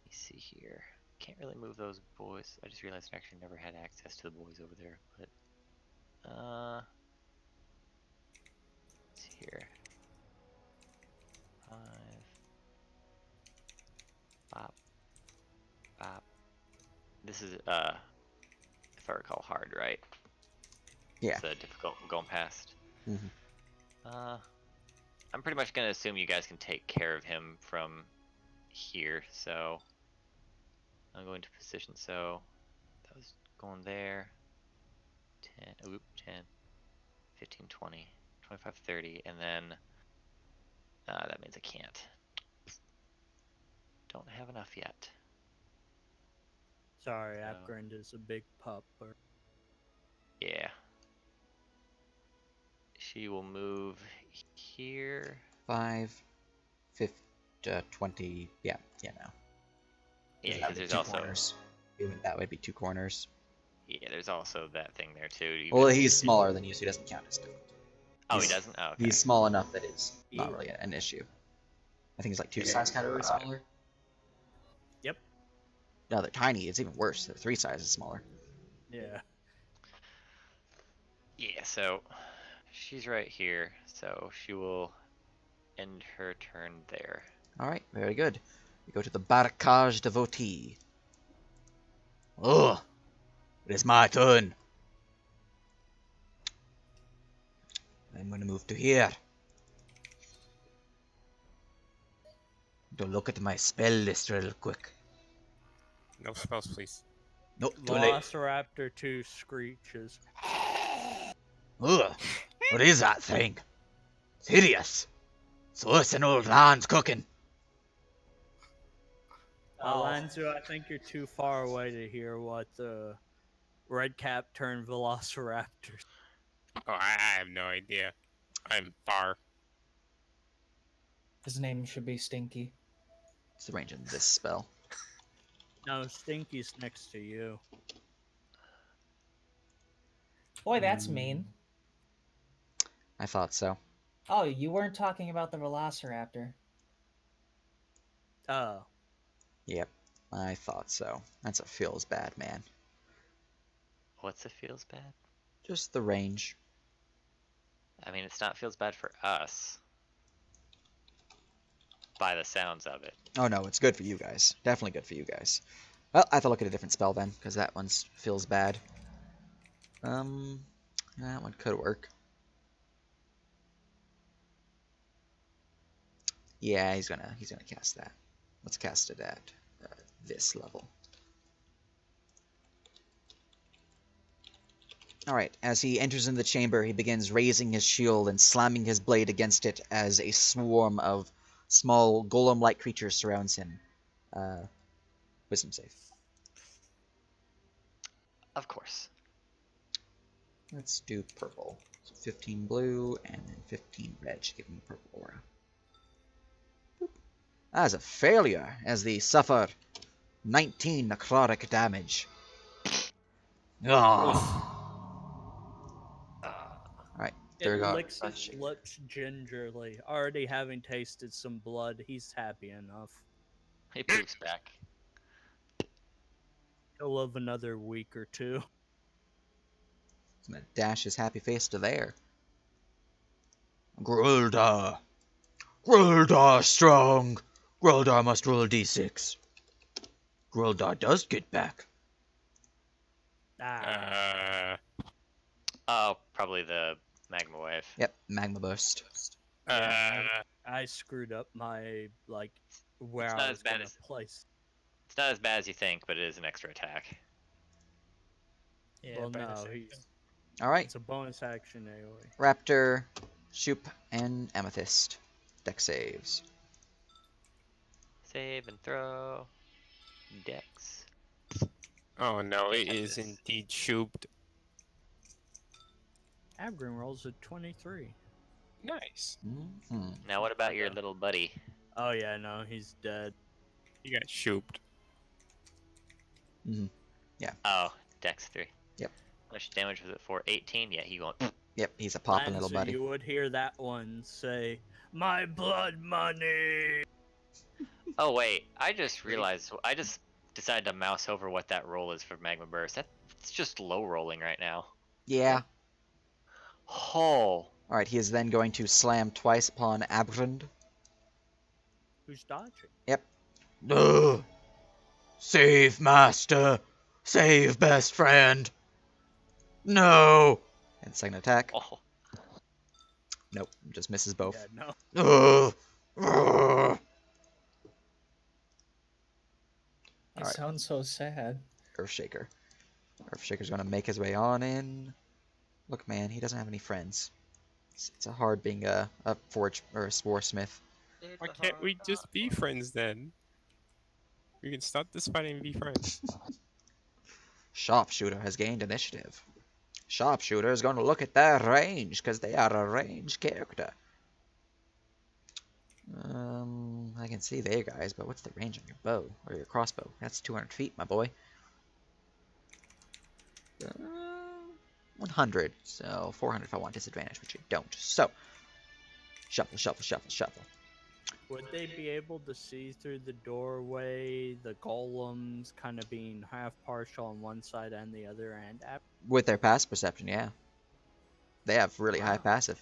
S3: me see here. Can't really move those boys. I just realized I actually never had access to the boys over there. But let's see here. 5. Bop. Bop. This is if I recall, hard, right?
S1: Yeah.
S3: It's difficult going past.
S1: Mhm.
S3: I'm pretty much gonna assume you guys can take care of him from here, so I'm going to position, so that was going there. 10, 15, 20, 25, 30, and then that means I can't. Don't have enough yet.
S4: Sorry,
S3: So-
S4: Apgrind is a big pup.
S3: Yeah. She will move here.
S1: 5, 50, 20. Yeah, no.
S3: Yeah,
S1: That
S3: because
S1: would be
S3: there's
S1: two
S3: also
S1: corners. That would be 2 corners.
S3: there's also that thing there too.
S1: Well, he's smaller than you, so he doesn't count as difficult.
S3: Oh, he
S1: he's-
S3: doesn't. Oh, okay.
S1: He's small enough that it's not
S4: Yeah.
S1: really an issue. I think he's like 2 size categories smaller.
S4: Yep.
S1: No, they're tiny. It's even worse. They're 3 sizes smaller.
S4: Yeah.
S3: Yeah, so she's right here, so she will end her turn there.
S1: All right, very good. We go to the Bharak-Khaz devotee. Oh, it is my turn. I'm going to move to here. To look at my spell list real quick.
S6: No spells, please.
S1: No, too late.
S4: Velociraptor 2 screeches.
S1: Ugh, what is that thing? It's hideous. So it's an old land's cooking.
S4: Alonzo, I think you're too far away to hear what the red cap turned velociraptor.
S6: Oh, I have no idea. I'm far.
S2: His name should be Stinky.
S1: It's the range of this spell.
S4: No, Stinky's next to you.
S2: Boy, that's mean.
S1: I thought so.
S2: Oh, you weren't talking about the Velociraptor.
S4: Oh.
S1: Yep, I thought so. That's a feels bad, man.
S3: What's it feels bad?
S1: Just the range.
S3: I mean, it's not feels bad for us. By the sounds of it.
S1: Oh no, it's good for you guys. Definitely good for you guys. Well, I have to look at a different spell then, because that one feels bad. That one could work. Yeah, he's gonna cast that. Let's cast it at this level. Alright, as he enters in the chamber, he begins raising his shield and slamming his blade against it as a swarm of small golem-like creatures surrounds him. Wisdom save.
S3: Of course.
S1: Let's do purple. So 15 blue and then 15 red should give him a purple aura. Boop. That is a failure, as they suffer 19 necrotic damage. Oh. Alright,
S4: It
S1: Durgar.
S4: licks his lips gingerly. Already having tasted some blood, he's happy enough.
S3: He poops back.
S4: He'll live another week or two.
S1: He's gonna dash his happy face to there. Gruldar! Gruldar strong! Gruldar must roll a d6. Gruldar does get back.
S3: Oh, probably the magma wave.
S1: Yep, magma burst.
S4: I screwed up my, where
S3: It's
S4: I
S3: not
S4: was
S3: as bad
S4: gonna
S3: as-
S4: place.
S3: It's not as bad as you think, but it is an extra attack.
S5: Yeah,
S4: Well,
S5: bonus
S4: no,
S5: action.
S1: Alright,
S4: it's a bonus action AoE.
S1: Raptor, Shoop, and Amethyst. Deck saves.
S3: Save and throw. Dex.
S6: Oh no, it
S3: Yeah,
S6: is
S3: this-
S6: indeed shooped.
S4: Abgrim rolls a 23.
S6: Nice.
S1: Mm-hmm.
S3: Now what about your little buddy?
S4: Oh yeah, no, he's dead.
S6: You got shooped.
S3: Oh, Dex 3.
S1: Yep.
S3: How much damage was it for? 18? Yeah, he going.
S1: Yep, he's a poppin' little
S4: Lanza,
S1: buddy.
S4: you would hear that one say, "My blood money."
S3: Oh wait, I just realized. I just decided to mouse over what that roll is for Magma Burst. That's just low rolling right now.
S1: Yeah.
S3: Oh.
S1: Alright, he is then going to slam twice upon Abrand.
S4: Who's dodging?
S1: No! Save, master! Save, best friend! No! And second attack.
S3: Oh.
S1: Nope, just misses both.
S4: Yeah, no.
S1: Ugh. Ugh.
S2: He's
S1: Alright.
S2: sounds so sad.
S1: Earthshaker. Earthshaker's gonna make his way on in. Look, man, he doesn't have any friends. It's a hard being a forge or a spore smith.
S6: Why can't we just be friends then? We can stop this fight and be friends.
S1: Sharpshooter has gained initiative. Sharpshooter is going to look at their range because they are a ranged character. I can see there, guys, but what's the range on your bow or your crossbow? That's 200 feet, my boy. 100, so 400 if I want disadvantage, which I don't. So, shuffle, shuffle, shuffle, shuffle.
S4: Would they be able to see through the doorway, the golems kind of being half partial on one side and the other, and
S1: With their passive perception, yeah. They have really high passive.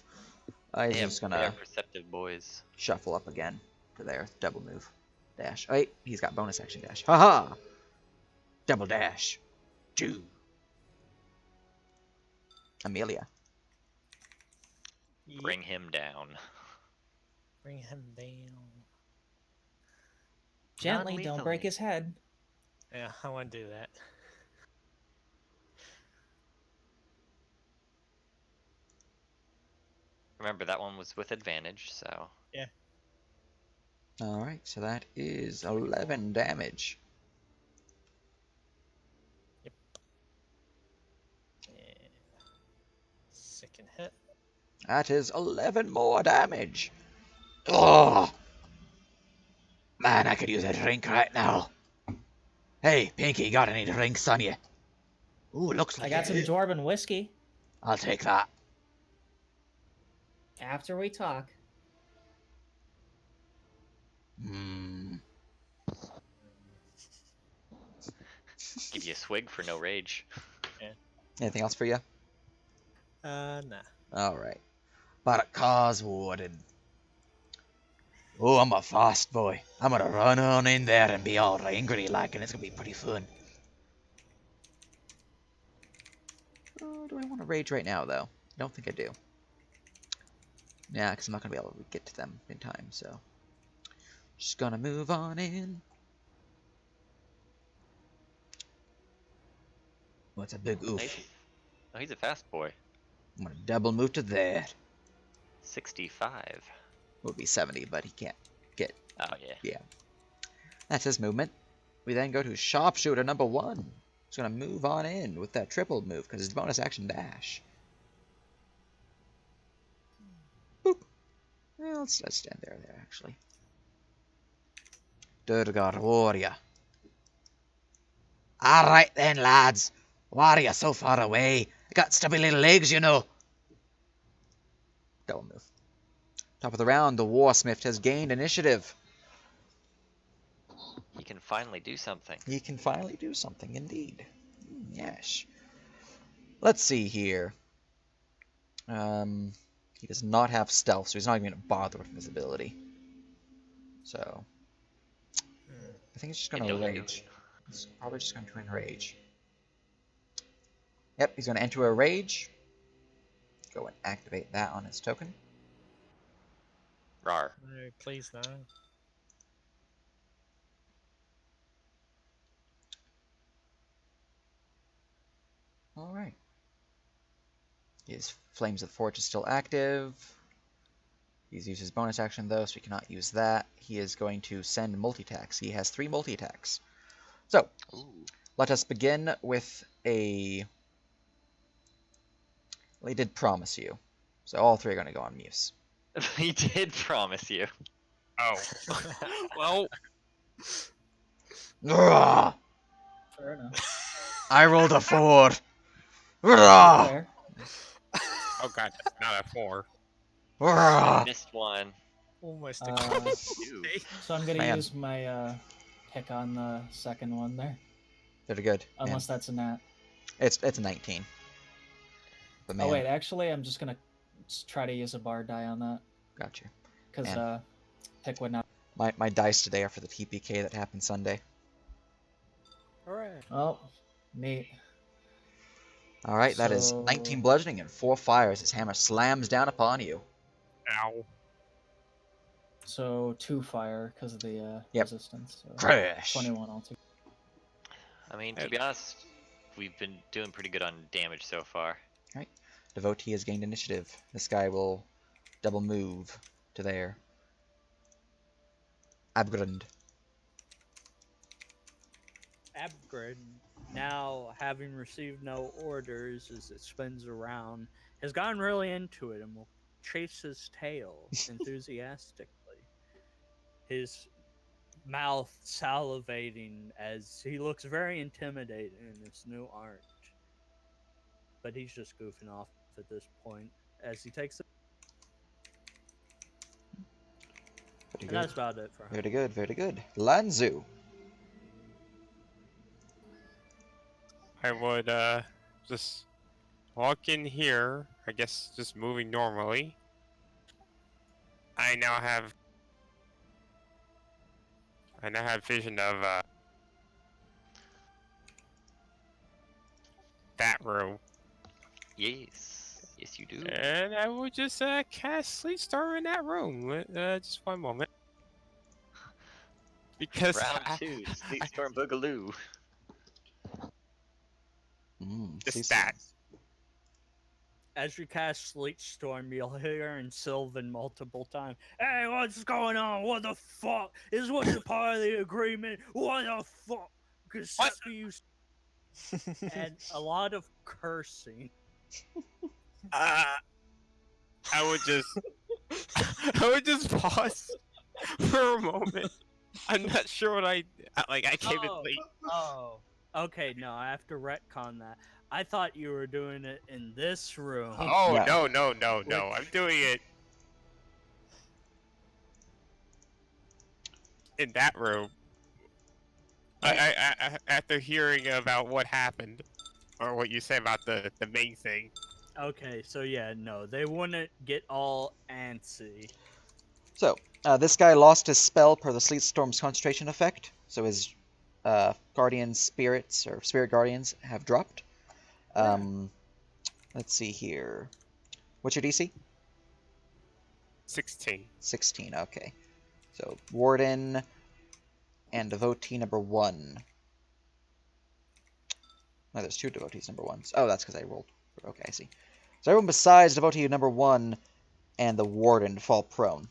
S1: I'm
S3: They
S1: just
S3: are
S1: gonna
S3: perceptive boys.
S1: shuffle up again to their double move. Dash. Oh, wait, he's got bonus action dash. Haha! Double dash. Two. Amelia.
S3: Bring him down.
S5: Bring him down.
S2: Gently, don't break
S3: Non-lethally.
S2: his head.
S5: Yeah, I want to do that.
S3: Remember, that one was with advantage, so...
S1: Alright, so that is 11 damage.
S5: Yeah. Second hit.
S1: That is 11 more damage. Oh! Man, I could use a drink right now. Hey, Pinky, got any drinks on you? Ooh, looks like
S2: I got some
S1: it.
S2: Dwarven whiskey.
S1: I'll take that.
S2: After we talk.
S1: Mmm.
S3: Give you a swig for no rage.
S1: Anything else for you?
S5: Nah.
S1: Alright. Bharak-Khaz Warden. Oh, I'm a fast boy. I'm gonna run on in there and be all angry like, and it's gonna be pretty fun. Do I want to rage right now, though? I don't think I do. Yeah, because I'm not gonna be able to get to them in time, so. Just gonna move on in. What's a big oof?
S3: Oh, he's a fast boy.
S1: I'm gonna double move to there.
S3: 65.
S1: Would be 70, but he can't get.
S3: Oh, yeah.
S1: Yeah. That's his movement. We then go to Sharpshooter number 1. He's gonna move on in with that triple move because it's bonus action dash. Boop. Well, let's stand there actually. Durgar Warrior. Alright then, lads. Why are you so far away? I got stubby little legs, you know. Double move. Top of the round, the Warsmith has gained initiative.
S3: He can finally do something.
S1: He can finally do something, indeed. Yes. Let's see here. He does not have stealth, so he's not even going to bother with visibility. So, I think he's just going to rage. He's probably just going to enrage. Yep, he's going to enter a rage. Go and activate that on his token.
S3: Rar.
S5: No, please no.
S1: Alright. His Flames of the Forge is still active. He's used his bonus action though, so he cannot use that. He is going to send multi-attacks. He has 3 multi-attacks. So,
S3: Ooh.
S1: let us begin with a... Well, he did promise you. So all 3 are going to go on Muse.
S3: He did promise you.
S6: Oh. Well,
S1: Ugh!
S2: Fair enough.
S1: I rolled a 4. Ugh!
S2: Fair.
S6: oh god, that's not a 4.
S1: Ugh!
S3: Missed one.
S5: Almost a
S2: Uh,
S5: crit.
S3: Ew.
S2: So I'm gonna
S1: Man.
S2: use my pick on the second one there.
S1: Very good. Man.
S2: Unless that's a nat.
S1: It's a 19. But man,
S2: Oh wait, actually I'm just gonna try to use a bar die on that.
S1: got you.
S2: Because
S1: Man.
S2: pick would not.
S1: My dice today are for the TPK that happened Sunday.
S4: Alright.
S2: Oh, neat.
S1: Alright, that is
S2: So-
S1: 19 bludgeoning and 4 fires. His hammer slams down upon you.
S6: Ow.
S2: So 2 fire because of the
S1: Yep.
S2: resistance. So
S1: Crash!
S2: 21 altogether.
S3: I mean, to be honest, we've been doing pretty good on damage so far.
S1: Right. Devotee has gained initiative. This guy will double move to there. Abgrund.
S4: Abgrid, now having received no orders as it spins around, has gotten really into it and will chase his tail enthusiastically. His mouth salivating as he looks very intimidating in this new art. But he's just goofing off at this point as he takes it.
S1: Very
S4: And
S1: good.
S4: that's about it for him.
S1: Very good, very good. Lanzu.
S6: I would just walk in here. I guess just moving normally. I now have vision of that room,
S3: Yes. Yes, you do.
S6: and I will just cast Sleep Storm in that room. Just one moment, because
S3: Round 2, Sleep Storm Boogaloo.
S6: just that.
S4: As you cast Sleet Storm, you'll hear in Sylvan multiple times, "Hey, what's going on? What the fuck? Is what a part of the agreement? What the fuck?
S6: What?
S4: And a lot of cursing.
S6: I would just I would just pause for a moment. I'm not sure what I came in late.
S4: Oh, okay. No, I have to retcon that. I thought you were doing it in this room.
S6: Oh
S1: Yeah.
S6: no! I'm doing it in that room. I after hearing about what happened, or what you said about the main thing.
S4: Okay, so yeah, no, they wouldn't get all antsy.
S1: So, this guy lost his spell per the Sleet Storm's concentration effect, so his guardian spirits, or spirit guardians, have dropped. Let's see here. What's your DC?
S6: 16.
S1: 16, okay. So, Warden and Devotee number 1. No, there's 2 Devotees number 1s. Oh, that's because I rolled. Okay, I see. So everyone besides Devotee number 1 and the Warden fall prone.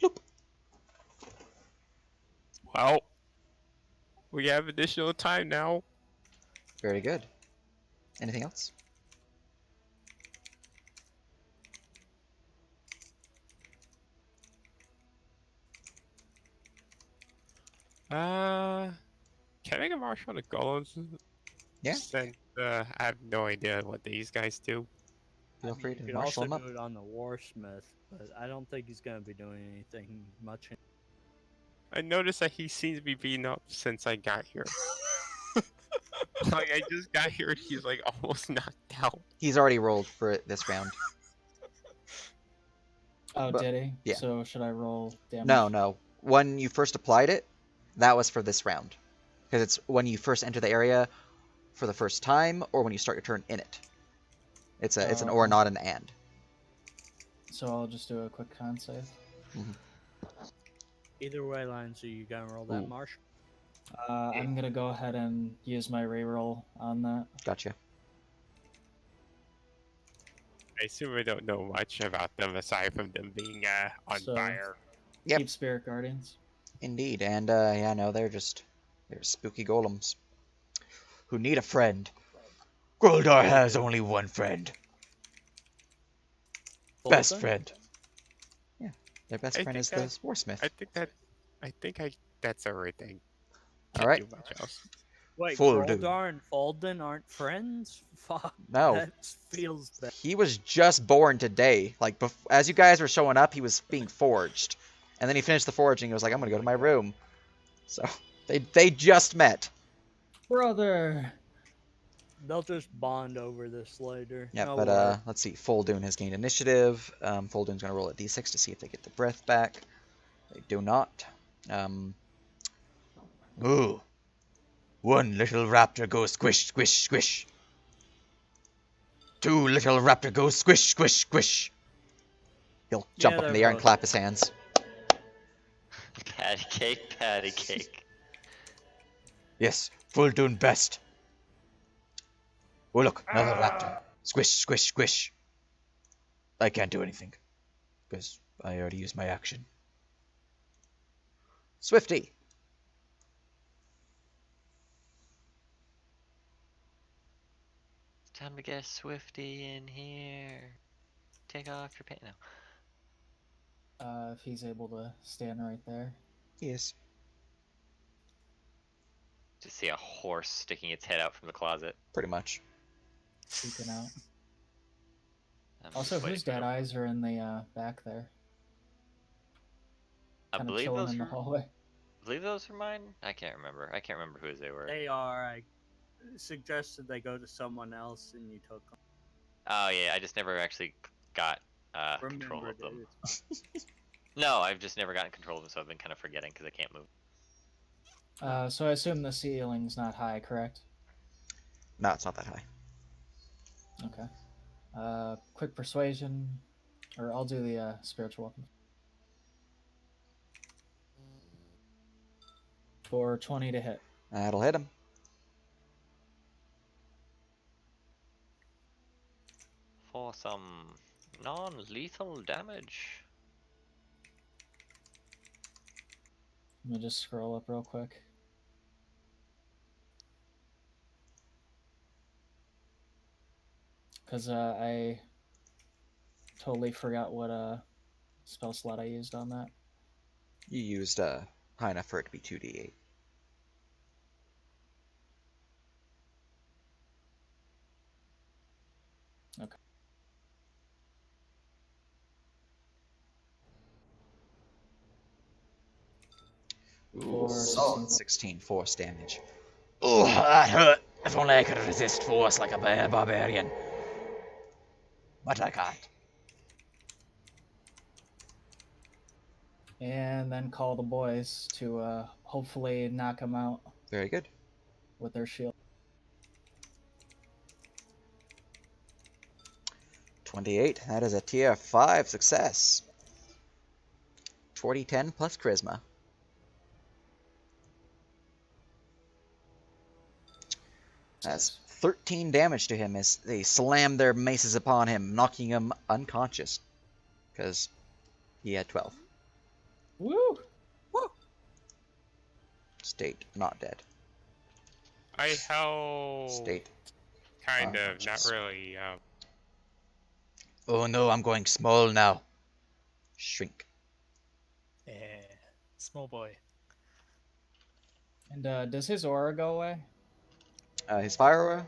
S1: Bloop.
S6: Well, we have additional time now.
S1: Very good. Anything else?
S6: Can I make a martial on the golems?
S1: Yeah.
S6: Since I have no idea what these guys do.
S1: Feel free
S4: You
S1: to
S4: could
S1: marshal
S4: also
S1: him up.
S4: do it on the Warsmith, but I don't think he's gonna be doing anything much.
S6: I noticed that he seems to be beaten up since I got here. Like, I just got here and he's like almost knocked out.
S1: He's already rolled for it this round.
S2: Oh,
S1: But-
S2: did he?
S1: yeah.
S2: So should I roll damage?
S1: No. When you first applied it, that was for this round. Because it's when you first enter the area for the first time, or when you start your turn in it. It's an or,
S2: Okay.
S1: not an and.
S2: So I'll just do a quick con save.
S4: Either way, Lindsay, you gotta roll that
S1: Ooh.
S4: martial.
S2: I'm gonna go ahead and use my reroll on that.
S1: Gotcha.
S6: I assume I don't know much about them aside from them being on
S2: So-
S6: fire.
S1: Yep.
S2: Keep spirit guardians.
S1: Indeed, and yeah, no, they're spooky golems who need a friend. Groldar has only one friend. Best
S4: Bolton?
S1: friend. Yeah, their best
S6: I
S1: friend
S6: think
S1: is the
S6: that-
S1: Warsmith.
S6: I think that's everything.
S1: All
S6: Can't
S1: right.
S6: do much else.
S4: Wait,
S1: Full do.
S4: Goldar and Folden aren't friends? Fuck.
S1: No.
S4: That feels bad.
S1: He was just born today. Like, as you guys were showing up, he was being forged. And then he finished the forging. He was like, I'm going to go to my room. So, they just met.
S2: Brother!
S4: They'll just bond over this later.
S1: Yeah,
S4: No
S1: but
S4: worry.
S1: let's see. Foldoon has gained initiative. Foldoon's going to roll a d6 to see if they get the breath back. They do not. Ooh. One little raptor goes squish, squish, squish. 2 little raptor goes squish, squish, squish. He'll jump
S4: Yeah,
S1: up in
S4: they're
S1: the air and
S4: both
S1: clap his hands.
S3: Patty cake, patty cake.
S1: Yes, full dune best. Oh look, another raptor. Squish, squish, squish. I can't do anything because I already used my action. Swifty.
S3: It's time to get Swifty in here. Take off your pants. No.
S2: If he's able to stand right there.
S1: Yes.
S3: Just see a horse sticking its head out from the closet.
S1: Pretty much.
S2: Peeking out.
S3: I'm
S2: Also,
S3: just waiting
S2: whose
S3: for
S2: dead
S3: the-
S2: eyes are in the back there?
S3: I
S2: Kind of
S3: believe
S2: chilling
S3: those
S2: in the
S3: are.
S2: hallway.
S3: I believe those are mine. I can't remember. I can't remember whose they were.
S4: They are. I suggested they go to someone else, and you took them.
S3: Oh yeah, I just never actually got control
S4: Remember
S3: of them.
S4: it. It's fine.
S3: No, I've just never gotten control of them, so I've been kind of forgetting because I can't move.
S2: So I assume the ceiling's not high, correct?
S1: No, it's not that high.
S2: Okay. Quick persuasion, or I'll do the spiritual weapon. For 20 to hit.
S1: That'll hit him.
S3: For some non-lethal damage.
S2: Let me just scroll up real quick. Because I totally forgot what spell slot I used on that.
S1: You used high enough for it to be 2d8.
S2: Okay.
S1: Ooh,
S2: For
S1: solid
S2: 16.
S1: 16 force damage. Oh, that hurt. If only I could resist force like a barbarian. But I can't.
S2: And then call the boys to hopefully knock them out
S1: Very good.
S2: with their shield.
S1: 28. That is a tier 5 success. 40-10 plus charisma. That's 13 damage to him as they slam their maces upon him, knocking him unconscious. Because he had 12.
S2: Woo!
S1: State, not dead.
S6: I held
S1: State.
S6: kind of, not
S1: unconscious.
S6: really.
S1: Oh no, I'm going small now. Shrink.
S5: Yeah, small boy.
S2: And does his aura go away?
S1: His fire aura?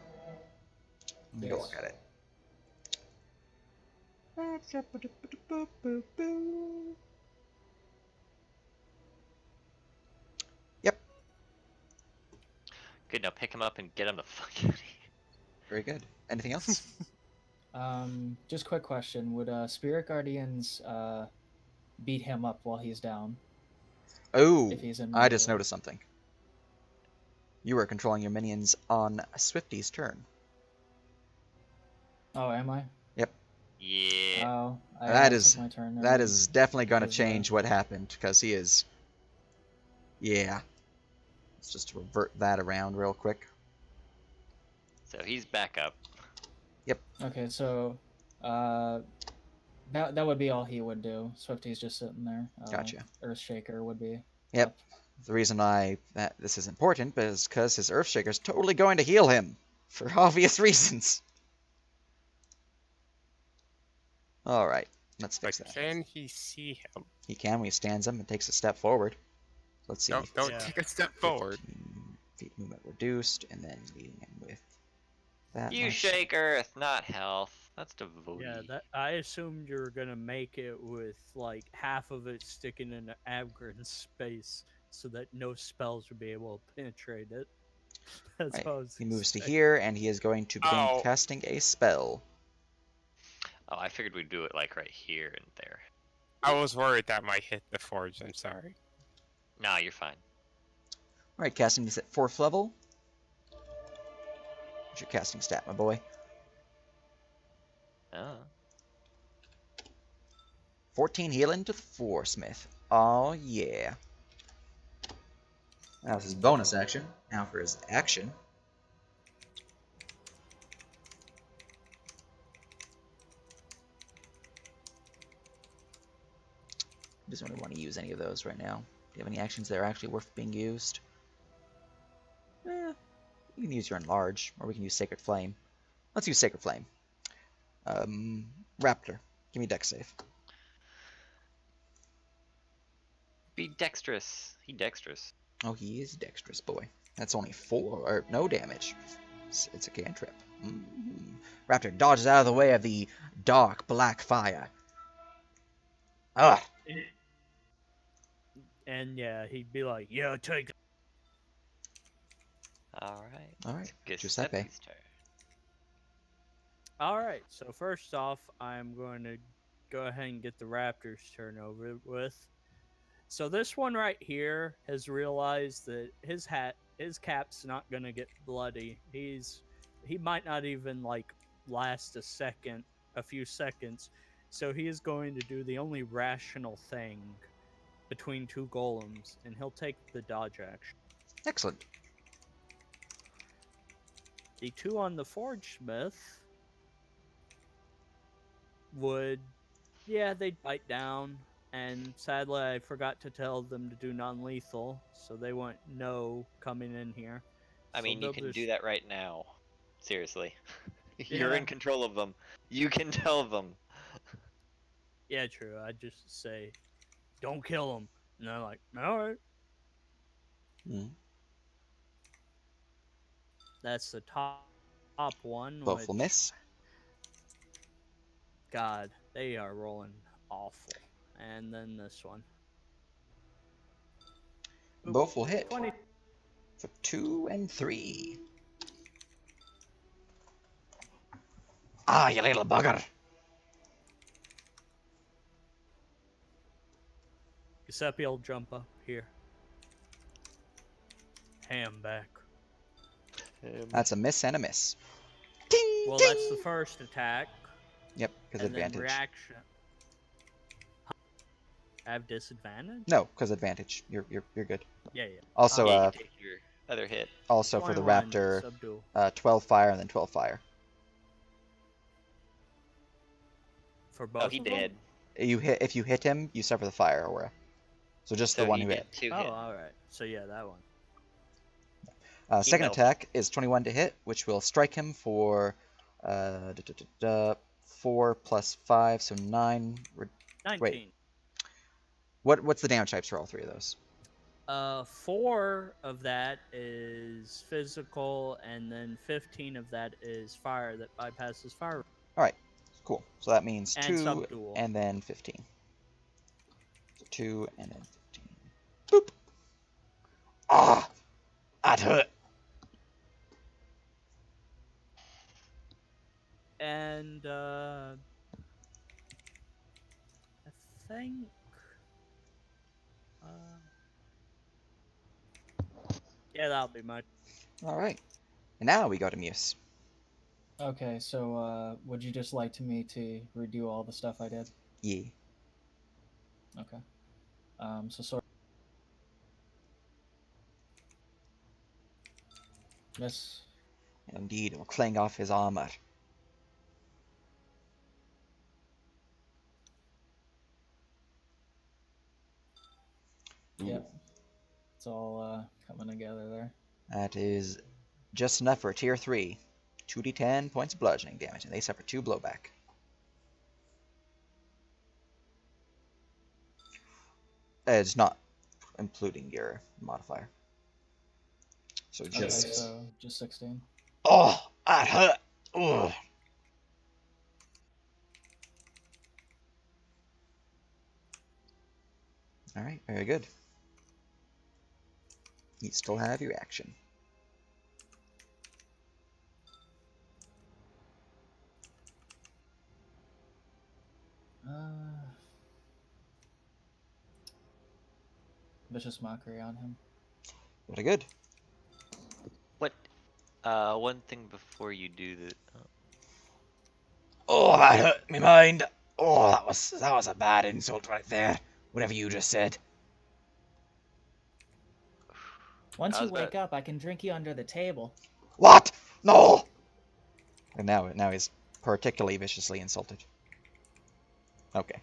S1: Let me go
S2: Yes.
S1: look at it. Yep,
S3: Good, now pick him up and get him the fuck out of here.
S1: very good. Anything else?
S2: Just quick question: would Spirit Guardians beat him up while he's down?
S1: Oh,
S2: If he's in
S1: I just
S2: melee?
S1: noticed something. You are controlling your minions on Swifty's turn.
S2: Oh, am I?
S3: Yeah.
S2: Oh, I
S1: That
S2: took
S1: is
S2: my turn.
S1: that is definitely going to
S2: Because,
S1: change what happened because he is. Yeah. Let's just revert that around real quick.
S3: So he's back up.
S2: Okay, so that would be all he would do. Swifty's just sitting there.
S1: Gotcha.
S2: Earthshaker would be.
S1: Yep.
S2: up.
S1: The reason that this is important is because his Earthshaker is totally going to heal him for obvious reasons. All right, let's
S6: But
S1: fix that.
S6: can he see him?
S1: He can when he stands up and takes a step forward. Let's see.
S6: Don't
S4: Yeah.
S6: take a step forward.
S1: 15 feet movement reduced, and then leading him with that
S3: You
S1: much.
S3: shake Earth, not health. That's devotee.
S4: Yeah, that I assumed you were gonna make it with like half of it sticking in Abgrin's space, so that no spells would be able to penetrate it. That's
S1: Right.
S4: what I was
S1: He moves to
S4: expecting.
S1: here, and he is going to begin
S6: Oh.
S1: casting a spell.
S3: Oh, I figured we'd do it like right here and there.
S6: I was worried that might hit the forge. I'm sorry.
S3: Nah, you're fine.
S1: All right, casting this at 4th level. What's your casting stat, my boy?
S3: Oh.
S1: 14 healing to the 4, Smith. Oh, yeah. That was his bonus action. Now for his action. Doesn't really want to use any of those right now. Do you have any actions that are actually worth being used? You can use your Enlarge, or we can use Sacred Flame. Let's use Sacred Flame. Raptor, give me Dex save.
S3: Be dexterous. He dexterous.
S1: Oh, he is dexterous, boy. That's only 4, or no damage. It's a cantrip. Raptor dodges out of the way of the dark black fire. Ah!
S4: And yeah, he'd be like, "Yeah, take it."
S3: Alright.
S1: Alright,
S3: Giuseppe's turn.
S4: All right. So first off, I'm going to go ahead and get the Raptors turn over with. So this one right here has realized that his cap's not gonna get bloody. He might not even like last a few seconds. So he is going to do the only rational thing between two golems, and he'll take the dodge action.
S1: Excellent.
S4: The 2 on the Forge Smith would, yeah, they'd bite down. And sadly, I forgot to tell them to do non-lethal, so they won't know coming in here.
S3: I mean, you can do that right now. Seriously. You're
S4: Yeah.
S3: in control of them. You can tell them.
S4: Yeah, true. I just say, "Don't kill them," and they're like, "All right." That's the top one.
S1: Both will miss.
S4: God, they are rolling awful. And then this one.
S1: Both will hit.
S4: 20.
S1: For 2 and 3. Ah, you little bugger.
S4: Giuseppe will jump up here. Ham back.
S1: That's a miss and a miss. Ding,
S4: Well,
S1: ding.
S4: that's the first attack.
S1: Yep, because
S4: And then
S1: advantage.
S4: reaction. I have disadvantage?
S1: No, because advantage. You're good.
S4: Yeah.
S1: Also,
S3: Yeah, you take your other hit.
S1: also for the
S4: 21
S1: Raptor,
S4: subdual.
S1: 12 fire and then 12 fire.
S4: For both
S3: Oh, he
S4: of them?
S3: did.
S1: If you hit him, you suffer the fire aura. So just
S3: So
S1: the one
S3: he
S1: who
S3: did
S1: hit.
S3: 2
S4: Oh,
S3: hit.
S4: alright. So yeah, that one.
S1: Second
S3: melted.
S1: attack is 21 to hit, which will strike him for 4 plus 5, so 9.
S4: 19.
S1: Wait. What's the damage types for all 3 of those?
S4: 4 of that is physical, and then 15 of that is fire that bypasses fire.
S1: Alright, cool. So that means
S4: And
S1: 2
S4: subdual.
S1: and then 15. So 2 and then 15. Boop! Ah! That hurt!
S4: And I think yeah, that'll be my
S1: Alright. And now we go to Muse.
S2: Okay, so would you just like me to redo all the stuff I did?
S1: Yeah.
S2: Okay. So sort. Miss.
S1: Indeed, it will clang off his armor.
S2: Yep. It's all coming together there.
S1: That is just enough for a tier 3. 2d10 points of bludgeoning damage, and they suffer 2 blowback. It's not including your modifier. So
S2: Okay,
S1: just...
S2: so just 16.
S1: Oh, that hurt! Ugh. Alright, very good. You still have your action.
S2: Vicious mockery on him.
S1: Very good.
S3: What? One thing before you do the.
S1: Oh, that hurt me mind. Oh, that was a bad insult right there. Whatever you just said.
S2: Once
S3: I
S2: you
S3: was about-
S2: wake up, I can drink you under the table.
S1: What? No! And now he's particularly viciously insulted. Okay.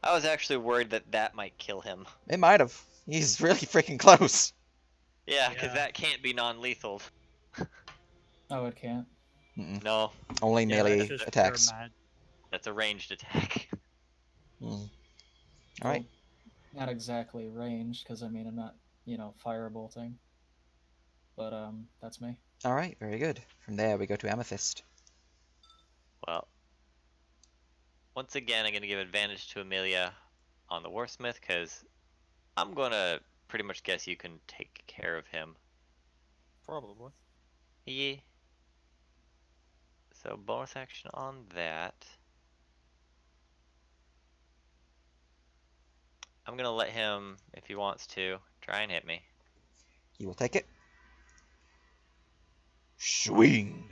S3: I was actually worried that might kill him.
S1: It might have. He's really freaking close.
S3: Yeah, because
S5: Yeah.
S3: that can't be non-lethal.
S2: Oh, it can't.
S1: Mm-mm.
S3: No,
S1: Only
S4: Yeah,
S1: melee
S4: that's just
S1: attacks.
S4: pure mad.
S3: that's a ranged attack.
S1: Mm. Alright.
S2: Well, not exactly ranged, because I mean I'm not, firebolting. But that's me.
S1: Alright, very good. From there we go to Amethyst.
S3: Well, once again, I'm going to give advantage to Amelia on the Warsmith, because I'm going to pretty much guess you can take care of him.
S5: Probably.
S3: Yeah. So bonus action on that. I'm going to let him, if he wants to, try and hit me.
S1: You will take it. Swing.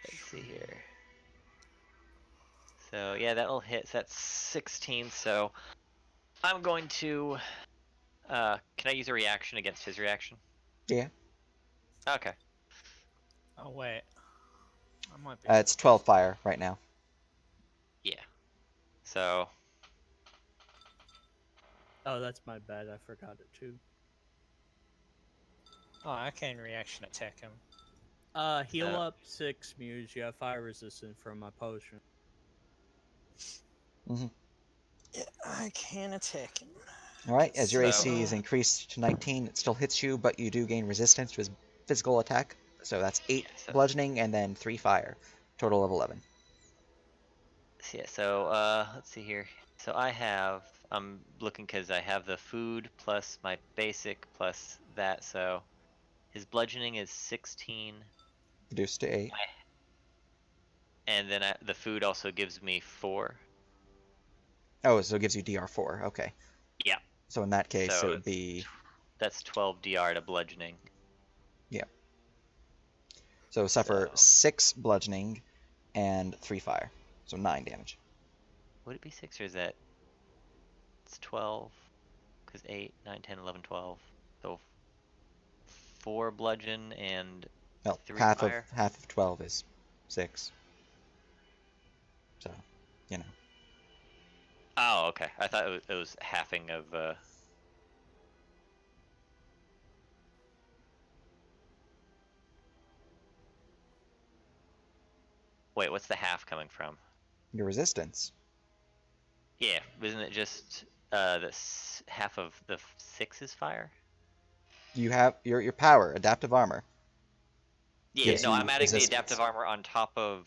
S3: Let's see here. So yeah, that'll hit. So that's 16. So I'm going to. Can I use a reaction against his reaction?
S1: Yeah.
S3: Okay.
S5: Oh wait. I might be.
S1: It's 12 fire right now.
S3: Yeah. So
S4: Oh, that's my bad. I forgot it too.
S5: Oh, I can reaction attack him.
S4: Heal
S3: So-
S4: up 6 Muse. You have fire resistance from my potion.
S5: Yeah, I can attack him.
S1: Alright, as your
S3: So-
S1: AC is increased to 19, it still hits you, but you do gain resistance to his physical attack. So that's 8
S3: Yeah, so-
S1: bludgeoning and then 3 fire. Total of 11.
S3: yeah. So let's see here. So I'm looking because I have the food plus my basic plus that. So his bludgeoning is 16,
S1: Reduced to 8.
S3: and then the food also gives me 4.
S1: Oh, so it gives you DR4. Okay.
S3: Yeah.
S1: So in that case,
S3: So
S1: it would be.
S3: That's 12 DR to bludgeoning.
S1: So suffer
S3: So-
S1: 6 bludgeoning and 3 fire. So 9 damage.
S3: Would it be 6 or is that? It's 12. Because 8, 9, 10, 11, 12. So 4 bludgeon and
S1: Well,
S3: 3
S1: half
S3: fire.
S1: of 12 is 6. So, you know.
S3: Oh, okay. I thought it was halving of. Wait, what's the half coming from?
S1: Your resistance.
S3: Yeah, isn't it just half of the 6 is fire?
S1: You have your power, adaptive armor.
S3: Yeah,
S1: Gives
S3: no,
S1: you
S3: I'm adding the
S1: resistance.
S3: adaptive armor on top of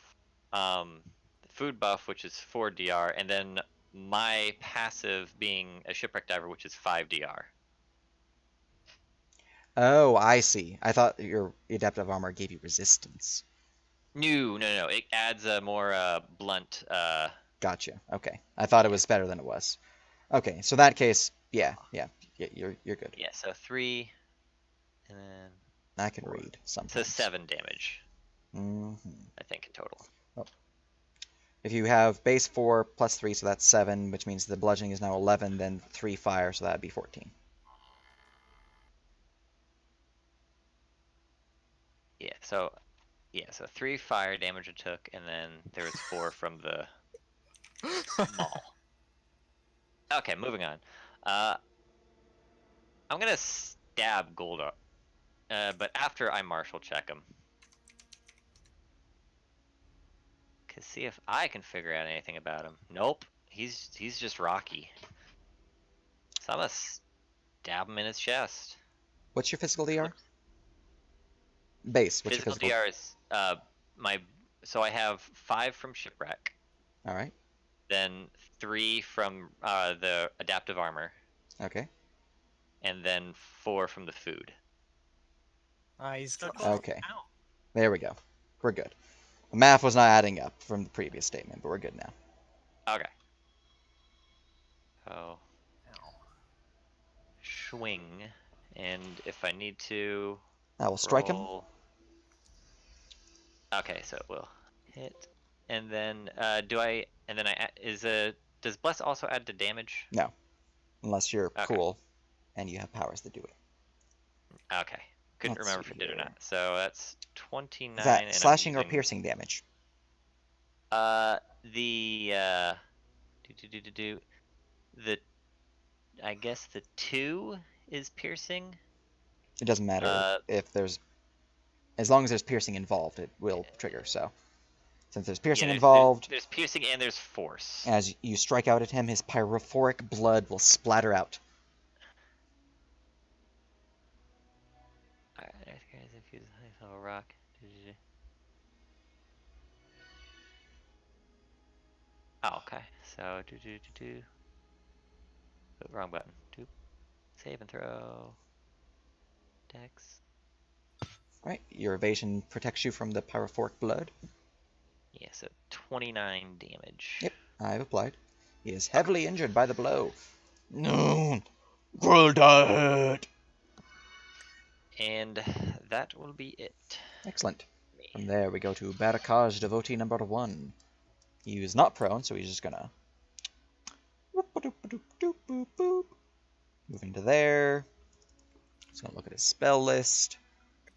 S3: the food buff, which is 4 DR, and then my passive being a shipwreck diver, which is 5 DR.
S1: Oh, I see. I thought your adaptive armor gave you resistance.
S3: No. It adds a more blunt.
S1: Gotcha. Okay. I thought it was better than it was. Okay, so in that case, yeah, you're good.
S3: Yeah, so 3, and then
S1: I can
S3: 4.
S1: read
S3: So
S1: sometimes.
S3: 7 damage,
S1: hmm
S3: I think, in total.
S1: If you have base 4 plus 3, so that's 7, which means the bludgeoning is now 11, then 3 fire, so that'd be 14.
S3: So 3 fire damage it took, and then there was 4 from the maul. Okay, moving on. I'm gonna stab Goldar, but after I martial check him. See if I can figure out anything about him. Nope, he's just rocky. So I'm gonna stab him in his chest.
S1: What's your physical DR? Base. What's
S3: Physical
S1: your physical?
S3: DR is so I have 5 from shipwreck,
S1: All right.
S3: then 3 from the adaptive armor,
S1: Okay.
S3: and then 4 from the food.
S5: He's got.
S1: Okay.
S5: Ow.
S1: There we go. We're good. The math was not adding up from the previous statement, but we're good now.
S3: Okay. Oh.
S5: Ow.
S3: Swing, and if I need to,
S1: I will strike him.
S3: roll. Okay, so it will hit, and then does bless also add to damage?
S1: Unless you're
S3: Okay.
S1: cool. and you have powers that do it.
S3: Okay. Couldn't
S1: Let's
S3: remember
S1: see
S3: if it did or
S1: here.
S3: not. So that's 29,
S1: Is that
S3: and I'm
S1: slashing or
S3: using
S1: piercing damage?
S3: the do the I guess the 2 is piercing.
S1: It doesn't matter if there's, as long as there's piercing involved, it will trigger. So, since there's piercing involved,
S3: there's piercing and there's force.
S1: as you strike out at him, his pyrophoric blood will splatter out.
S3: Alright, guys, infuse a rock. Oh, okay. So wrong button. Doop. Save and throw. Dex.
S1: Right, your evasion protects you from the pyrophoric blood.
S3: Yeah, so 29 damage.
S1: Yep, I've applied. He is heavily injured by the blow. No, Grulda hurt.
S3: And that will be it.
S1: Excellent.
S3: Me.
S1: From there, we go to Bharak-Khaz, devotee number 1. He is not prone, so he's just gonna move into there. He's gonna look at his spell list.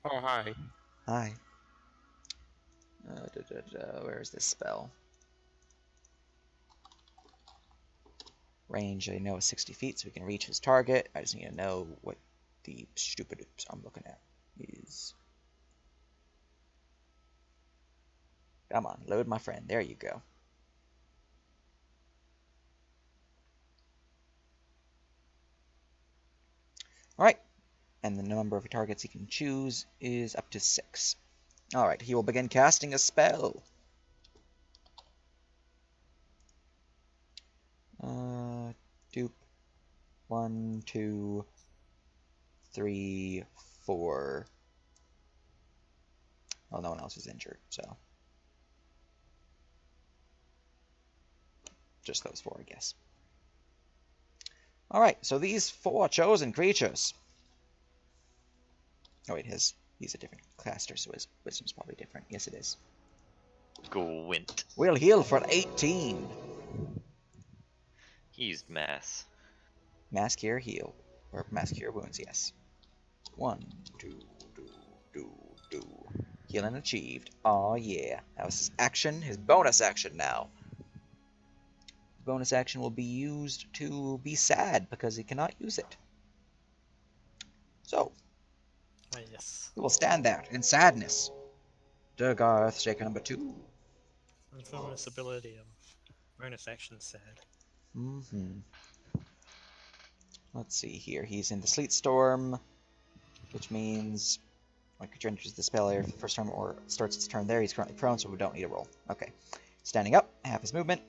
S6: Oh, hi.
S1: Hi. Where is this spell? Range, I know, is 60 feet, so we can reach his target. I just need to know what the stupid oops I'm looking at is. Come on, load my friend. There you go. Alright, and the number of targets he can choose is up to 6. Alright, he will begin casting a spell. Dupe. 1, 2, 3, 4. Well, no one else is injured, so. Just those 4, I guess. Alright, so these 4 chosen creatures. Oh, wait, he's a different caster, so his wisdom's probably different. Yes, it is.
S3: Gwent.
S1: We'll heal for 18.
S3: He used mass.
S1: Mass cure heal. Or mass cure wounds, yes. 1, 2, do. Healing achieved. Aw, yeah. That was his action, his bonus action now. Bonus action will be used to be sad because he cannot use it. So,
S5: Yes.
S1: he will stand there in sadness. Durgar Earthshaker number 2.
S5: Infamous ability of bonus action sad.
S1: Let's see here. He's in the Sleet Storm, which means when a creature enters the spell area for the first turn or starts its turn there, he's currently prone, so we don't need a roll. Okay. Standing up, half his movement.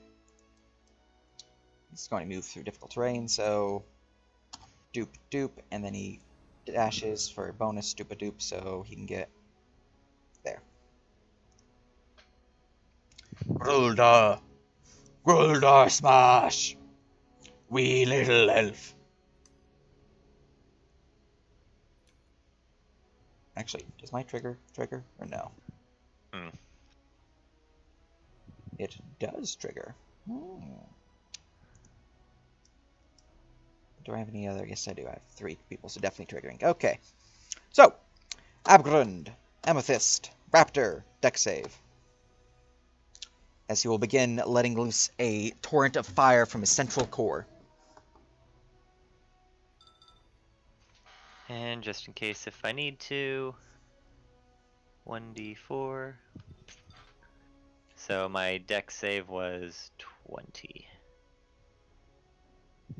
S1: He's going to move through difficult terrain, so doop, and then he dashes for a bonus doop, so he can get there. Grulda smash! Wee little elf. Actually, does my trigger or no? It does trigger. Do I have any other? Yes, I do. I have 3 people, so definitely triggering. Okay. So, Abgrund, Amethyst, Raptor, deck save. As he will begin letting loose a torrent of fire from his central core.
S3: And just in case if I need to, 1d4. So my deck save was 20.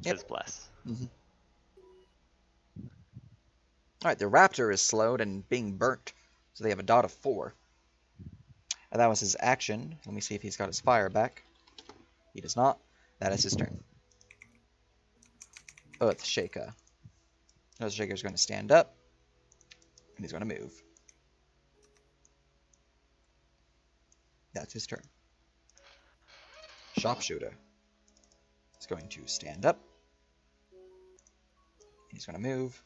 S3: Says bless.
S1: Alright, the Raptor is slowed and being burnt, so they have a dot of 4. And that was his action. Let me see if he's got his fire back. He does not. That is his turn. Earthshaker. Earthshaker is going to stand up, and he's going to move. That's his turn. Sharpshooter is going to stand up. He's going to move.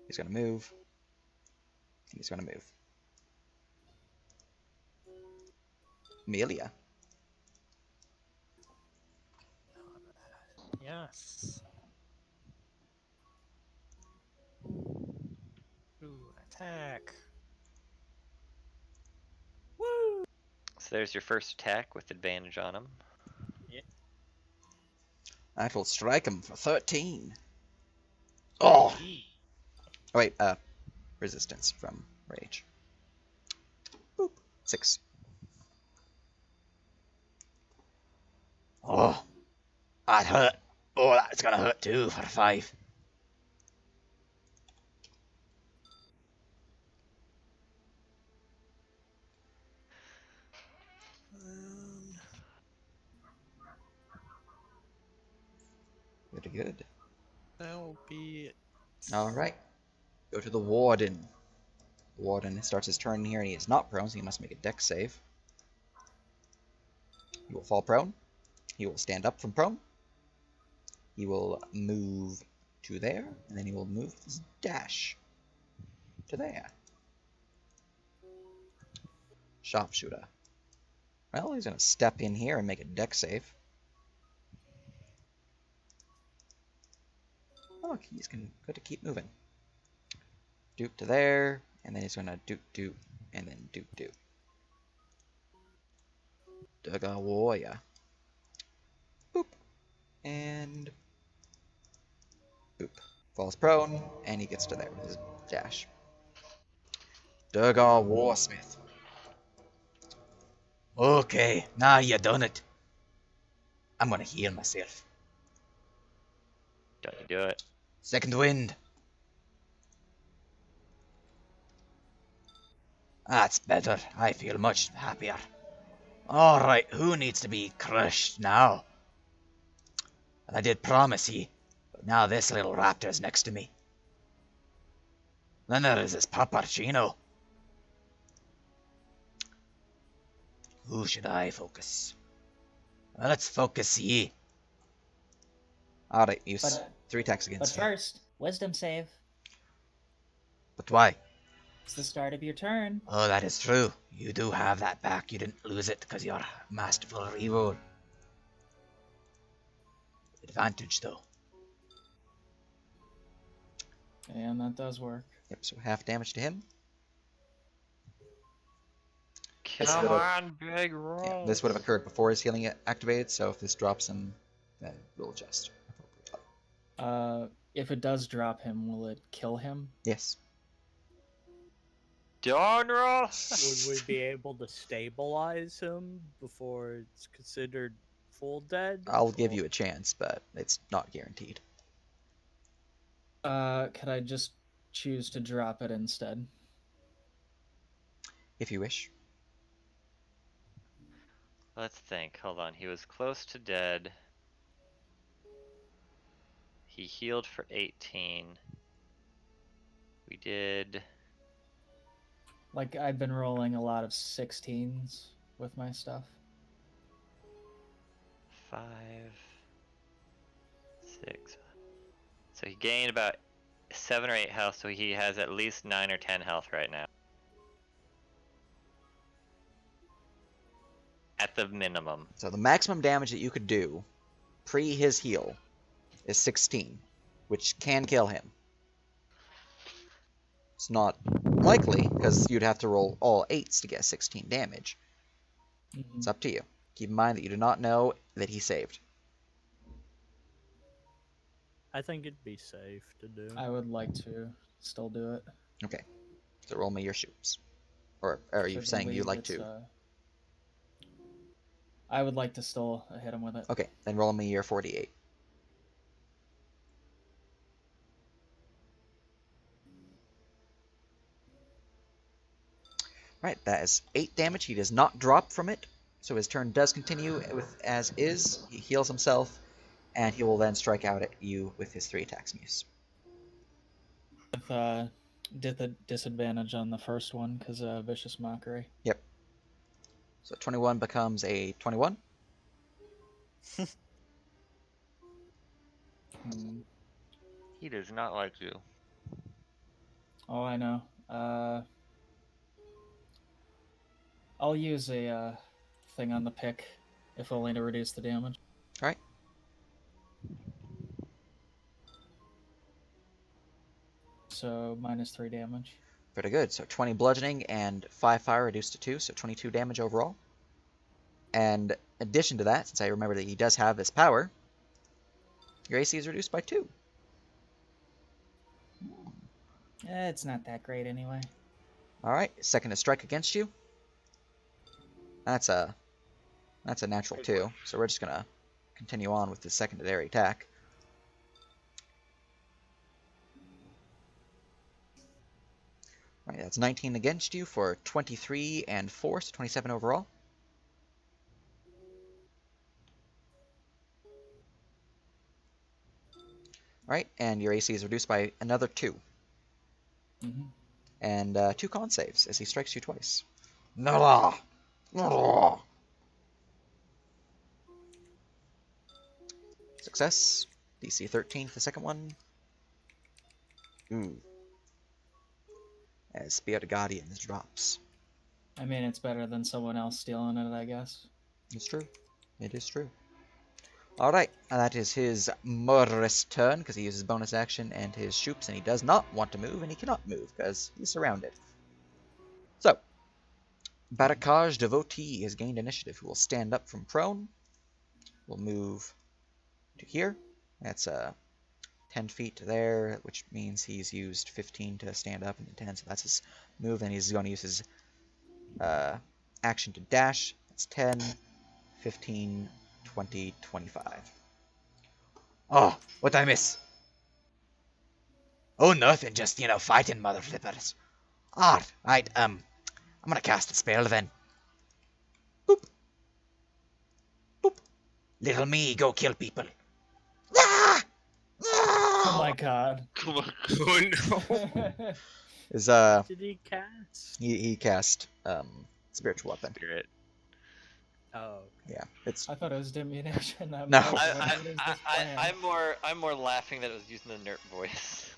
S1: He's going to move. And he's going to move. Amelia.
S5: Yes. attack.
S4: Woo!
S3: So there's your first attack with advantage on him.
S1: That will strike him for 13. Oh! Oh wait, resistance from rage. Boop. 6. Oh! That hurt. Oh, that's gonna hurt too for 5. Pretty good.
S5: That'll be it.
S1: Alright. Go to the Warden. The Warden starts his turn here and he is not prone, so he must make a dex save. He will fall prone. He will stand up from prone. He will move to there, and then he will move his dash to there. Sharpshooter. Well, he's going to step in here and make a dex save. Oh, he's going to keep moving. Dupe to there, and then he's going to dupe, and then dupe. Dugga warrior. Boop. And boop. Falls prone, and he gets to there with his dash. Dugga Warsmith. Okay, now you done it. I'm gonna heal myself.
S3: Don't you do it.
S1: Second wind. That's better. I feel much happier. Alright, who needs to be crushed now? I did promise ye, but now this little raptor's next to me. Then there is this Paparchino. Who should I focus? Well, let's focus ye. Alright, use
S2: But-
S1: 3 attacks
S2: But
S1: against him.
S2: first, wisdom save.
S1: But why?
S2: It's the start of your turn.
S1: Oh, that is true. You do have that back. You didn't lose it because you're masterful reroll. Advantage, though.
S2: And that does work.
S1: Yep, so half damage to him.
S3: Come
S1: would've-
S3: on, big roll.
S1: Yeah, this would have occurred before his healing activated, so if this drops him, then we'll adjust appropriately.
S2: If it does drop him, will it kill him?
S1: Yes.
S3: Darn roll.
S4: Would we be able to stabilize him before it's considered full dead?
S1: I'll give you a chance, but it's not guaranteed.
S2: Could I just choose to drop it instead?
S1: If you wish.
S3: Let's think. Hold on. He was close to dead. He healed for 18. We did...
S2: Like, I've been rolling a lot of 16s with my stuff.
S3: 5, 6. So he gained about 7 or 8 health, so he has at least 9 or 10 health right now. At the minimum.
S1: So the maximum damage that you could do pre his heal is 16, which can kill him. It's not likely, because you'd have to roll all 8s to get 16 damage.
S2: Mhm.
S1: It's up to you. Keep in mind that you do not know that he saved.
S4: I think it'd be safe to do.
S2: I would like to still do it.
S1: Okay. So roll me your shoots. Or are you
S2: I
S1: saying you'd
S2: believe
S1: like
S2: it's,
S1: to?
S2: I would like to still hit him with it.
S1: Okay, then roll me your 48. Right, that is 8 damage. He does not drop from it, so his turn does continue with as is. He heals himself, and he will then strike out at you with his 3 attacks muse.
S2: With did the disadvantage on the first one because vicious mockery.
S1: Yep. So 21 becomes a 21.
S3: He does not like you.
S2: Oh, I know. I'll use a thing on the pick, if only to reduce the damage.
S1: Alright.
S2: So -3 damage.
S1: Pretty good. So 20 bludgeoning and 5 fire reduced to 2, so 22 damage overall. And in addition to that, since I remember that he does have this power, your AC is reduced by 2.
S2: It's not that great anyway.
S1: Alright, second to strike against you. That's a natural 2, so we're just gonna continue on with the secondary attack. Alright, that's 19 against you for 23 and 4, so 27 overall. Alright, and your AC is reduced by another 2.
S2: Mm-hmm.
S1: And 2 con saves as he strikes you twice. No! No! Success. DC 13 for the second one. Ooh. As Spirit of Guardians drops.
S2: I mean, it's better than someone else stealing it, I guess.
S1: It's true. It is true. Alright, and that is his murderous turn, because he uses bonus action and his shoops, and he does not want to move, and he cannot move, because he's surrounded. So, Bharak-Khaz Devotee has gained initiative, who will stand up from prone. Will move to here. That's 10 feet there, which means he's used 15 to stand up and 10, so that's his move. And he's going to use his action to dash. That's 10, 15, 20, 25. Oh, what I miss? Oh, nothing, just, fighting mother flippers. Alright, I'm gonna cast a spell then. Boop. Boop. Little me, go kill people. Ah!
S2: Oh my god.
S6: Oh no!
S1: Is
S4: Did he cast?
S1: he cast spiritual weapon.
S3: Spirit.
S4: Oh,
S1: Yeah, it's
S2: I thought it was diminution.
S1: No.
S3: I'm more laughing that it was using the nerd voice.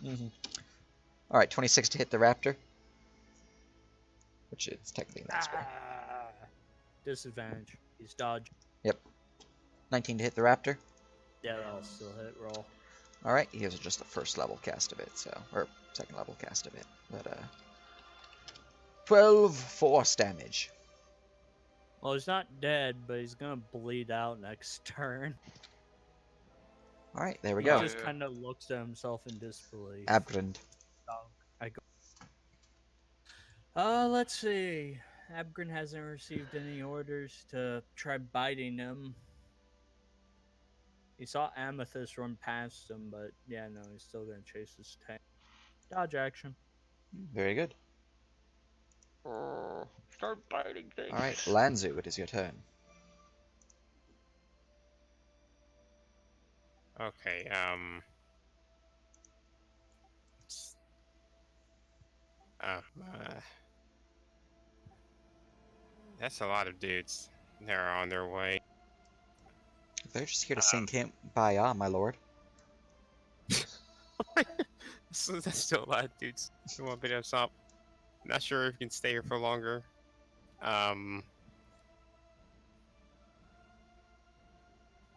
S1: all right. 26 to hit the raptor, which is technically not spell.
S4: disadvantage. He's dodge.
S1: 19 to hit the raptor.
S4: Yeah, that'll still hit. Roll.
S1: All right, he has just a first level cast of it, or second level cast of it, but 12 force damage.
S4: Well, he's not dead, but he's gonna bleed out next turn.
S1: All right, there we
S4: He
S1: go.
S4: just kind of looks at himself in disbelief.
S1: Abgrund.
S4: Let's see. Abgrin hasn't received any orders to try biting him. He saw Amethyst run past him, but yeah, no, he's still gonna chase his tank. Dodge action.
S1: Very good.
S3: Start biting things.
S1: All right, Lanzu, it is your turn.
S6: Okay, that's a lot of dudes. They're on their way.
S1: They're just here to sing Kumbaya, my lord.
S6: So that's still a lot of dudes who want to beat us up. Not sure if you can stay here for longer. I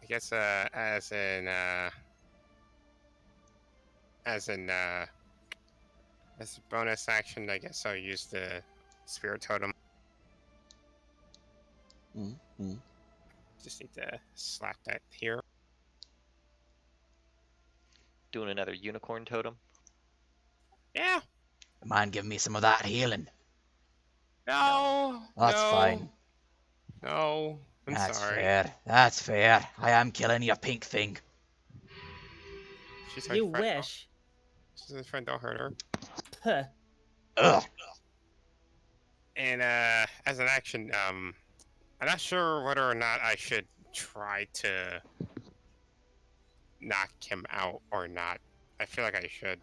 S6: guess as a bonus action, I guess I'll use the spirit totem.
S1: Mm-hmm.
S6: Just need to slap that here.
S3: Doing another unicorn totem.
S6: Yeah.
S1: Mind giving me some of that healing?
S6: No.
S1: That's
S6: no,
S1: fine.
S6: No. I'm
S1: That's
S6: sorry.
S1: fair. That's fair. I am killing your pink thing.
S6: She's my
S2: You
S6: friend.
S2: wish.
S6: She's my friend. Don't hurt her.
S2: Huh.
S1: Ugh.
S6: And as an action, I'm not sure whether or not I should try to knock him out or not. I feel like I should.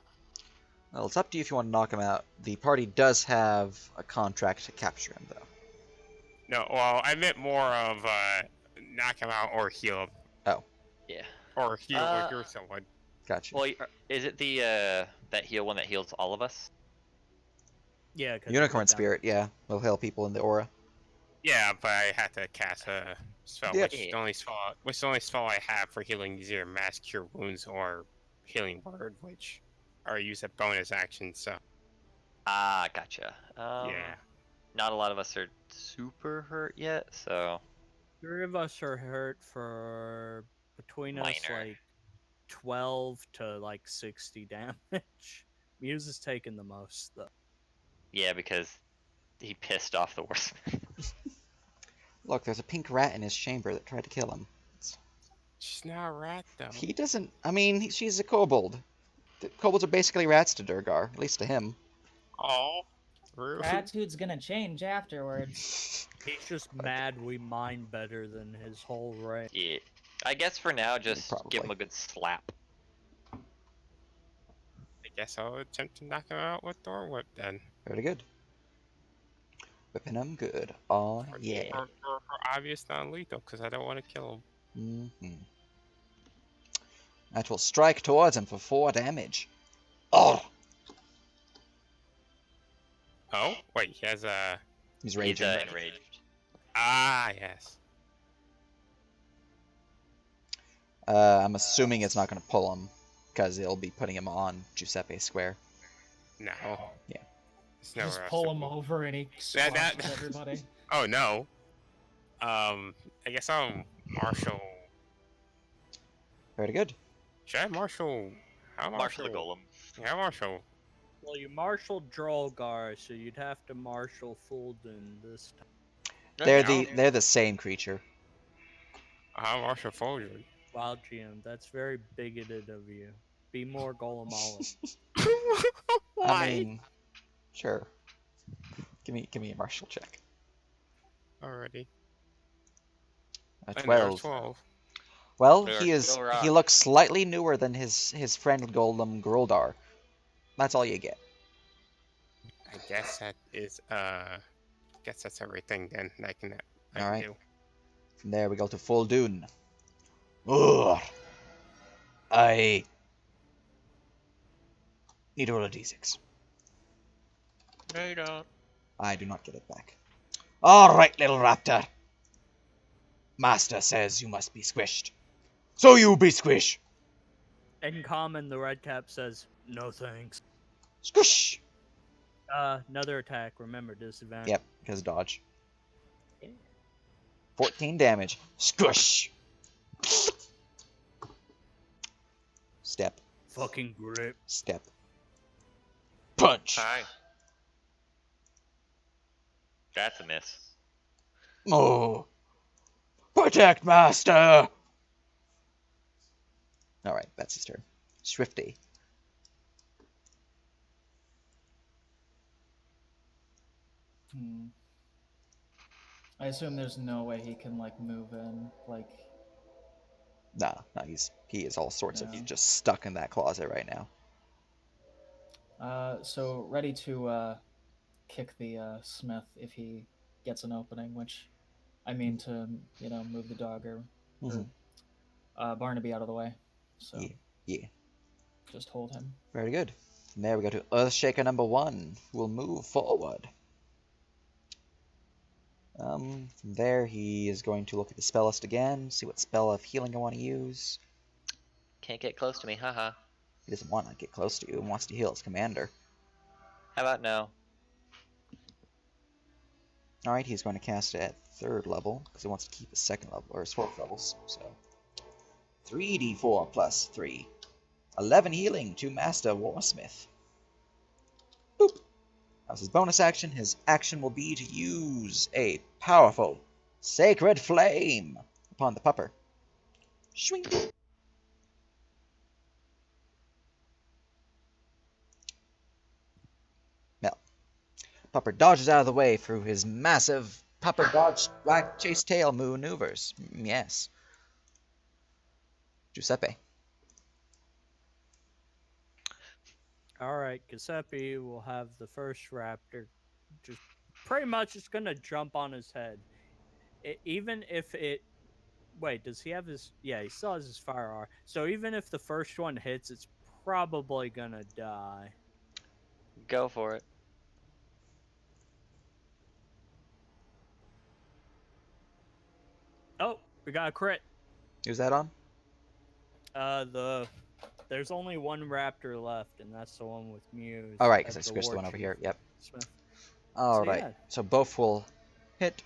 S1: Well, it's up to you if you want to knock him out. The party does have a contract to capture him, though.
S6: No, well, I meant more of knock him out or heal him.
S1: Oh.
S3: Yeah.
S6: Or heal someone.
S1: Gotcha.
S3: Well, is it the that heal one that heals all of us?
S4: Yeah, 'cause
S1: Unicorn
S4: put down-
S1: spirit, yeah, will heal people in the aura.
S6: Yeah, but I had to cast a spell,
S1: Yeah.
S6: which is the only spell I have for healing is either Mass Cure Wounds or Healing Word, which are used as bonus actions. So
S3: Ah, gotcha.
S6: Yeah.
S3: Not a lot of us are super hurt yet, so
S4: 3 of us are hurt for between us
S3: minor.
S4: like 12 to like 60 damage. Muse is taking the most though.
S3: Yeah, because he pissed off the horseman.
S1: Look, there's a pink rat in his chamber that tried to kill him.
S6: She's not a rat though.
S1: He doesn't. I mean, she's a kobold. The kobolds are basically rats to Durgar, at least to him.
S6: Oh, rude.
S2: Attitude's gonna change afterwards.
S4: He's just mad we mine better than his whole race.
S3: Yeah. I guess for now, just give him
S1: probably.
S3: a good slap.
S6: I guess I'll attempt to knock him out with Thorn Whip then.
S1: Very good. Whipping him good. Oh, yeah.
S6: For obvious non-lethal, because I don't want to kill him.
S1: Mm-hmm. That will strike towards him for 4 damage. Oh!
S6: Oh, wait, he has a...
S1: He's
S3: He's
S1: raging.
S3: enraged.
S6: Ah, yes.
S1: I'm assuming it's not going to pull him, because it'll be putting him on Giuseppe Square.
S6: No.
S1: Yeah.
S6: It's nowhere
S2: Just
S6: else
S2: pull
S6: to
S2: him
S6: go.
S2: over and he
S6: That-
S2: squashes everybody.
S6: Oh, no. I guess I'll marshal...
S1: Very good.
S6: Should I marshal... How
S3: Marshal the golem.
S6: Yeah, marshal...
S4: Well, you marshaled Drollgar, so you'd have to marshal Fulden this time.
S1: They're the same creature.
S6: I'll marshal Folger.
S4: Wow, GM, that's very bigoted of you. Be more Golemolic.
S1: I mean, sure. Give me a martial check.
S6: Already.
S1: A
S6: Another
S1: 12.
S6: 12.
S1: Well,
S3: They're
S1: he
S3: still rock.
S1: he looks slightly newer than his friend Golem Groldar. That's all you get.
S6: I guess that is, guess that's everything then I can
S1: Alright.
S6: do.
S1: From there we go to Full Dune. Ugh. I need to roll a d6.
S3: No, you don't.
S1: I do not get it back. Alright, little raptor. Master says you must be squished. So you be squish.
S4: In common, the red cap says, no thanks.
S1: Squish.
S4: Another attack, remember, disadvantage.
S1: Yep, because dodge. 14 damage. Squish. Step.
S4: Fucking grip.
S1: Step. Punch.
S3: Hi. That's a miss.
S1: Oh. Protect, master. Alright, that's his turn. Swifty.
S2: I assume there's no way he can like move in, like.
S1: Nah, he is all sorts of
S2: No.
S1: just stuck in that closet right now.
S2: So ready to kick the smith if he gets an opening, which I mean to move the dog or
S1: Mhm.
S2: Barnaby out of the way. So
S1: Yeah.
S2: just hold him.
S1: Very good. From there we go to Earthshaker number 1, who will move forward. From there he is going to look at the spell list again, see what spell of healing I want to use.
S3: Can't get close to me, haha.
S1: He doesn't want to get close to you, he wants to heal his commander.
S3: How about no?
S1: Alright, he's going to cast it at 3rd level, because he wants to keep his 2nd level, or his 4th levels, so. 3d4 plus 3. 11 healing to Master Warsmith. Boop. As his bonus action, his action will be to use a powerful Sacred Flame upon the pupper. Shwing. Well, pupper dodges out of the way through his massive pupper dodge wag chase tail maneuvers. Yes. Giuseppe.
S4: Alright, Giuseppe will have the first raptor. Just pretty much it's gonna jump on his head. Even if it... Wait, does he have his... Yeah, he still has his fire arm. So even if the first one hits, it's probably gonna die.
S3: Go for it.
S4: Oh, we got a crit.
S1: Who's that on?
S4: The There's only one raptor left, and that's the one with Muse.
S1: All right, because I
S4: of the
S1: switched the
S4: war
S1: one over
S4: chief,
S1: here. Yep.
S4: Smith.
S1: All
S4: So,
S1: right.
S4: yeah.
S1: So both will hit,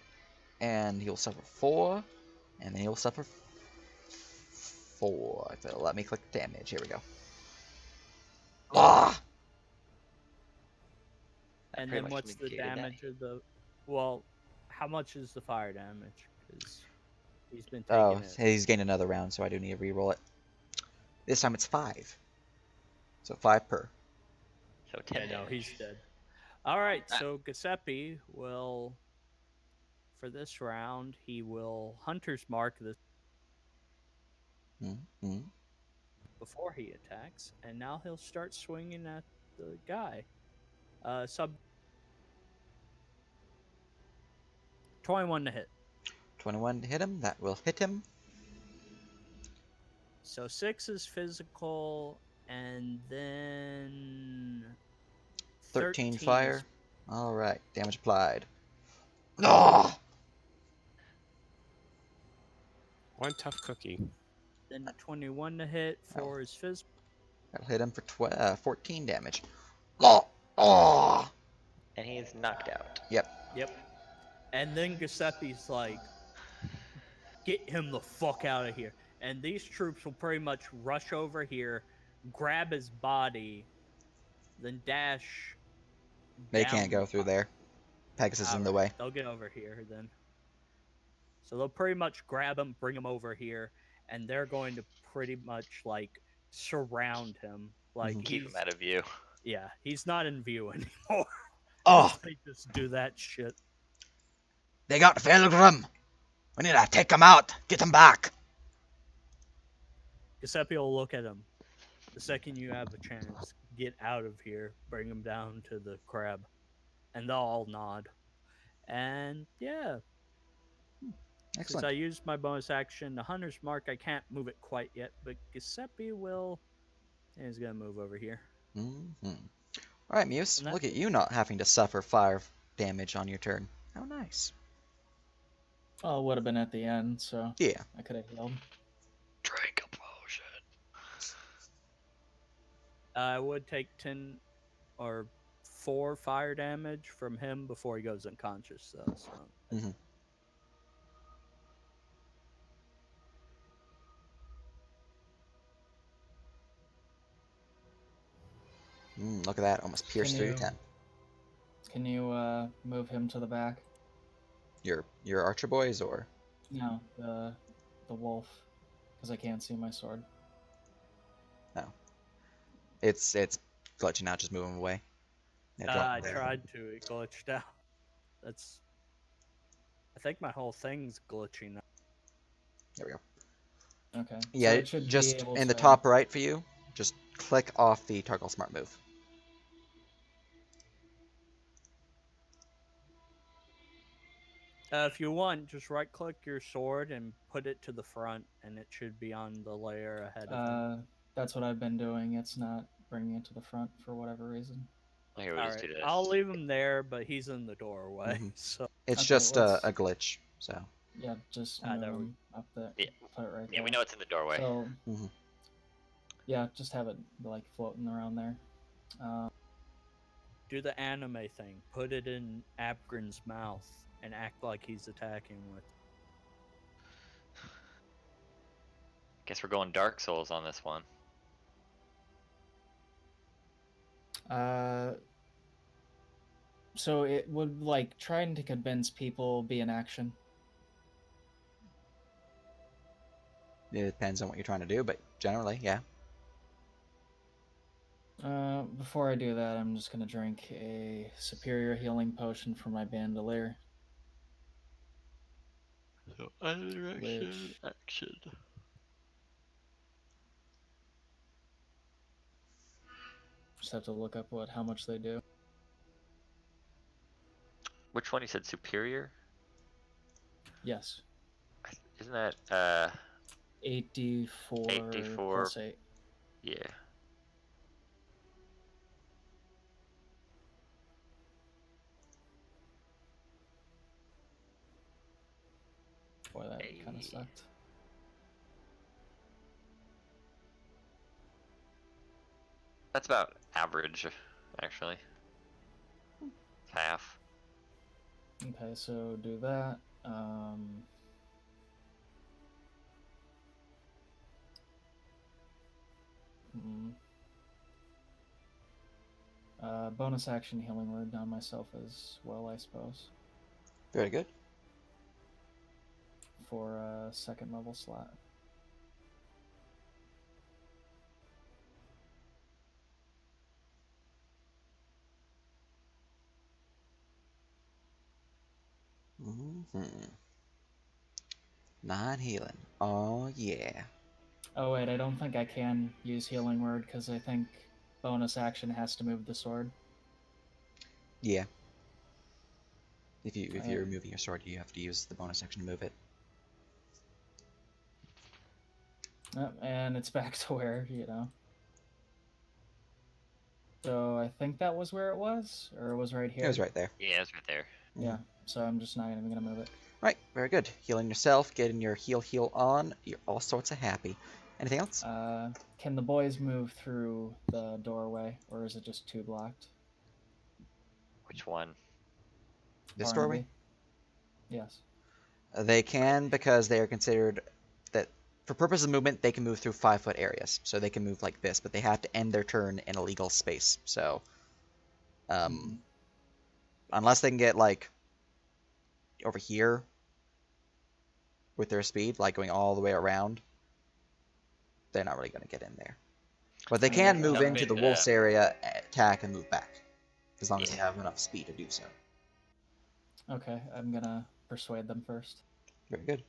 S1: and he'll suffer 4, and then he'll suffer 4. If it'll let me click damage. Here we go. Ah!
S3: That
S4: And
S3: pretty
S4: then
S3: much
S4: what's the
S3: negated that.
S4: damage of the? Well, how much is the fire damage? Because he's been
S1: Oh,
S4: taking it.
S1: he's gained another round, so I do need to re-roll it. This time it's 5. So 5 per.
S3: So 10
S4: No,
S3: damage.
S4: he's dead. All right,
S3: Ah.
S4: so Giuseppe will, for this round, he will Hunter's Mark this
S1: Mm-hmm.
S4: before he attacks, and now he'll start swinging at the guy. Sub 21 to hit.
S1: 21 to hit him. That will hit him.
S4: So 6 is physical, and then
S1: 13
S4: is
S1: fire. All right. Damage applied. Ah!
S6: One tough cookie.
S4: then 21 to hit for his physical.
S1: That'll hit him for 14 damage. Ah! Ah!
S3: And he is knocked out.
S1: Yep.
S4: And then Giuseppe's like, get him the fuck out of here. And these troops will pretty much rush over here, grab his body, then dash.
S1: They
S4: down
S1: can't go
S4: the
S1: through
S4: pi-
S1: there. Pegasus is in the way.
S4: They'll get over here then. So they'll pretty much grab him, bring him over here, and they're going to pretty much like surround him. Like
S3: Keep him
S4: he's,
S3: out of view.
S4: yeah, he's not in view anymore.
S1: Oh,
S4: They just do that shit.
S1: they got Verum. We need to take him out. Get him back.
S4: Giuseppe will look at him. The second you have a chance, get out of here. Bring him down to the crab. And they'll all nod. And yeah, since
S1: Excellent.
S4: I used my bonus action, the Hunter's Mark, I can't move it quite yet, but Giuseppe will. And he's going to move over here.
S1: Mm-hmm. All right, Muse.
S4: And that-
S1: Look at you not having to suffer fire damage on your turn. How nice.
S2: Well, it would have been at the end, so
S1: Yeah.
S2: I could have healed.
S3: Drink a potion.
S4: I would take 10 or 4 fire damage from him before he goes unconscious, though. So.
S1: Mhm. Look at that. Almost pierced
S2: Can
S1: through
S2: you-
S1: your tent.
S2: Can you move him to the back?
S1: Your archer boys, or
S2: No, the wolf, because I can't see my sword.
S1: no? It's glitching out. Just move him away. Yeah, drop
S4: I
S1: him there.
S4: tried to. It glitched out. That's. I think my whole thing's glitching out.
S1: There we go.
S2: Okay.
S1: Yeah,
S2: so it should
S1: just
S2: be able
S1: in the
S2: to-
S1: top right for you. Just click off the toggle smart move.
S4: If you want, just right click your sword and put it to the front, and it should be on the layer ahead of him.
S2: That's what I've been doing. It's not bringing it to the front for whatever reason.
S3: Here, we just do this.
S4: I'll leave him there, but he's in the doorway.
S1: Mhm.
S4: So
S1: It's
S2: Okay,
S1: just
S2: let's-
S1: a glitch. So
S2: Yeah, just
S4: Ah,
S2: move
S4: there we-
S2: him up there.
S3: Yeah.
S2: Put it right
S3: Yeah,
S2: there.
S3: we know it's in the doorway.
S2: So,
S1: Mhm.
S2: yeah, just have it like floating around there.
S4: do the anime thing. Put it in Abgrin's mouth and act like he's attacking with.
S3: Guess we're going Dark Souls on this one.
S2: So it would like trying to convince people be an action.
S1: it depends on what you're trying to do, but generally, yeah.
S2: Before I do that, I'm just gonna drink a superior healing potion for my bandolier.
S3: So other
S2: Which-
S3: action.
S2: Just have to look up how much they do.
S3: Which one you said superior?
S2: Yes,
S3: Isn't that
S2: 8d4
S3: 8d4.
S2: plus 8.
S3: yeah.
S2: Boy, that kind
S3: Hey.
S2: of sucked.
S3: That's about average, actually. Half.
S2: Okay, so do that. Hmm. Bonus action healing word on myself as well, I suppose,
S1: Very good.
S2: for a second level slot.
S1: Non-healing. Oh, yeah.
S2: Oh wait, I don't think I can use healing word because I think bonus action has to move the sword.
S1: Yeah. If
S2: Alright.
S1: you're moving your sword, you have to use the bonus action to move it.
S2: And it's back to where, you know. So I think that was where it was, or it was right here.
S1: It was right there.
S3: Yeah, it's right there.
S2: Yeah. So I'm just not even gonna move it.
S1: Right, very good. Healing yourself, getting your heal on. You're all sorts of happy. Anything else?
S2: Can the boys move through the doorway, or is it just 2 blocked?
S3: Which one?
S1: This
S2: Barnaby?
S1: doorway?
S2: Yes.
S1: They can because they are considered that for purpose of movement they can move through 5-foot areas, so they can move like this, but they have to end their turn in a legal space. So, unless they can get like over here with their speed, like going all the way around, they're not really going to get in there. But they can move
S3: Jump
S1: into the
S3: into-
S1: wolf's area, attack, and move back, as long as they have enough speed to do so.
S2: Okay, I'm gonna persuade them first.
S1: Very good.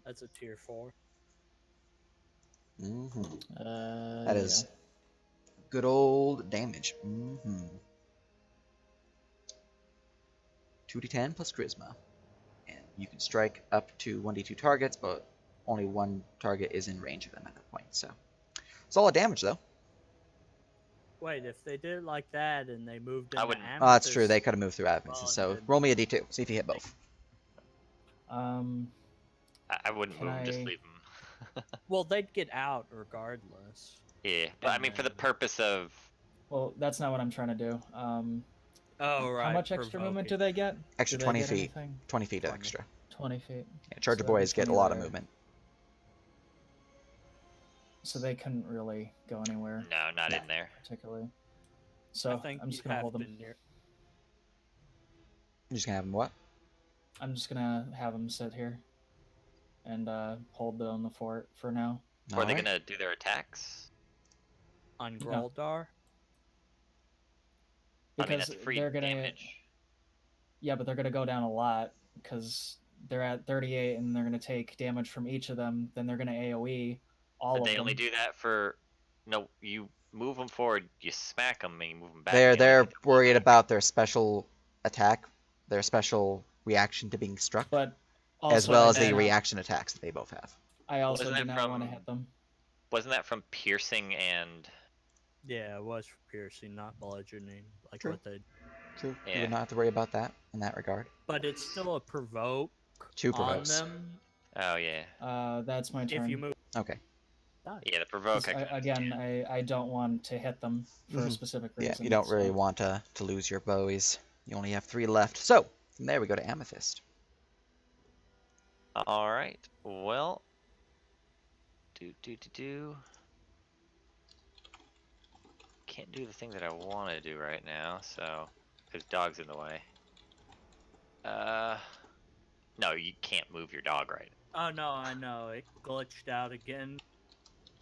S4: That's a tier 4.
S1: That is good old damage. 2d10 plus charisma. And you can strike up to 1d2 targets, but only one target is in range of them at that point. So, solid damage though.
S4: Wait, if they did it like that and they moved
S3: I
S4: into
S3: wouldn't-
S4: Amethyst...
S1: Oh, that's true. They could have moved through Amethyst.
S4: well,
S1: So
S4: then-
S1: roll me a d2. See if you hit both.
S3: I wouldn't
S2: Can
S3: move 'em, just
S2: I-
S3: leave them.
S4: Well, they'd get out regardless.
S3: Yeah, but I mean, for the purpose of...
S2: Well, that's not what I'm trying to do.
S4: Oh, right.
S2: How much extra movement do they get?
S1: Extra
S2: Do they
S1: 20
S2: get
S1: feet.
S2: anything?
S1: 20 feet
S4: 20.
S1: extra.
S2: 20 feet.
S1: Yeah, Charger
S2: So
S1: boys get a lot of
S2: anywhere.
S1: movement.
S2: So they couldn't really go anywhere
S3: No, not in there.
S2: particularly.
S4: I
S2: So
S4: think
S2: I'm just
S4: you
S2: gonna
S4: have
S2: hold them.
S4: to near...
S1: You're just gonna have them what?
S2: I'm just gonna have them sit here and hold down the fort for now.
S3: Or are they
S1: Alright.
S3: gonna do their attacks?
S4: on
S2: No.
S4: Groldar?
S3: I mean,
S2: Because
S3: that's free
S2: they're gonna.
S3: damage.
S2: Yeah, but they're gonna go down a lot because they're at 38 and they're gonna take damage from each of them. Then they're gonna AOE all
S3: But
S2: of
S3: they
S2: them.
S3: only do that for... No, you move them forward, you smack them, and you move them back.
S1: They're
S3: they only get to
S1: worried
S3: back.
S1: about their special attack, their special reaction to being struck,
S2: But also,
S1: as well
S2: I
S1: as the
S2: do not-
S1: reaction attacks that they both have.
S2: I also
S3: Wasn't
S2: do
S3: it
S2: not want to
S3: from-
S2: hit them.
S3: Wasn't that from piercing and...
S4: Yeah, it was for piercing, not bludgeoning, like
S1: True.
S4: what they...
S1: True. You
S3: Yeah.
S1: would not have to worry about that in that regard.
S4: But it's still a provoke
S1: 2
S4: on
S1: provokes.
S4: them
S3: Oh, yeah.
S2: That's my turn.
S4: if you move...
S1: Okay.
S3: Yeah, the
S2: 'Cause
S3: provoke... actually
S2: again, I don't want to hit them for a
S1: Mhm.
S2: specific
S1: Yeah,
S2: reason.
S1: you don't really
S2: so-
S1: want to lose your bowies. You only have 3 left. So, from there we go to Amethyst.
S3: Alright, well... Can't do the thing that I want to do right now, so... Because dog's in the way. No, you can't move your dog right.
S4: Oh, no, I know. It glitched out again.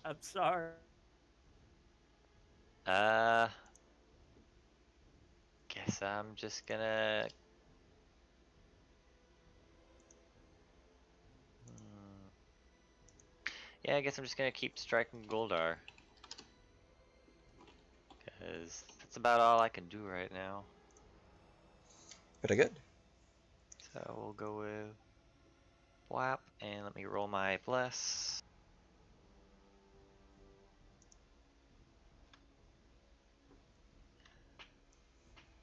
S4: I'm sorry.
S3: Guess I'm just gonna... Yeah, I guess I'm just gonna keep striking Goldar. Because that's about all I can do right now.
S1: Pretty good.
S3: So we'll go with Whap, and let me roll my Bless.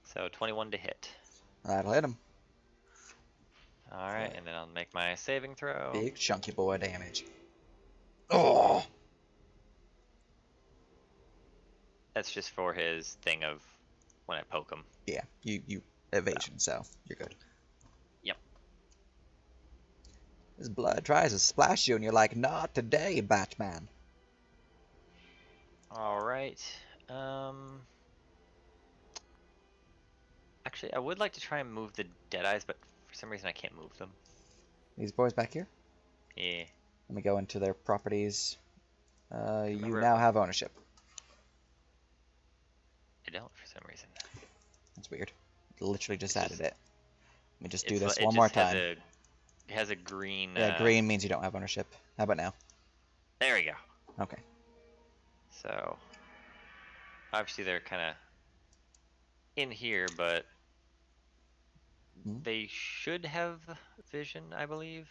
S3: So 21 to hit.
S1: That'll hit him.
S3: All right,
S1: Right.
S3: and then I'll make my saving throw.
S1: Big chunky boy damage. Oh!
S3: That's just for his thing of when I poke him.
S1: Yeah, you evasion, so you're good.
S3: Yep.
S1: His blood tries to splash you, and you're like, not today, Batman.
S3: All right. Actually, I would like to try and move the Deadeyes, but for some reason I can't move them.
S1: These boys back here.
S3: Yeah.
S1: Let me go into their properties. You
S3: Remember-
S1: now have ownership.
S3: I don't for some reason.
S1: That's weird. Literally just
S3: It's
S1: added
S3: just-
S1: it. Let me just do
S3: It's
S1: this
S3: it
S1: one more
S3: just has
S1: time.
S3: It has a green.
S1: Yeah, green means you don't have ownership. How about now?
S3: There we go.
S1: Okay.
S3: So obviously they're kind of in here, but
S1: Hmm.
S3: they should have vision, I believe.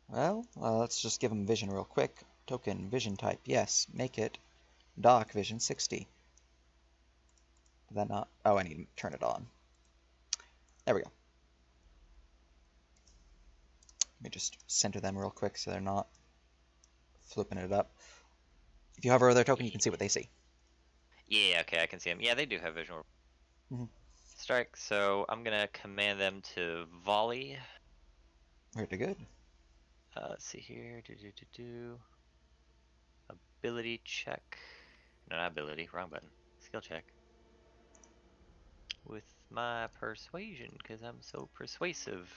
S1: Well, let's just give them vision real quick. Token vision type, yes. Make it dark vision 60. Did that not? Oh, I need to turn it on. There we go. Let me just center them real quick so they're not flipping it up. If you hover over their token, you can see what they see.
S3: Yeah, okay, I can see them. Yeah, they do have visual
S1: Mhm.
S3: strike. So I'm gonna command them to volley.
S1: Pretty good.
S3: Let's see here. Ability check. No, not ability. Wrong button. Skill check. With my persuasion, because I'm so persuasive.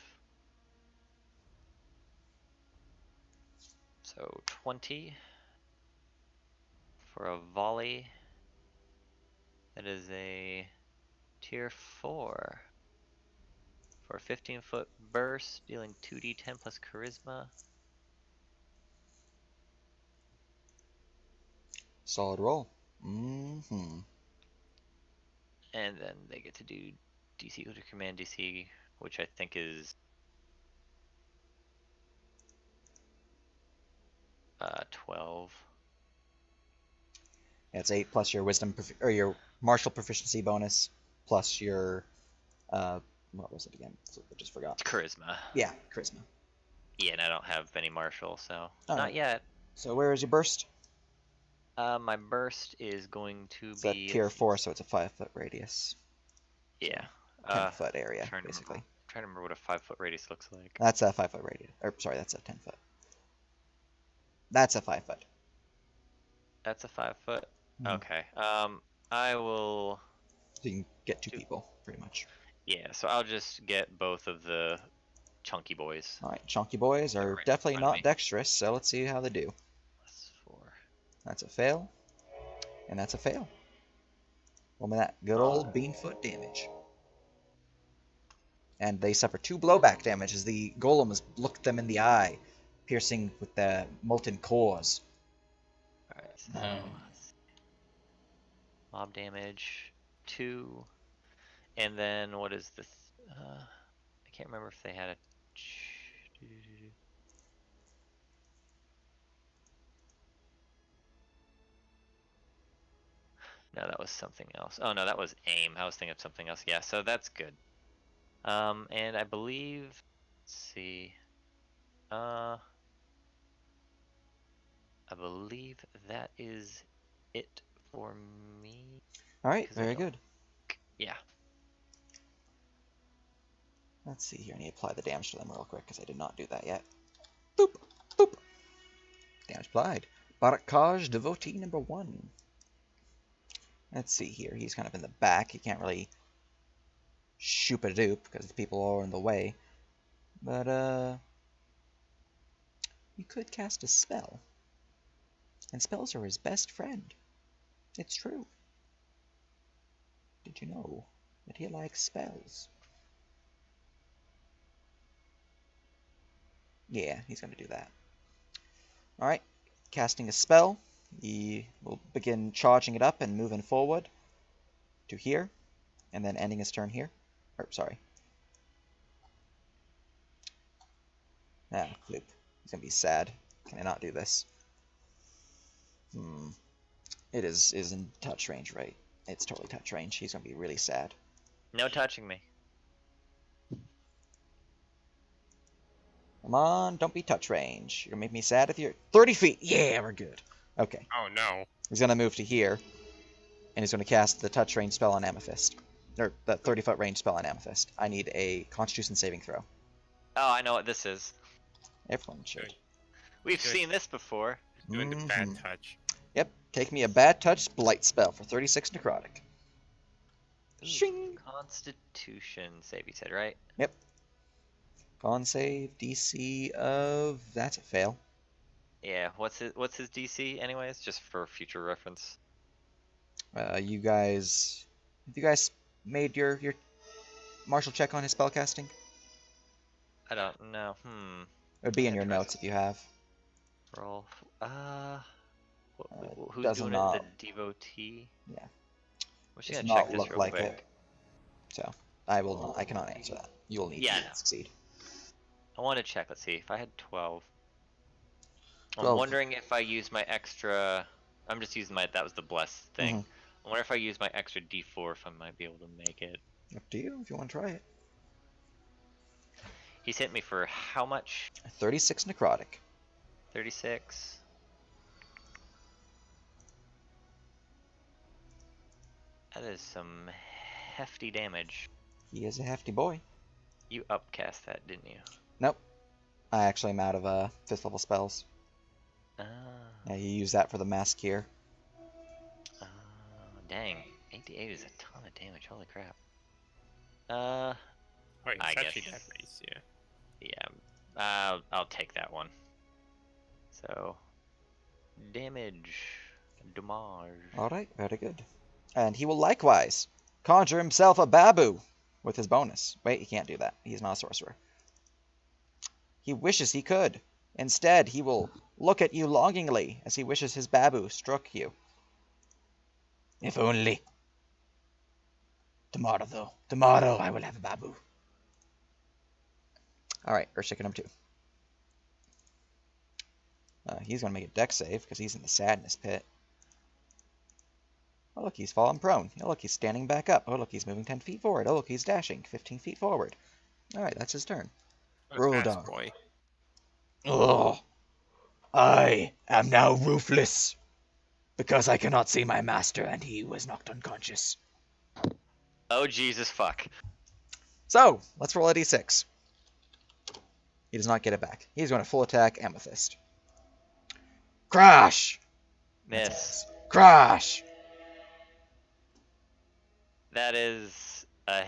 S3: So 20 for a volley. That is a tier 4 for a 15-foot burst, dealing 2d10 plus charisma.
S1: Solid roll. Mm-hmm.
S3: And then they get to do DC equal to command DC, which I think is 12.
S1: Yeah, it's 8 plus your wisdom or your martial proficiency bonus plus your what was it again? I just forgot.
S3: It's charisma.
S1: Yeah, charisma.
S3: Yeah, and I don't have any martial, so
S1: All
S3: not
S1: right.
S3: yet.
S1: So where is your burst?
S3: My burst is going to
S1: It's a
S3: be
S1: tier 4, so it's a 5-foot radius.
S3: Yeah.
S1: 10-foot area,
S3: trying to
S1: basically.
S3: trying to remember what a 5-foot radius looks like.
S1: That's a 5-foot radius. Or sorry, that's a 10-foot. That's a 5-foot.
S3: That's a 5-foot.
S1: Mhm.
S3: Okay. I will.
S1: So you can get 2
S3: Do-
S1: people, pretty much.
S3: Yeah. So I'll just get both of the chunky boys.
S1: All right, chunky boys
S3: They're
S1: are
S3: right in
S1: definitely
S3: front of
S1: not
S3: me.
S1: dexterous, so let's see how they do.
S3: Plus 4.
S1: That's a fail, and that's a fail. Roll me that good old beanfoot damage. And they suffer 2 blowback damage as the golem has looked them in the eye, piercing with the molten cores.
S3: All right. So mob damage 2, and then what is this? I can't remember if they had a. No, that was something else. Oh no, that was aim. I was thinking of something else. Yeah, so that's good. And I believe, let's see. I believe that is it for me.
S1: All right,
S3: 'Cause I
S1: very
S3: don't-
S1: good.
S3: Yeah.
S1: Let's see here. I need to apply the damage to them real quick because I did not do that yet. Boop, boop. Damage applied. Bharak-Khaz, devotee number 1. Let's see here. He's kind of in the back. He can't really shoop a doop because the people are in the way. But, you could cast a spell. And spells are his best friend. It's true. Did you know that he likes spells? Yeah, he's going to do that. Alright, casting a spell. He will begin charging it up and moving forward to here, and then ending his turn here. Or, sorry. Ah, flip. He's going to be sad. Can I not do this? It is in touch range, right? It's totally touch range. He's going to be really sad.
S3: No touching me.
S1: Come on, don't be touch range. You're gonna make me sad if you're 30 feet. Yeah, we're good. Okay,
S6: Oh no.
S1: he's gonna move to here, and he's gonna cast the touch range spell on Amethyst, or the 30-foot range spell on Amethyst. I need a Constitution saving throw.
S3: Oh, I know what this is.
S1: Everyone should.
S3: We've
S6: Good.
S3: seen this before.
S6: Doing the bad
S1: Mhm.
S6: touch.
S1: Yep, take me a bad touch blight spell for 36 necrotic.
S3: Ooh,
S1: Shing.
S3: Constitution save, you said, right?
S1: Yep. Con save DC of that's a fail.
S3: Yeah. What's his DC anyways? Just for future reference.
S1: You guys, have you guys made your martial check on his spellcasting?
S3: I don't know.
S1: It would be in
S3: Yeah,
S1: your
S3: try
S1: notes if you have.
S3: Roll. Who's
S1: does
S3: doing
S1: not-
S3: it? The devotee.
S1: Yeah.
S3: We're just
S1: Does
S3: gonna check
S1: not
S3: this
S1: look
S3: real
S1: like
S3: quick.
S1: it. So I will not. I cannot answer that. You will need
S3: Yeah,
S1: to
S3: no.
S1: succeed.
S3: I want to check. Let's see if I had 12. I'm
S1: 12.
S3: wondering if I use my extra. I'm just using my. That was the bless thing.
S1: Mhm.
S3: I wonder if I use my extra D4 if I might be able to make it.
S1: Up to you if you want to try it.
S3: He's hit me for how much?
S1: 36 necrotic.
S3: 36. That is some hefty damage.
S1: He is a hefty boy.
S3: You upcast that, didn't you?
S1: Nope. I actually am out of 5th level spells.
S3: Ah.
S1: Yeah, you use that for the mask here.
S3: Dang. 88 is a ton of damage. Holy crap.
S6: Wait,
S3: I
S6: it's actually
S3: guess.
S6: that base, yeah.
S3: Yeah. I'll take that one. So, damage.
S1: Alright, very good. And he will likewise conjure himself a babu with his bonus. Wait, he can't do that. He's not a sorcerer. He wishes he could. Instead, he will look at you longingly as he wishes his babu struck you. If only. Tomorrow, though. Tomorrow I will have a babu. Alright, Earthshaker number 2. He's going to make a dex save because he's in the sadness pit. Oh, look, he's fallen prone. Oh, look, he's standing back up. Oh, look, he's moving 10 feet forward. Oh, look, he's dashing 15 feet forward. Alright, that's his turn.
S6: What a fast
S1: Roldar.
S6: boy.
S1: Oh, I am now roofless because I cannot see my master and he was knocked unconscious.
S3: Oh, Jesus fuck.
S1: So, let's roll a d6. He does not get it back. He's going to full attack Amethyst. Crash!
S3: Miss.
S1: Crash!
S3: That is a.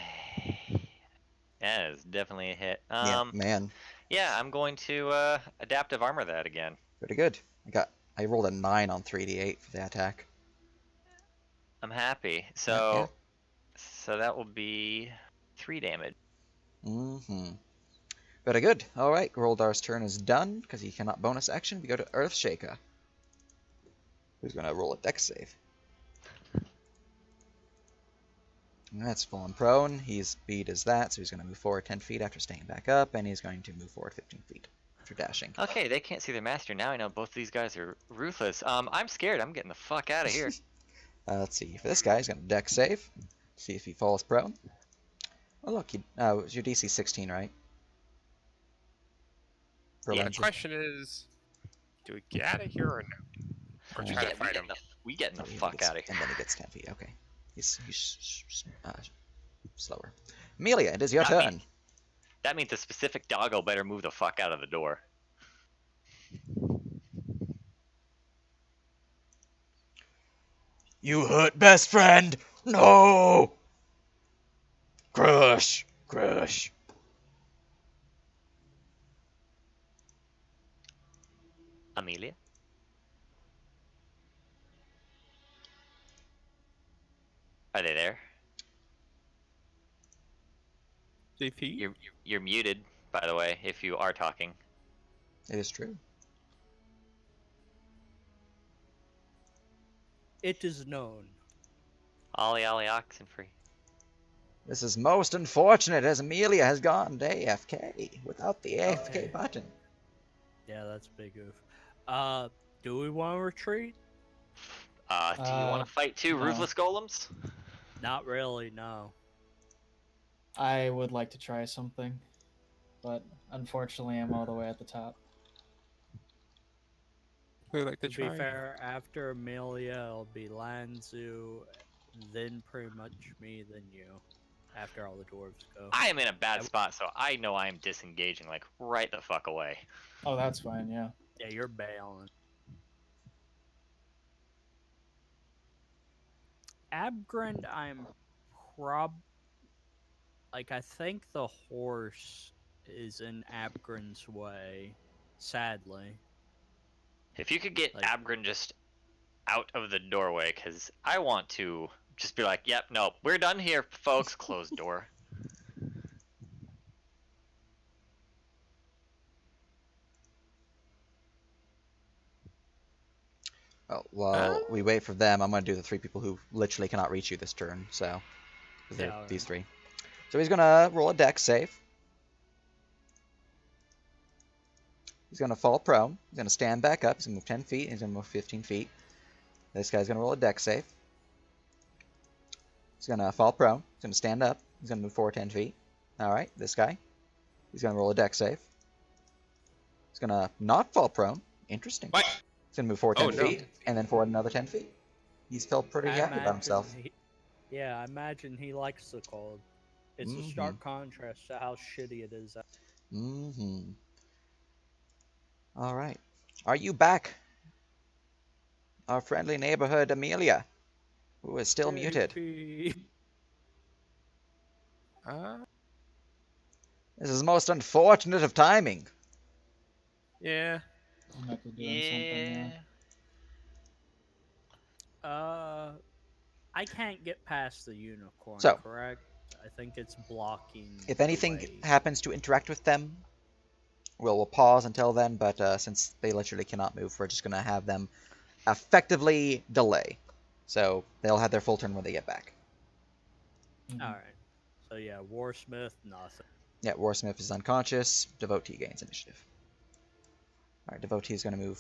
S3: That is definitely a hit.
S1: Yeah, man,
S3: Yeah, I'm going to adaptive armor that again.
S1: pretty good. I rolled a 9 on 3d8 for the attack.
S3: I'm happy.
S1: Yeah.
S3: So that will be 3 damage.
S1: Mm-hmm. Very good. Alright, Roldar's turn is done because he cannot bonus action. We go to Earthshaker, who's going to roll a dex save. That's fallen prone. He's speed as that, so he's going to move forward 10 feet after staying back up, and he's going to move forward 15 feet after dashing.
S3: Okay, they can't see their master. Now I know both of these guys are ruthless. I'm scared. I'm getting the fuck out of here.
S1: Let's see. For this guy, he's going to dex save. See if he falls prone. Oh, look. It's your DC 16, right? For
S3: Yeah,
S6: The
S1: Ranger.
S6: question is, do we get out of here or no? Or
S1: We
S6: try to
S3: Yeah,
S6: fight him?
S3: we getting the
S1: Oh, he
S3: fuck
S1: gets-
S3: out of here.
S1: And then he gets 10 feet. Okay. He's slower. Amelia, it is your
S3: Not me.
S1: turn.
S3: That means the specific doggo better move the fuck out of the door.
S1: You hurt best friend! No! Crush! Crush!
S3: Amelia? Are they there?
S6: JP?
S3: You're muted, by the way, if you are talking.
S1: It is true.
S4: It is known.
S3: Ollie Ollie oxen free.
S1: This is most unfortunate as Amelia has gone to AFK without the AFK
S4: Okay.
S1: button.
S4: Yeah, that's a big oof. Do we want to retreat?
S3: Do you want to fight two
S2: no.
S3: ruthless golems?
S4: Not really, no.
S2: I would like to try something. but unfortunately, I'm all the way at the top.
S6: We like to
S4: To be
S6: try.
S4: fair, after Amelia, it'll be Lanzu, then pretty much me, then you. After all the dwarves go.
S3: I am in a bad
S4: I-
S3: spot, so I know I am disengaging like right the fuck away.
S2: Oh, that's fine. Yeah.
S4: Yeah, you're bailing. Abgrind, I'm I think the horse is in Abgrind's way. Sadly.
S3: If you could get
S4: Like-
S3: Abgrin just out of the doorway, because I want to just be like, yep, no, we're done here, folks. Closed door.
S1: Oh, while we wait for them, I'm going to do the 3 people who literally cannot reach you this turn. So, they're
S4: Yeah,
S1: these 3. So he's going to roll a dex save. He's going to fall prone. He's going to stand back up. He's going to move 10 feet. He's going to move 15 feet. This guy's going to roll a dex save. He's going to fall prone. He's going to stand up. He's going to move forward 10 feet. Alright, this guy. He's going to roll a dex save. He's going to not fall prone. Interesting.
S6: What?
S1: He's going to move forward 10
S6: Oh, no.
S1: feet, and then forward another 10 feet. He's felt pretty happy about himself.
S4: I imagine he likes the cold. It's a stark contrast to how shitty it is.
S1: Mm-hmm. Alright. Are you back? Our friendly neighborhood Amelia, who is still muted. This is most unfortunate of timing.
S6: Yeah.
S2: I might be doing something. Yeah.
S4: I can't get past the unicorn,
S1: So,
S4: correct? I think it's blocking.
S1: If
S4: the
S1: anything
S4: way.
S1: happens to interact with them, we'll pause until then, but since they literally cannot move, we're just going to have them effectively delay. So they'll have their full turn when they get back.
S2: Mhm.
S4: All right. So yeah, Warsmith, nothing.
S1: Yeah, Warsmith is unconscious. Devotee gains initiative. Alright, Devotee is going to move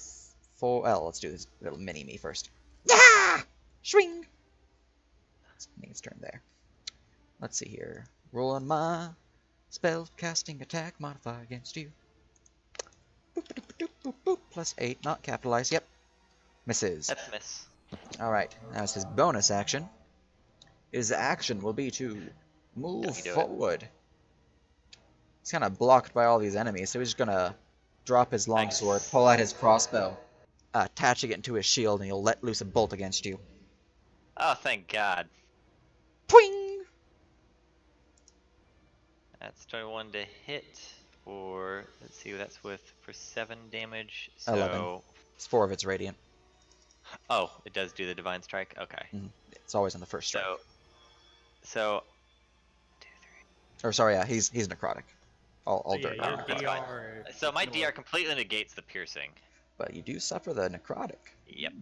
S1: full. Well, let's do this little mini-me first. Yeah! Swing! It's its turn there. Let's see here. Roll on my spell casting attack modifier against you. Boop, boop, boop, boop, boop. Plus 8, not capitalized. Yep. Misses.
S3: That's a miss.
S1: Alright, that's his bonus action. His action will be to move
S3: Don't you do it.
S1: forward. He's kind of blocked by all these enemies, so he's just gonna drop his longsword,
S3: Nice.
S1: pull out his crossbow, attaching it into his shield, and he'll let loose a bolt against you.
S3: Oh, thank God.
S1: Twing!
S3: That's 21 to hit, or let's see, that's for 7 damage. So
S1: 11. It's 4 of its radiant.
S3: Oh, it does do the divine strike. Okay.
S1: It's always on the first strike.
S3: So 2, 3.
S1: Or sorry, yeah, he's necrotic. All
S4: So yeah,
S1: during
S4: your
S1: necrotic.
S4: DR.
S3: So my DR completely negates the piercing.
S1: But you do suffer the necrotic.
S3: Yep.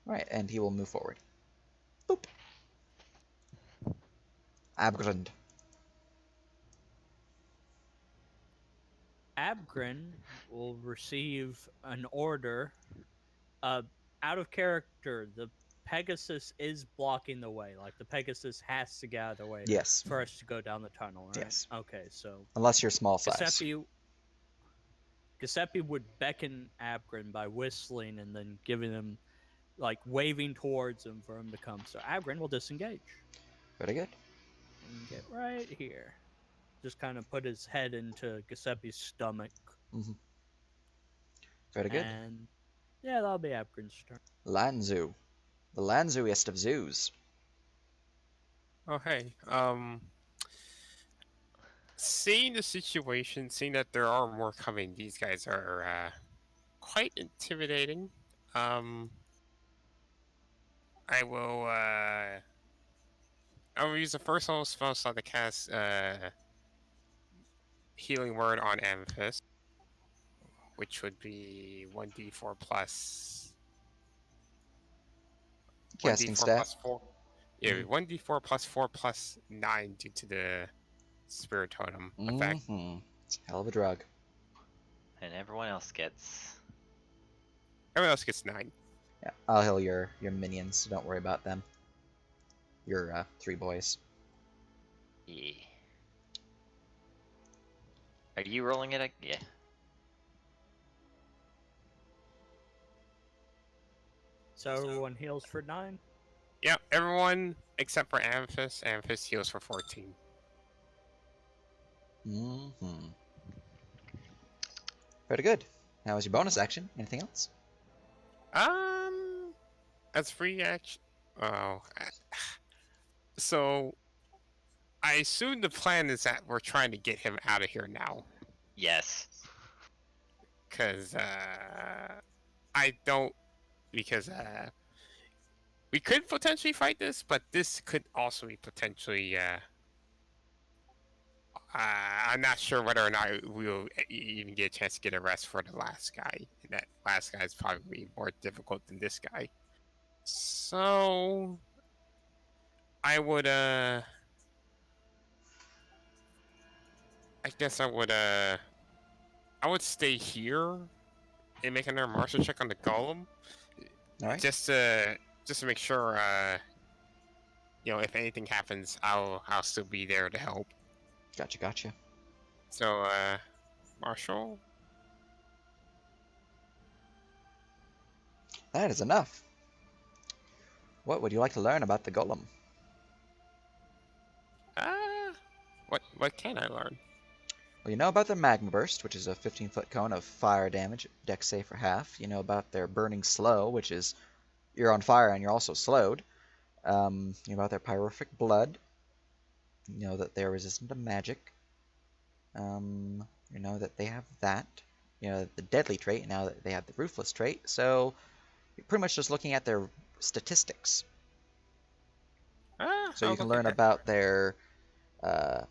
S1: Alright, and he will move forward. Boop. Abgrund.
S4: Abgrin will receive an order. Out of character, the Pegasus is blocking the way. Like the Pegasus has to get out of the way
S1: Yes.
S4: for us to go down the tunnel, right?
S1: Yes.
S4: Okay, so
S1: Unless you're small size.
S4: Giuseppe would beckon Abgrin by whistling and then giving him, like, waving towards him for him to come. So Abgrin will disengage.
S1: Very good.
S4: And get right here. Just kind of put his head into Giuseppe's stomach.
S1: Very good.
S4: And yeah, that'll be Abgrin's turn.
S1: Lanzu. The Lanzuiest of zoos.
S6: Oh, hey. Seeing the situation, seeing that there are more coming, these guys are quite intimidating. I will use the first level spell slot to cast Healing Word on Amethyst, which would be 1d4 plus.
S1: Casting
S6: 1d4
S1: stat.
S6: plus 4. Yeah, 1d4 plus 4 plus 9 due to the Spirit Totem effect.
S1: It's a hell of a drug.
S3: And everyone else gets.
S6: Everyone else gets 9.
S1: Yeah, I'll heal your minions, so don't worry about them. Your 3 boys.
S3: Yeah. Are you rolling it? Yeah.
S4: So everyone heals for 9.
S6: Yeah, everyone except for Amethyst. Amethyst heals for 14.
S1: Mm-hmm. Pretty good. How was your bonus action? Anything else?
S6: As free action. Oh, so I assume the plan is that we're trying to get him out of here now,
S3: Yes.
S6: because I don't because we could potentially fight this, but this could also be potentially I'm not sure whether or not we'll even get a chance to get a rest for the last guy. And that last guy is probably more difficult than this guy. So I would I guess I would stay here and make another martial check on the golem.
S1: All right.
S6: Just to make sure if anything happens, I'll still be there to help.
S1: Gotcha.
S6: So Marshall.
S1: That is enough. What would you like to learn about the golem?
S6: What can I learn?
S1: Well, you know about their magma burst, which is a 15-foot cone of fire damage, dex save for half. You know about their burning slow, which is you're on fire and you're also slowed. You know about their pyrific blood. You know that they're resistant to magic. You know that they have that. You know the deadly trait. Now that they have the ruthless trait. So you're pretty much just looking at their statistics. So
S6: I'll
S1: you can
S6: look
S1: learn
S6: at
S1: about uh,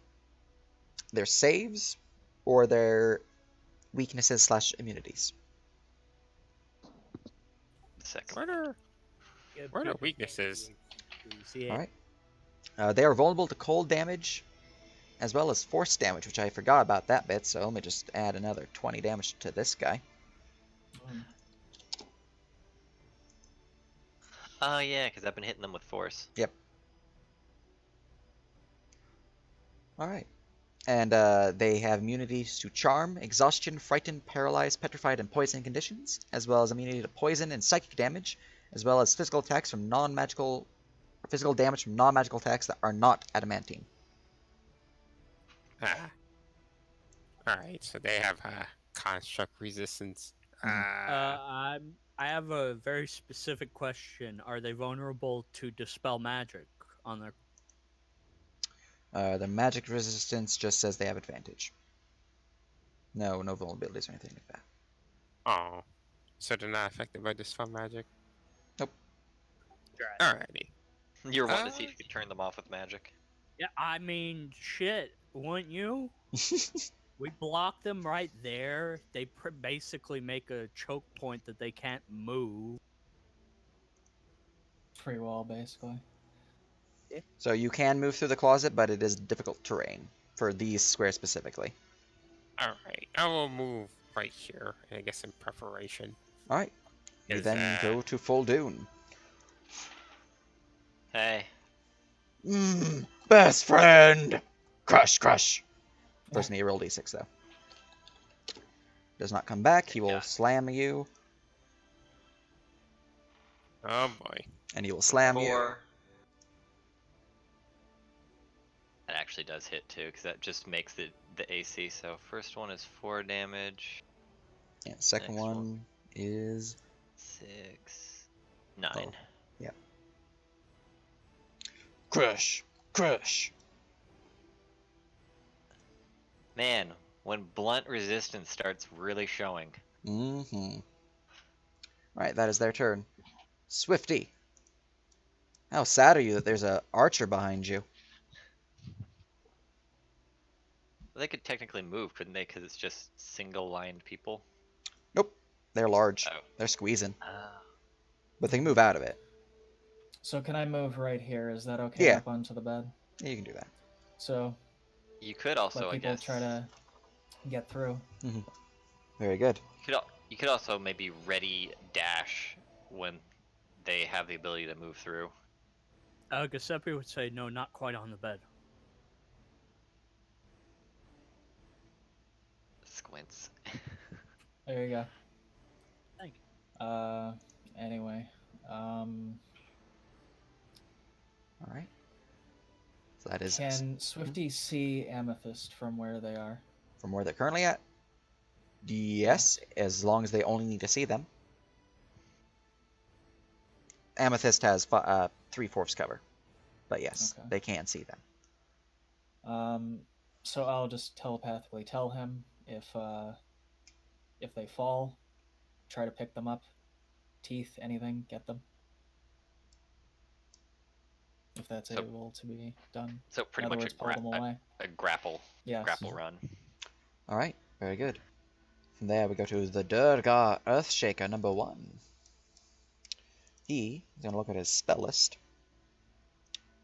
S1: their saves or their weaknesses / immunities.
S3: The second.
S6: What are weaknesses?
S1: All right. They are vulnerable to cold damage as well as force damage, which I forgot about that bit. So let me just add another 20 damage to this guy.
S3: Oh yeah, because I've been hitting them with force.
S1: Yep. All right. And they have immunities to charm, exhaustion, frighten, paralyze, petrified, and poison conditions, as well as immunity to poison and psychic damage, as well as physical attacks from physical damage from non-magical attacks that are not adamantine.
S6: All right. So they have construct resistance.
S4: I have a very specific question. Are they vulnerable to dispel magic on their?
S1: The magic resistance just says they have advantage. No vulnerabilities or anything like that.
S6: Oh, so they're not affected by dispel magic.
S1: Nope.
S6: Alrighty.
S3: You're wanting to see if you could turn them off with magic.
S4: Yeah, I mean, shit, wouldn't you? We block them right there. They basically make a choke point that they can't move.
S2: Free wall, basically.
S1: So you can move through the closet, but it is difficult terrain for these squares specifically.
S6: Alright, I will move right here, I guess in preparation.
S1: All right. You
S6: Is,
S1: then go to full Dune.
S3: Hey.
S1: Best friend! Crush. First need to roll d6 though. Does not come back. He will
S3: Yeah.
S1: slam you,
S6: Oh boy.
S1: and he will slam you.
S3: 4. That actually does hit too, because that just makes the AC. So first one is 4 damage.
S1: Yeah, second
S3: Next
S1: one
S3: one.
S1: is
S3: 6. 9.
S1: Oh. Yeah. Crush.
S3: Man, when blunt resistance starts really showing.
S1: Alright, that is their turn. Swifty. How sad are you that there's a archer behind you?
S3: They could technically move, couldn't they? Because it's just single-lined people.
S1: Nope. They're large.
S3: Oh.
S1: They're squeezing.
S3: Oh.
S1: But they can move out of it.
S2: So can I move right here? Is that okay?
S1: Yeah.
S2: Up onto the bed.
S1: Yeah, you can do that.
S2: So
S3: You could also,
S2: let
S3: I
S2: people
S3: guess,
S2: try to get through.
S1: Very good.
S3: You could also maybe ready dash when they have the ability to move through.
S4: Giuseppe would say, no, not quite on the bed.
S3: squints.
S2: There you go.
S4: Thank you.
S2: Anyway, um,
S1: All right. So that is
S2: can Swifty see Amethyst from where they are?
S1: from where they're currently at. Yes, as long as they only need to see them. Amethyst has 3/4 cover, but yes,
S2: Okay.
S1: they can see them.
S2: So I'll just telepathically tell him if they fall, try to pick them up, teeth, anything, get them. If that's
S3: So-
S2: able to be done.
S3: So
S2: In
S3: pretty
S2: other
S3: much
S2: words, pull them away.
S3: a grapple
S2: Yes.
S3: grapple run.
S1: All right, very good. From there, we go to the Durga Earthshaker number 1. He is going to look at his spell list.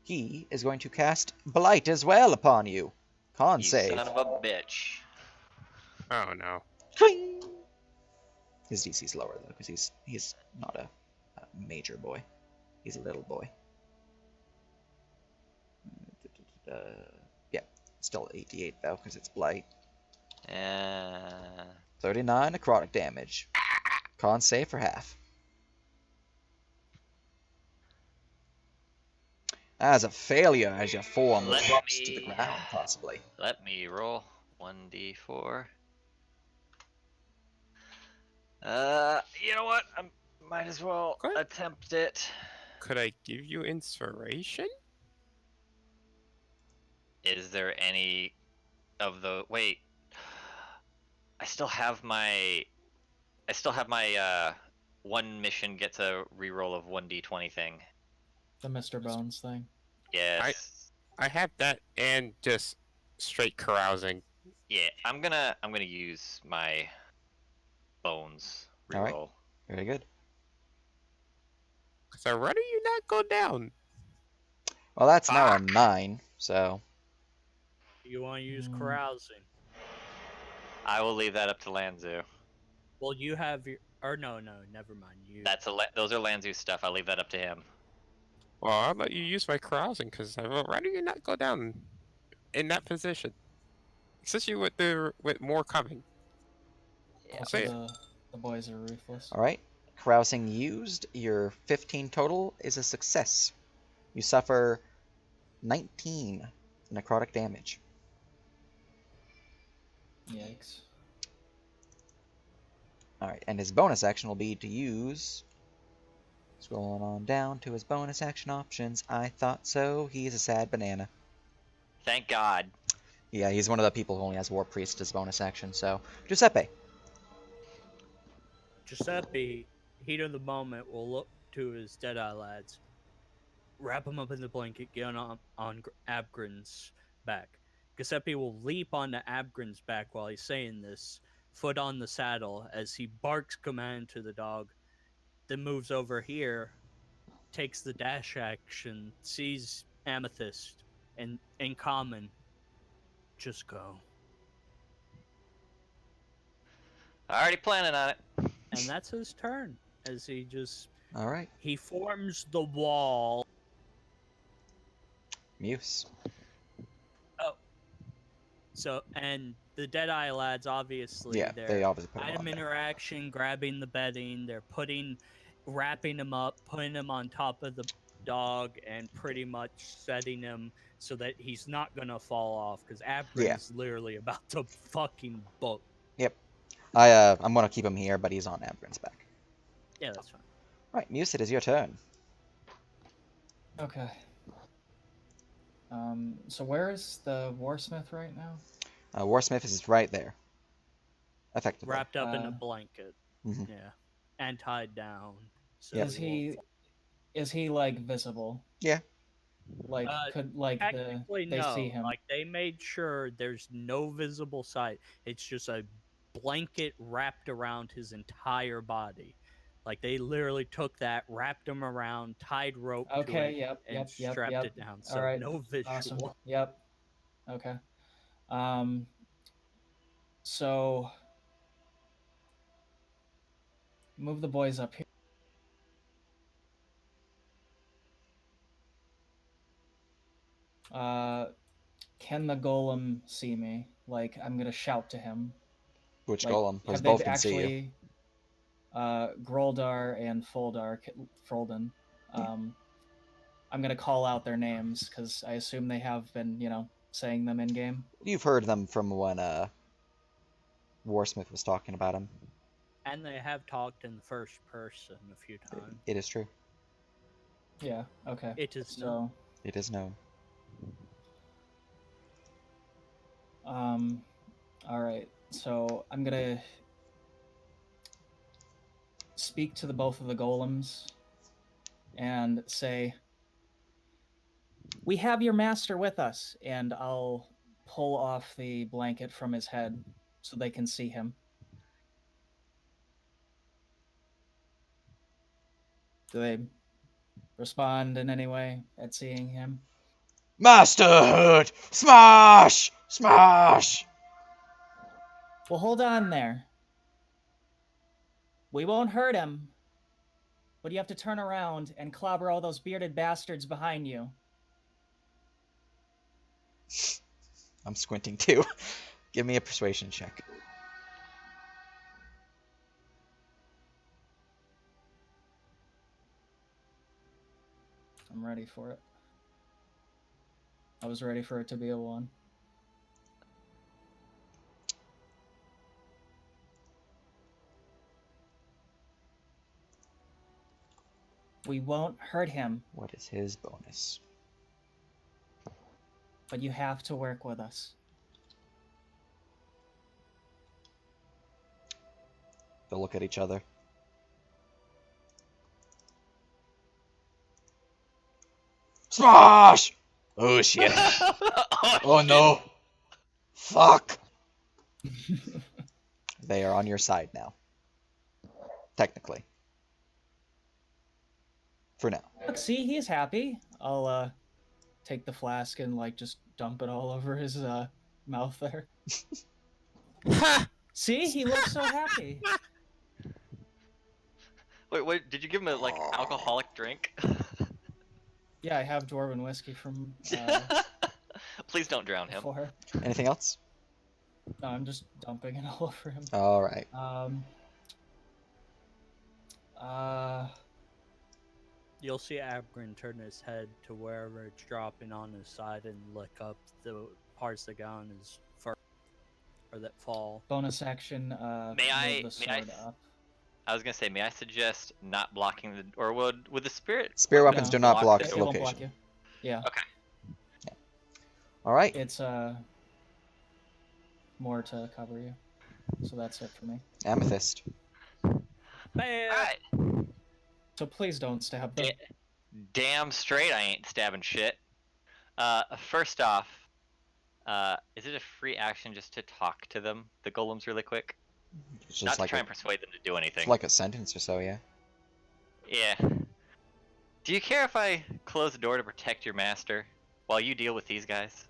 S1: He is going to cast Blight as well upon you. Con
S3: You
S1: save.
S3: son of a bitch.
S6: Oh no.
S1: Cling! His DC's lower though, because he's not a major boy. He's a little boy. Yeah, still 88 though, because it's Blight. 39 necrotic damage. Con save for half. As a failure, as your form drops to the ground, possibly.
S3: Let me roll 1d4. You know what? I might as well
S6: What?
S3: attempt it.
S6: Could I give you inspiration?
S3: Is there any of the wait? I still have my one mission gets a reroll of 1d20 thing.
S2: The Mr. Bones thing.
S3: Yes.
S6: I have that and just straight carousing.
S3: Yeah, I'm gonna use my bones reroll.
S1: All right. Very good.
S6: Cause I'd rather you not go down.
S1: Well, that's now a 9, so
S4: You want to use
S2: Mm.
S4: carousing?
S3: I will leave that up to Lanzu.
S4: Well, you have your. Or no, never mind. You.
S3: Those are Lanzu's stuff. I'll leave that up to him.
S6: Well, I'll let you use my carousing because I'd rather you not go down in that position. Especially with more coming.
S3: Yeah.
S6: I'll say it.
S2: The boys are ruthless.
S1: all right. Carousing used. Your 15 total is a success. You suffer 19 necrotic damage.
S2: Yikes.
S1: All right, and his bonus action will be to use. Scrolling on down to his bonus action options. I thought so. He's a sad banana.
S3: Thank God.
S1: Yeah, he's one of the people who only has War Priest as bonus action. So Giuseppe.
S4: Giuseppe, heat of the moment, will look to his Deadeye lads, wrap him up in the blanket, get on Abgrin's back. Giuseppe will leap onto Abgrin's back while he's saying this, foot on the saddle, as he barks command to the dog, then moves over here, takes the dash action, sees Amethyst, and in common, just go.
S3: Already planning on it.
S4: And that's his turn, as he just
S1: All right,
S4: he forms the wall.
S1: Muse.
S4: So, and the Deadeye lads, obviously,
S1: Yeah,
S4: they're
S1: they obviously put him
S4: item
S1: on there.
S4: interaction, grabbing the bedding, they're wrapping him up, putting him on top of the dog, and pretty much setting him so that he's not gonna fall off, because Abgrin's literally about to fucking book.
S1: Yep. I'm gonna keep him here, but he's on Abgrin's back.
S4: Yeah, that's fine.
S1: All right, Muse, it is your turn.
S2: Okay. So where is the Warsmith right now?
S1: Warsmith is right there. Effectively.
S4: Wrapped up in a
S2: Uh,
S4: blanket.
S1: Mhm.
S4: Yeah. And tied down. So
S1: Yep.
S2: Is he like visible?
S1: Yeah.
S2: Like could like
S4: technically
S2: they
S4: no.
S2: see him?
S4: Like they made sure there's no visible sight. It's just a blanket wrapped around his entire body. Like they literally took that, wrapped him around, tied rope to
S2: Okay,
S4: it,
S2: yep,
S4: and
S2: yep,
S4: strapped
S2: yep.
S4: it down. So
S2: All right.
S4: no visual.
S2: Awesome. Yep. Okay. So move the boys up here. Can the golem see me? Like I'm gonna shout to him.
S1: Which
S2: Like,
S1: golem? Because
S2: have they
S1: both can see you.
S2: actually Groldar and Folden. I'm gonna call out their names because I assume they have been, saying them in game.
S1: You've heard them from when Warsmith was talking about him.
S4: And they have talked in the first person a few times.
S1: It is true.
S2: Yeah. Okay.
S4: It is
S2: So,
S4: known.
S1: It is known.
S2: all right. So I'm gonna speak to both of the golems and say, "We have your master with us," and I'll pull off the blanket from his head so they can see him. Do they respond in any way at seeing him?
S1: Masterhood! Smash! Smash!
S2: Well, hold on there. We won't hurt him, but you have to turn around and clobber all those bearded bastards behind you.
S1: I'm squinting too. Give me a persuasion check.
S2: I'm ready for it. I was ready for it to be a 1. We won't hurt him,
S1: What is his bonus?
S2: but you have to work with us.
S1: They'll look at each other. Smash! Oh shit. Oh no. Fuck. They are on your side now. Technically. For now.
S2: Look, see, he's happy. I'll take the flask and just dump it all over his mouth there. See, he looks so happy.
S3: Wait, did you give him a alcoholic drink?
S2: Yeah, I have dwarven whiskey from
S3: Please don't drown him.
S2: before.
S1: Anything else?
S2: No, I'm just dumping it all over him.
S1: Alright.
S4: You'll see Abgrin turn his head to wherever it's dropping on his side and lick up the parts that go on his fur or that fall.
S2: Bonus action.
S3: May
S2: move the sword up.
S3: I was gonna say, may I suggest not blocking the, or would the spirit?
S1: Spirit weapons
S2: No.
S1: do not block
S3: the
S2: It
S1: its
S3: door?
S2: won't block
S1: location.
S2: you. Yeah,
S3: Okay.
S1: Alright.
S2: it's more to cover you. So that's it for me.
S1: Amethyst.
S4: Bam!
S3: Alright.
S2: So please don't stab them.
S3: Damn straight I ain't stabbing shit. First off, is it a free action just to talk to them, the golems, really quick?
S1: It's
S3: Not
S1: just
S3: to
S1: like
S3: try and persuade them to do anything.
S1: like a sentence or so, yeah.
S3: Yeah. Do you care if I close the door to protect your master while you deal with these guys?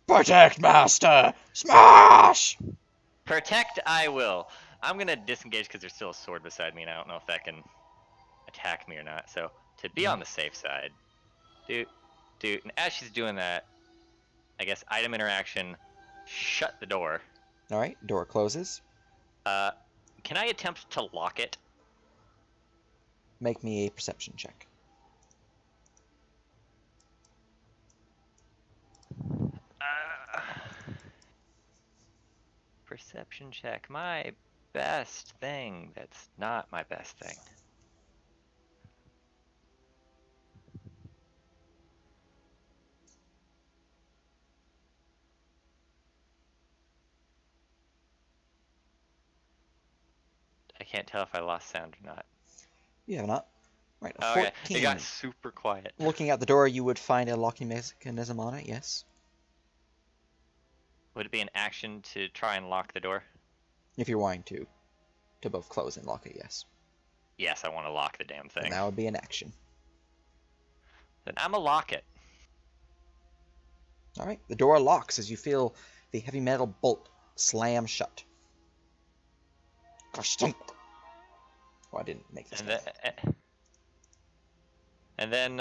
S1: Protect master! Smash!
S3: Protect I will. I'm gonna disengage because there's still a sword beside me and I don't know if that can attack me or not. So to be on the safe side, and as she's doing that, I guess item interaction, shut the door.
S1: Alright, door closes.
S3: Can I attempt to lock it?
S1: Make me a perception check.
S3: Perception check. My best thing. That's not my best thing. I can't tell if I lost sound or not.
S1: You have not. Right, a
S3: Oh, okay.
S1: 14.
S3: It got super quiet.
S1: Looking at the door, you would find a locking mechanism on it, yes.
S3: Would it be an action to try and lock the door?
S1: If you're wanting to both close and lock it, yes.
S3: Yes, I want to lock the damn thing.
S1: And that would be an action.
S3: Then I'ma lock it.
S1: Alright, the door locks as you feel the heavy metal bolt slam shut. Gosh, oh, I didn't make this.
S3: And then,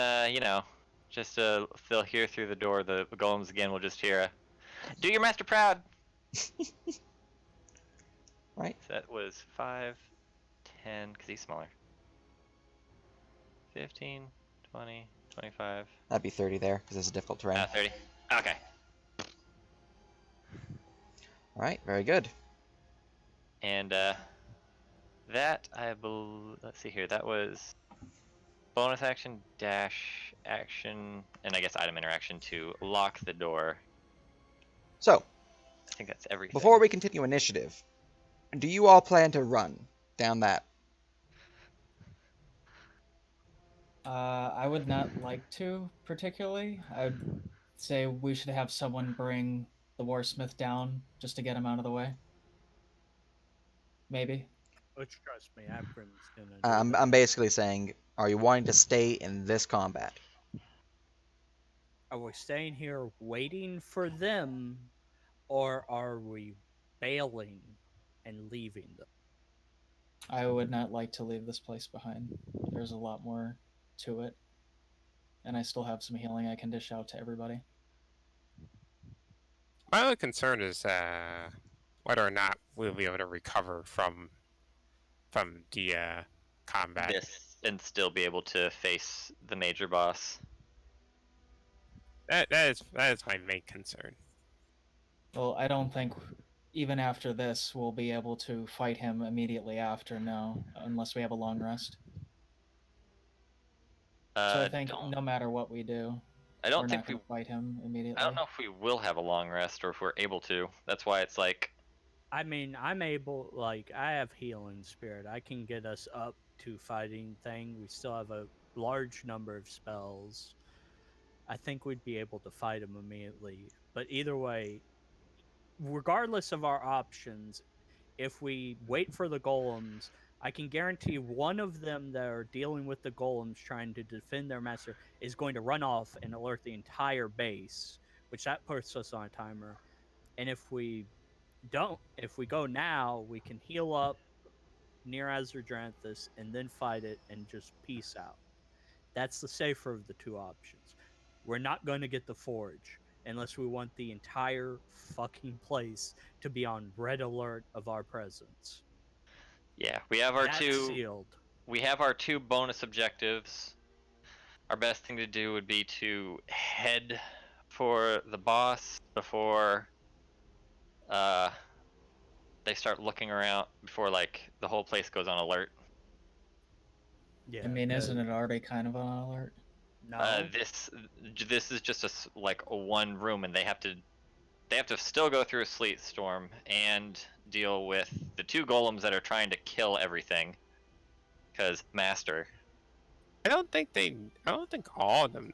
S3: just they'll hear through the door, the golems again will just hear, do your master proud!
S1: Right?
S3: So that was 5, 10, because he's smaller. 15, 20, 25.
S1: That'd be 30 there because it's a difficult terrain.
S3: 30. Okay.
S1: All right, very good.
S3: And that, I believe, let's see here, that was bonus action, dash action, and I guess item interaction to lock the door.
S1: So,
S3: I think that's everything.
S1: before we continue initiative, do you all plan to run down that?
S2: I would not like to particularly. I would say we should have someone bring the warsmith down just to get him out of the way. Maybe.
S4: Which, trust me, Akron's gonna do
S1: I'm,
S4: that.
S1: I'm basically saying, are you wanting to stay in this combat?
S4: Are we staying here waiting for them, or are we bailing and leaving them?
S2: I would not like to leave this place behind. There's a lot more to it. And I still have some healing I can dish out to everybody.
S6: My only concern is whether or not we'll be able to recover from the combat.
S3: This and still be able to face the major boss.
S6: That is my main concern.
S2: Well, I don't think even after this we'll be able to fight him immediately after, no, unless we have a long rest. So I think no matter what we do,
S3: I don't
S2: we're
S3: think
S2: not going to fight him immediately.
S3: I don't know if we will have a long rest or if we're able to. That's why it's like,
S4: I mean, I'm able, like, I have healing spirit. I can get us up to fighting thing. We still have a large number of spells. I think we'd be able to fight him immediately. But either way, regardless of our options, if we wait for the golems, I can guarantee one of them that are dealing with the golems trying to defend their master is going to run off and alert the entire base, which that puts us on a timer. And if we go now, we can heal up near Azardranthus and then fight it and just peace out. That's the safer of the two options. We're not going to get the forge unless we want the entire fucking place to be on red alert of our presence.
S3: yeah, we have our
S4: That's sealed.
S3: we have our 2 bonus objectives. Our best thing to do would be to head for the boss before they start looking around, before like the whole place goes on alert.
S4: Yeah.
S2: I mean, isn't it already kind of on alert?
S4: No.
S3: This is just like a one room, and they have to still go through a sleet storm and deal with the 2 golems that are trying to kill everything. Because master.
S6: I don't think all of them.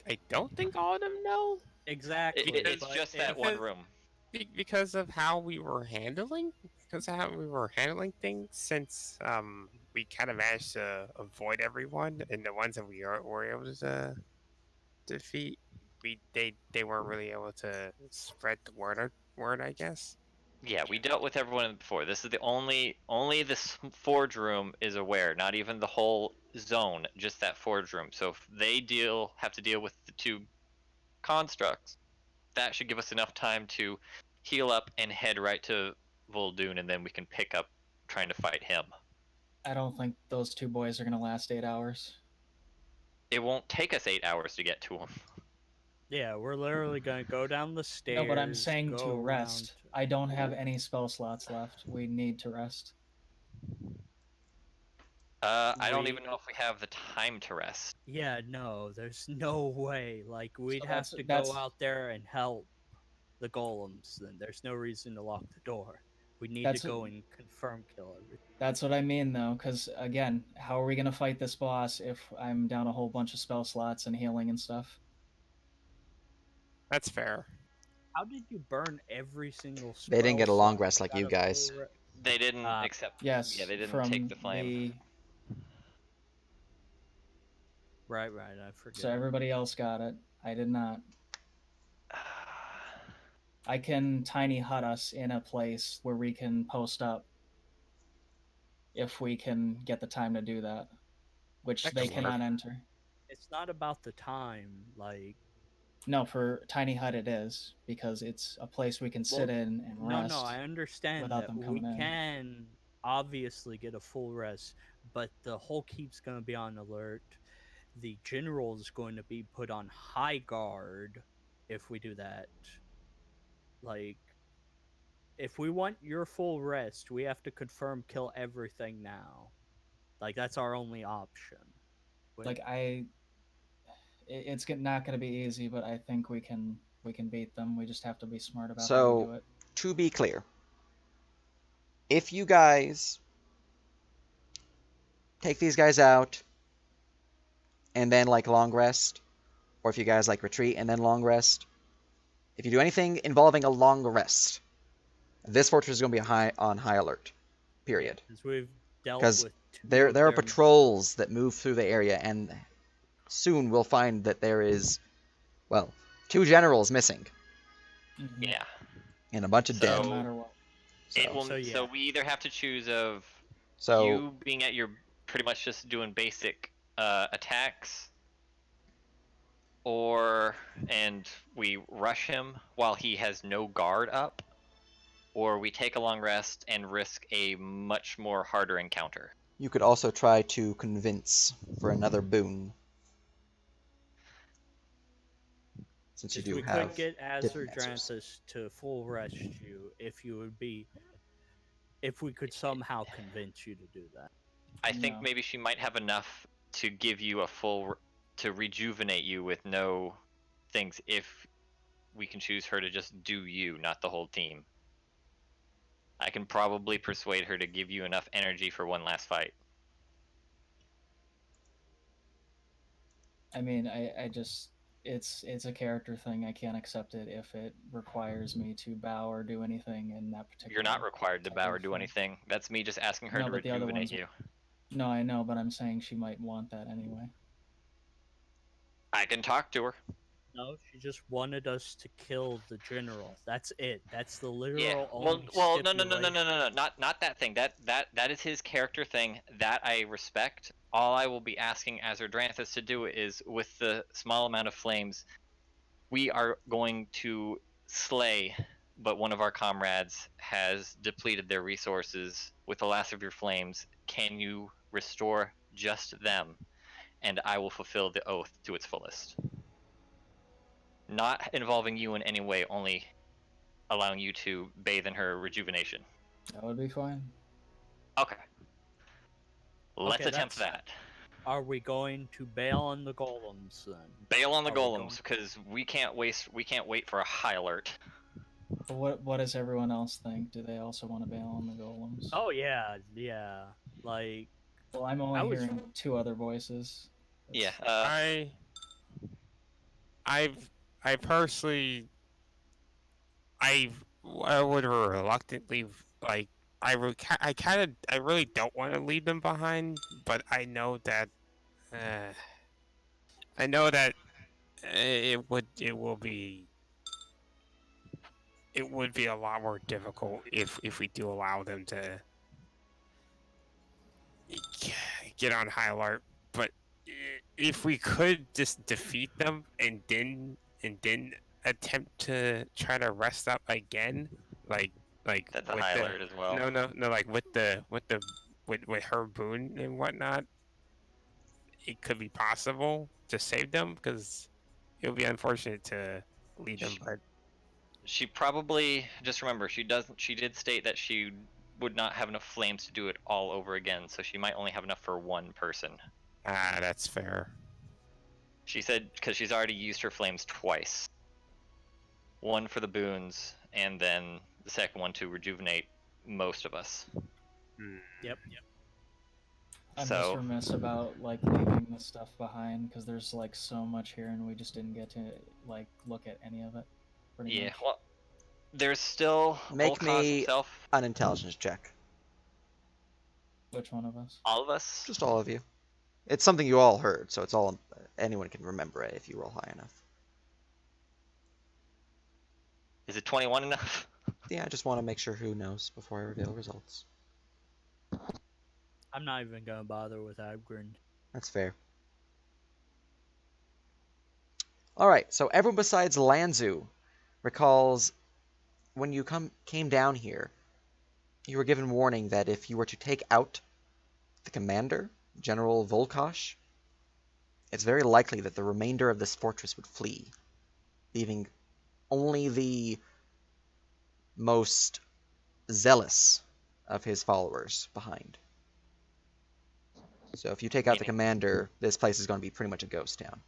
S6: I don't think all of them know.
S4: Exactly.
S3: It's just that one room.
S6: Because of how we were handling, things, since we kind of managed to avoid everyone, and the ones that we were able to defeat, they weren't really able to spread the word, I guess.
S3: Yeah, we dealt with everyone before. This is the only this forge room is aware, not even the whole zone, just that forge room. So if they have to deal with the 2 constructs, that should give us enough time to heal up and head right to Vol'dun, and then we can pick up trying to fight him.
S2: I don't think those 2 boys are going to last 8 hours.
S3: It won't take us 8 hours to get to him.
S4: Yeah, we're literally going to go down the stairs.
S2: No, but I'm saying to rest.
S4: around.
S2: I don't have any spell slots left. We need to rest.
S3: I don't even know if we have the time to rest.
S4: Yeah, no, there's no way. Like, we'd
S2: So
S4: have to go out there and help the golems. Then there's no reason to lock the door. We need to go and confirm kill everything.
S2: That's what I mean, though, because, again, how are we going to fight this boss if I'm down a whole bunch of spell slots and healing and stuff?
S6: That's fair.
S4: How did you burn every single spell?
S1: They didn't get a long rest like you guys.
S3: They didn't accept.
S2: Yes.
S3: Yeah, they didn't take the flame.
S4: Right, I forget.
S2: So everybody else got it. I did not. I can tiny hut us in a place where we can post up if we can get the time to do that, which they cannot enter.
S4: It's not about the time. Like,
S2: No, for Tiny Hut it is, because it's a place we can sit
S4: Well,
S2: in and
S4: no,
S2: rest
S4: I understand
S2: without
S4: that
S2: them
S4: we
S2: coming in.
S4: can obviously get a full rest, but the whole keep's going to be on alert. The general is going to be put on high guard if we do that. Like, if we want your full rest, we have to confirm kill everything now. Like, that's our only option.
S2: Like it's not going to be easy, but I think we can beat them. We just have to be smart about how we
S1: So,
S2: do it.
S1: to be clear, if you guys take these guys out and then like long rest, or if you guys like retreat and then long rest, if you do anything involving a long rest, this fortress is going to be on high alert. Period.
S4: Because we've dealt
S1: Because
S4: with two
S1: there
S4: of
S1: there are
S4: their
S1: patrols that move through the area, and soon we'll find that there is, well, 2 generals missing
S2: Mhm.
S3: Yeah.
S1: and a bunch of
S2: No
S1: dead.
S3: So
S2: matter what.
S3: it
S1: So
S3: will.
S4: So,
S3: So
S4: yeah.
S3: we either have to choose of
S1: so
S3: you being at your pretty much just doing basic attacks, or and we rush him while he has no guard up, or we take a long rest and risk a much more harder encounter.
S1: you could also try to convince for another boon, since you
S4: Because
S1: do
S4: we
S1: have
S4: could get
S1: diplomancers.
S4: Azurdranthus to full rest you if we could somehow convince you to do that.
S3: I think
S2: No.
S3: maybe she might have enough to give you a full to rejuvenate you with no things if we can choose her to just do you, not the whole team. I can probably persuade her to give you enough energy for one last fight.
S2: I mean, I just it's a character thing. I can't accept it if it requires me to bow or do anything in that particular.
S3: You're not required to
S2: type
S3: bow
S2: of
S3: or do
S2: thing.
S3: anything. That's me just asking her
S2: No,
S3: to
S2: but the other
S3: rejuvenate
S2: ones.
S3: you.
S2: No, I know, but I'm saying she might want that anyway.
S3: I can talk to her.
S4: No, she just wanted us to kill the general. That's it. That's the
S3: Yeah.
S4: literal
S3: Well,
S4: only
S3: no,
S4: stipulation.
S3: not that thing. That is his character thing. That I respect. All I will be asking Azurdranthus to do is, with the small amount of flames, we are going to slay. But one of our comrades has depleted their resources with the last of your flames. Can you restore just them? And I will fulfill the oath to its fullest. Not involving you in any way, only allowing you to bathe in her rejuvenation.
S2: That would be fine.
S3: Okay. Let's
S4: Okay,
S3: attempt that.
S4: Are we going to bail on the golems then?
S3: Bail on the
S4: Are we
S3: golems, because we can't wait for a high alert.
S2: But what does everyone else think? Do they also want to bail on the golems?
S4: Oh yeah. Like,
S2: Well, I'm only
S4: I was
S2: hearing 2 other voices.
S3: Yeah.
S6: I've I personally I would reluctantly like I really don't want to leave them behind, but uh, I know that it would be a lot more difficult if we do allow them to get on high alert. But if we could just defeat them and then attempt to try to rest up again, like
S3: That's a
S6: with
S3: high
S6: the
S3: alert as well.
S6: no, like with her boon and whatnot, it could be possible to save them, because it would be unfortunate to lead them. But
S3: She probably, just remember, she did state that she would not have enough flames to do it all over again, so she might only have enough for one person.
S6: that's fair.
S3: She said because she's already used her flames twice. One for the boons, and then the second one to rejuvenate most of us.
S4: Yep.
S2: I'm just
S3: So
S2: remiss about like leaving the stuff behind because there's like so much here and we just didn't get to like look at any of it. Pretty
S3: yeah,
S2: much.
S3: well, there's still
S1: Make
S3: Bharak-Khaz
S1: me
S3: himself.
S1: an intelligence check.
S2: Which one of us?
S3: All of us.
S1: Just all of you. It's something you all heard, so it's all anyone can remember it if you roll high enough.
S3: Is it 21 enough?
S1: Yeah, I just want to make sure who knows before I reveal results.
S4: I'm not even gonna bother with Abgrin.
S1: That's fair. All right, so everyone besides Lanzu recalls when you came down here, you were given warning that if you were to take out the commander, General Volkosh, it's very likely that the remainder of this fortress would flee, leaving only the most zealous of his followers behind. So if you take out the
S3: Meaning-
S1: commander, this place is going to be pretty much a ghost town.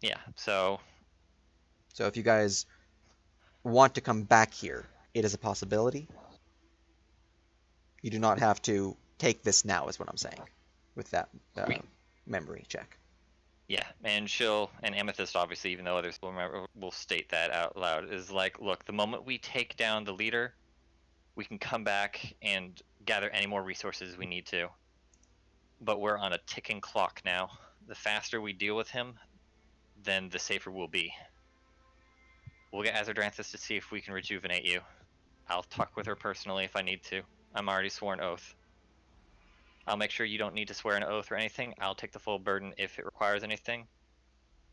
S3: Yeah, so
S1: So if you guys want to come back here, it is a possibility. You do not have to take this now, is what I'm saying, with that memory check.
S3: yeah, and Amethyst obviously, even though others will state that out loud, is like, look, the moment we take down the leader, we can come back and gather any more resources we need to. But we're on a ticking clock now. The faster we deal with him, then the safer we'll be. We'll get Azardranthus to see if we can rejuvenate you. I'll talk with her personally if I need to. I'm already sworn oath. I'll make sure you don't need to swear an oath or anything. I'll take the full burden if it requires anything.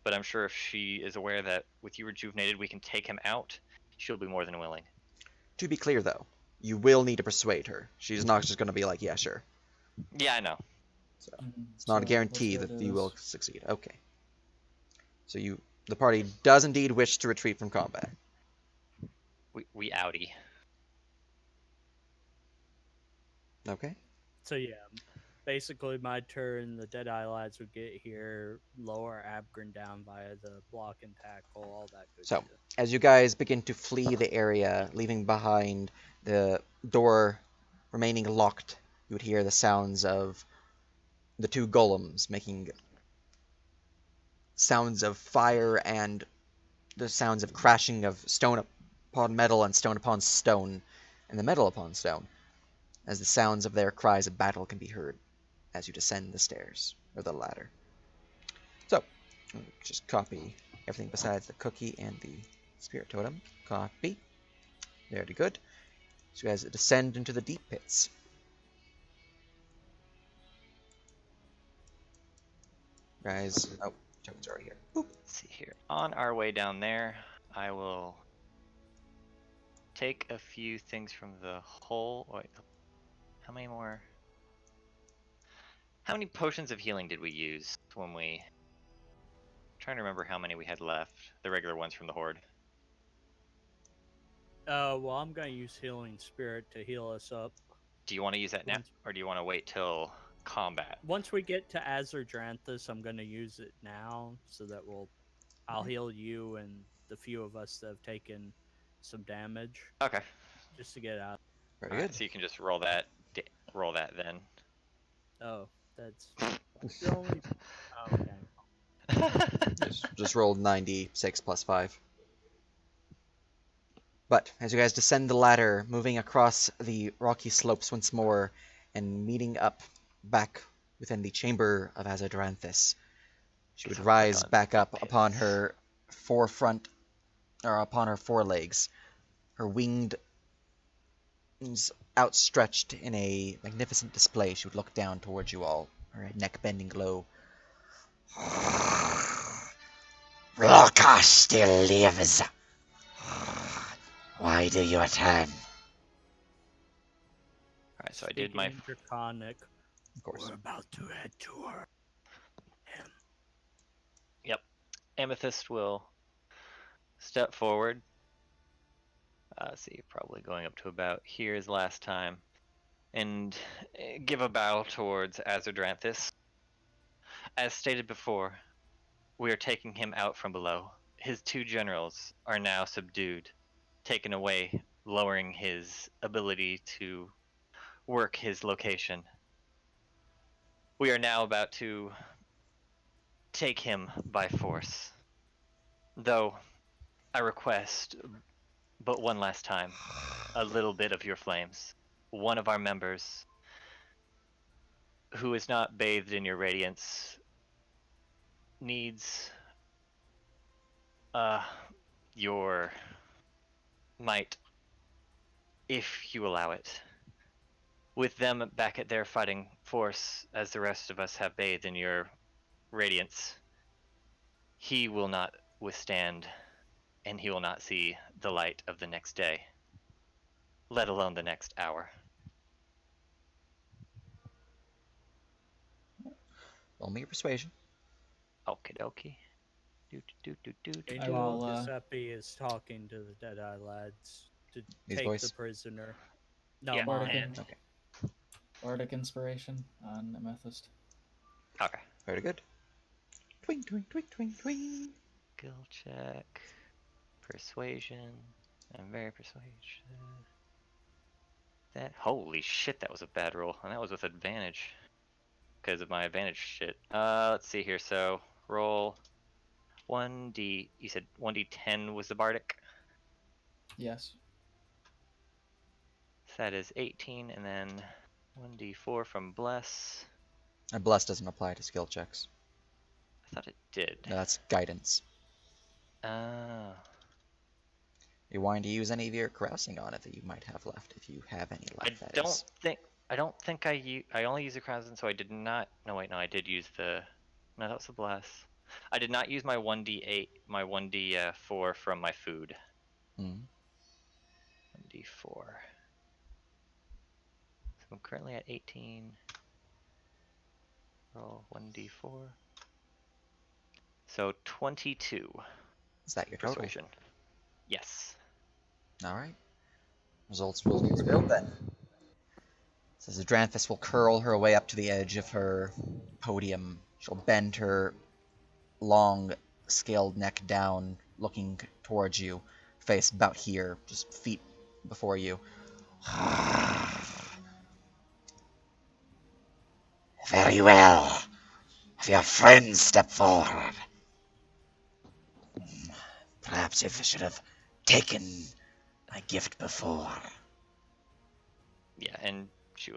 S3: But I'm sure if she is aware that with you rejuvenated we can take him out, she'll be more than willing.
S1: To be clear, though, you will need to persuade her. She's not just going to be like, yeah, sure.
S3: Yeah, I know.
S1: So it's not a
S2: let's
S1: guarantee
S2: go
S1: that
S2: do
S1: you will
S2: this.
S1: succeed. Okay. So the party does indeed wish to retreat from combat.
S3: We outie.
S1: Okay.
S4: So yeah, basically my turn. The Deadeye lads would get here, lower Abgrin down via the block and tackle, all that good
S1: So
S4: shit.
S1: as you guys begin to flee the area, leaving behind the door remaining locked, you would hear the sounds of the two golems making sounds of fire and the sounds of crashing of stone upon metal and stone upon stone and the metal upon stone, as the sounds of their cries of battle can be heard as you descend the stairs or the ladder. So, just copy everything besides the cookie and the spirit totem. Copy. Very good. So you guys descend into the deep pits. Guys, oh, token's already here. Boop.
S3: Let's see here. On our way down there, I will take a few things from the hole. Wait, how many more? How many potions of healing did we use when we... I'm trying to remember how many we had left. The regular ones from the horde.
S4: Well, I'm gonna use Healing Spirit to heal us up.
S3: Do you want to use that now,
S4: Once-
S3: or do you want to wait till combat?
S4: Once we get to Azardranthus, I'm gonna use it now so that I'll heal you and the few of us that have taken some damage
S3: Okay.
S4: just to get out.
S1: Very
S3: Alright,
S1: good.
S3: so you can just roll that. Roll that then.
S4: Oh, that's the only. Okay.
S1: Just rolled 96 plus 5. But as you guys descend the ladder, moving across the rocky slopes once more, and meeting up back within the chamber of Azadranthus, she would
S3: So
S1: rise
S3: click on
S1: back up
S3: pits.
S1: upon her forefront, or upon her forelegs, her winged outstretched in a magnificent display. She would look down towards you all, her neck bending low.
S7: Volkosh still lives. Why do you return?
S3: Alright, so I did my.
S4: Speaking in Draconic.
S1: Of course.
S4: We're about to head to her.
S3: Yep. Amethyst will step forward. See, probably going up to about here as last time. And give a bow towards Azardranthus. As stated before, we are taking him out from below. His two generals are now subdued, taken away, lowering his ability to work his location. We are now about to take him by force. Though, I request, but one last time, a little bit of your flames. One of our members, who is not bathed in your radiance, needs your might, if you allow it. With them back at their fighting force, as the rest of us have bathed in your radiance, he will not withstand, and he will not see the light of the next day, let alone the next hour.
S1: Roll me your persuasion.
S3: Okie dokie.
S2: I
S4: Meanwhile,
S2: will,
S4: Giuseppe is talking to the Deadeye lads to
S1: These
S4: take the
S1: boys?
S4: prisoner. No,
S3: Yeah,
S4: mine.
S3: and-
S1: Okay.
S2: Bardic Inspiration on Amethyst.
S3: Okay.
S1: Very good. Twing, twing, twing, twing, twing.
S3: Skill check. Persuasion. I'm very persuasive. That holy shit, that was a bad roll, and that was with advantage because of my advantage shit. Let's see here. So roll 1d. You said 1d10 was the bardic.
S2: Yes.
S3: So that is 18, and then 1d4 from bless.
S1: And bless doesn't apply to skill checks.
S3: I thought it did.
S1: No, that's guidance.
S3: Oh.
S1: You're wanting to use any of your carousing on it that you might have left, if you have any
S3: I
S1: left. That
S3: don't
S1: is.
S3: think I only used the crowns, so I did not. No wait, no, I did use the. No, that was the bless. I did not use my 1d8, my 1d4 from my food.
S1: Mm.
S3: 1d4. So I'm currently at 18. Roll 1d4. So 22
S1: Is that your total?
S3: persuasion. Yes.
S1: All right. Results will be revealed then. Says Adranthus will curl her way up to the edge of her podium. She'll bend her long, scaled neck down, looking towards you, face about here, just feet before you.
S7: Very well. Have your friends step forward. Perhaps if I should have taken my gift before.
S3: Yeah, and she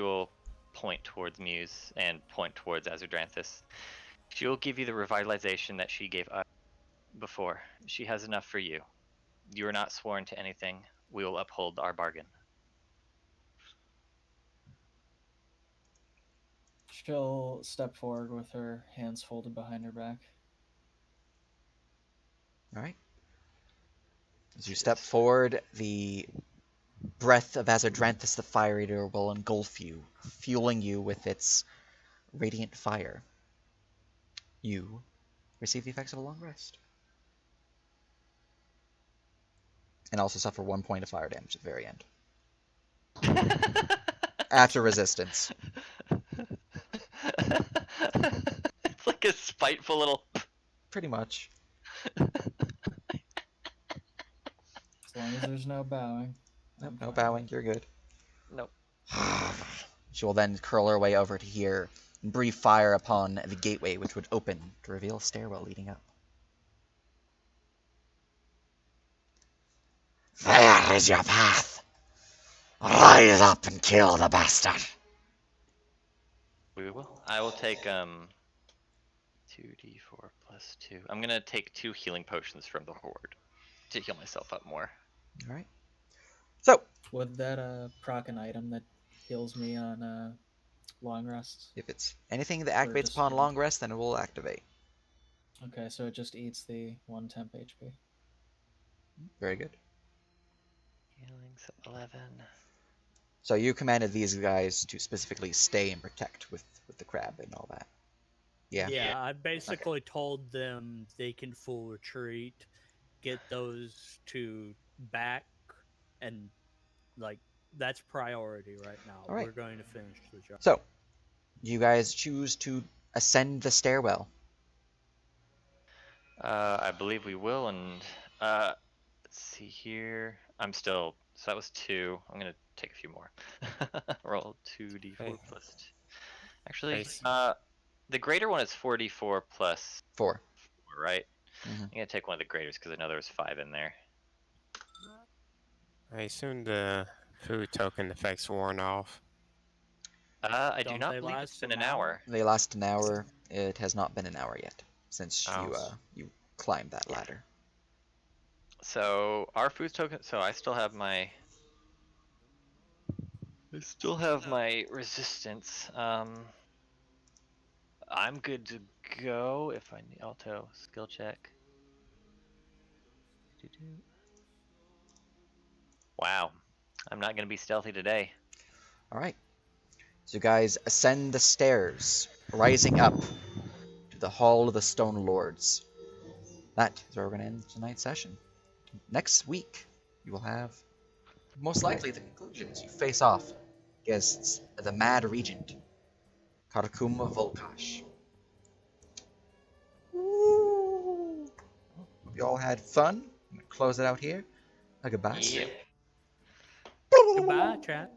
S3: will point towards Muse and point towards Azardranthus. She will give you the revitalization that she gave us before. She has enough for you. You are not sworn to anything. We will uphold our bargain.
S2: She'll step forward with her hands folded behind her back.
S1: All right. As you step forward, the breath of Azardranthus the Fire Eater will engulf you, fueling you with its radiant fire. You receive the effects of a long rest. And also suffer 1 point of fire damage at the very end. After resistance.
S3: It's like a spiteful little.
S1: Pretty much.
S2: As long as there's no bowing.
S1: Nope,
S2: I'm
S1: no
S2: fine.
S1: bowing, you're good.
S3: Nope.
S1: She will then curl her way over to here and breathe fire upon the gateway, which would open to reveal a stairwell leading up.
S7: There is your path. Rise up and kill the bastard.
S3: We will. I will take 2d4 plus 2. I'm gonna take 2 healing potions from the horde to heal myself up more.
S1: All right. So,
S2: Would that proc an item that heals me on long rests?
S1: if it's anything that
S2: Or
S1: activates
S2: just
S1: upon
S2: one?
S1: long rest, then it will activate.
S2: Okay, so it just eats the 1 temp HP.
S1: Very good.
S3: Healing's 11.
S1: So you commanded these guys to specifically stay and protect with the crab and all that. Yeah.
S4: Yeah, I basically told them they can full retreat, get those two back, and like that's priority right now.
S1: All right.
S4: We're going to finish the job.
S1: So, you guys choose to ascend the stairwell.
S3: I believe we will, and let's see here. I'm still. So that was 2. I'm gonna take a few more. Roll 2d4
S6: Hey.
S3: plus 2. Actually,
S6: Nice.
S3: the greater one is 4d4 plus
S1: 4.
S3: 4, right?
S1: Mhm.
S3: I'm gonna take one of the graders because I know there was 5 in there.
S6: I assume the food token effect's worn off.
S3: I do
S4: Don't
S3: not
S4: they
S3: believe it's
S4: last
S3: been
S4: an
S3: an hour.
S1: They last an hour. It has not been an hour yet since
S6: Oh.
S1: you climbed that ladder.
S3: So our food token. So I still have my. I still have my resistance. I'm good to go if I need auto skill check. Wow, I'm not gonna be stealthy today.
S1: All right. So you guys ascend the stairs, rising up to the Hall of the Stone Lords. That is where we're going to end tonight's session. Next week, you will have, most likely, the conclusions. You face off against the Mad Regent, Karakuma Volkash. Woo! Hope you all had fun. I'm going to close it out here. Goodbye.
S3: Yep.
S4: Goodbye, chat.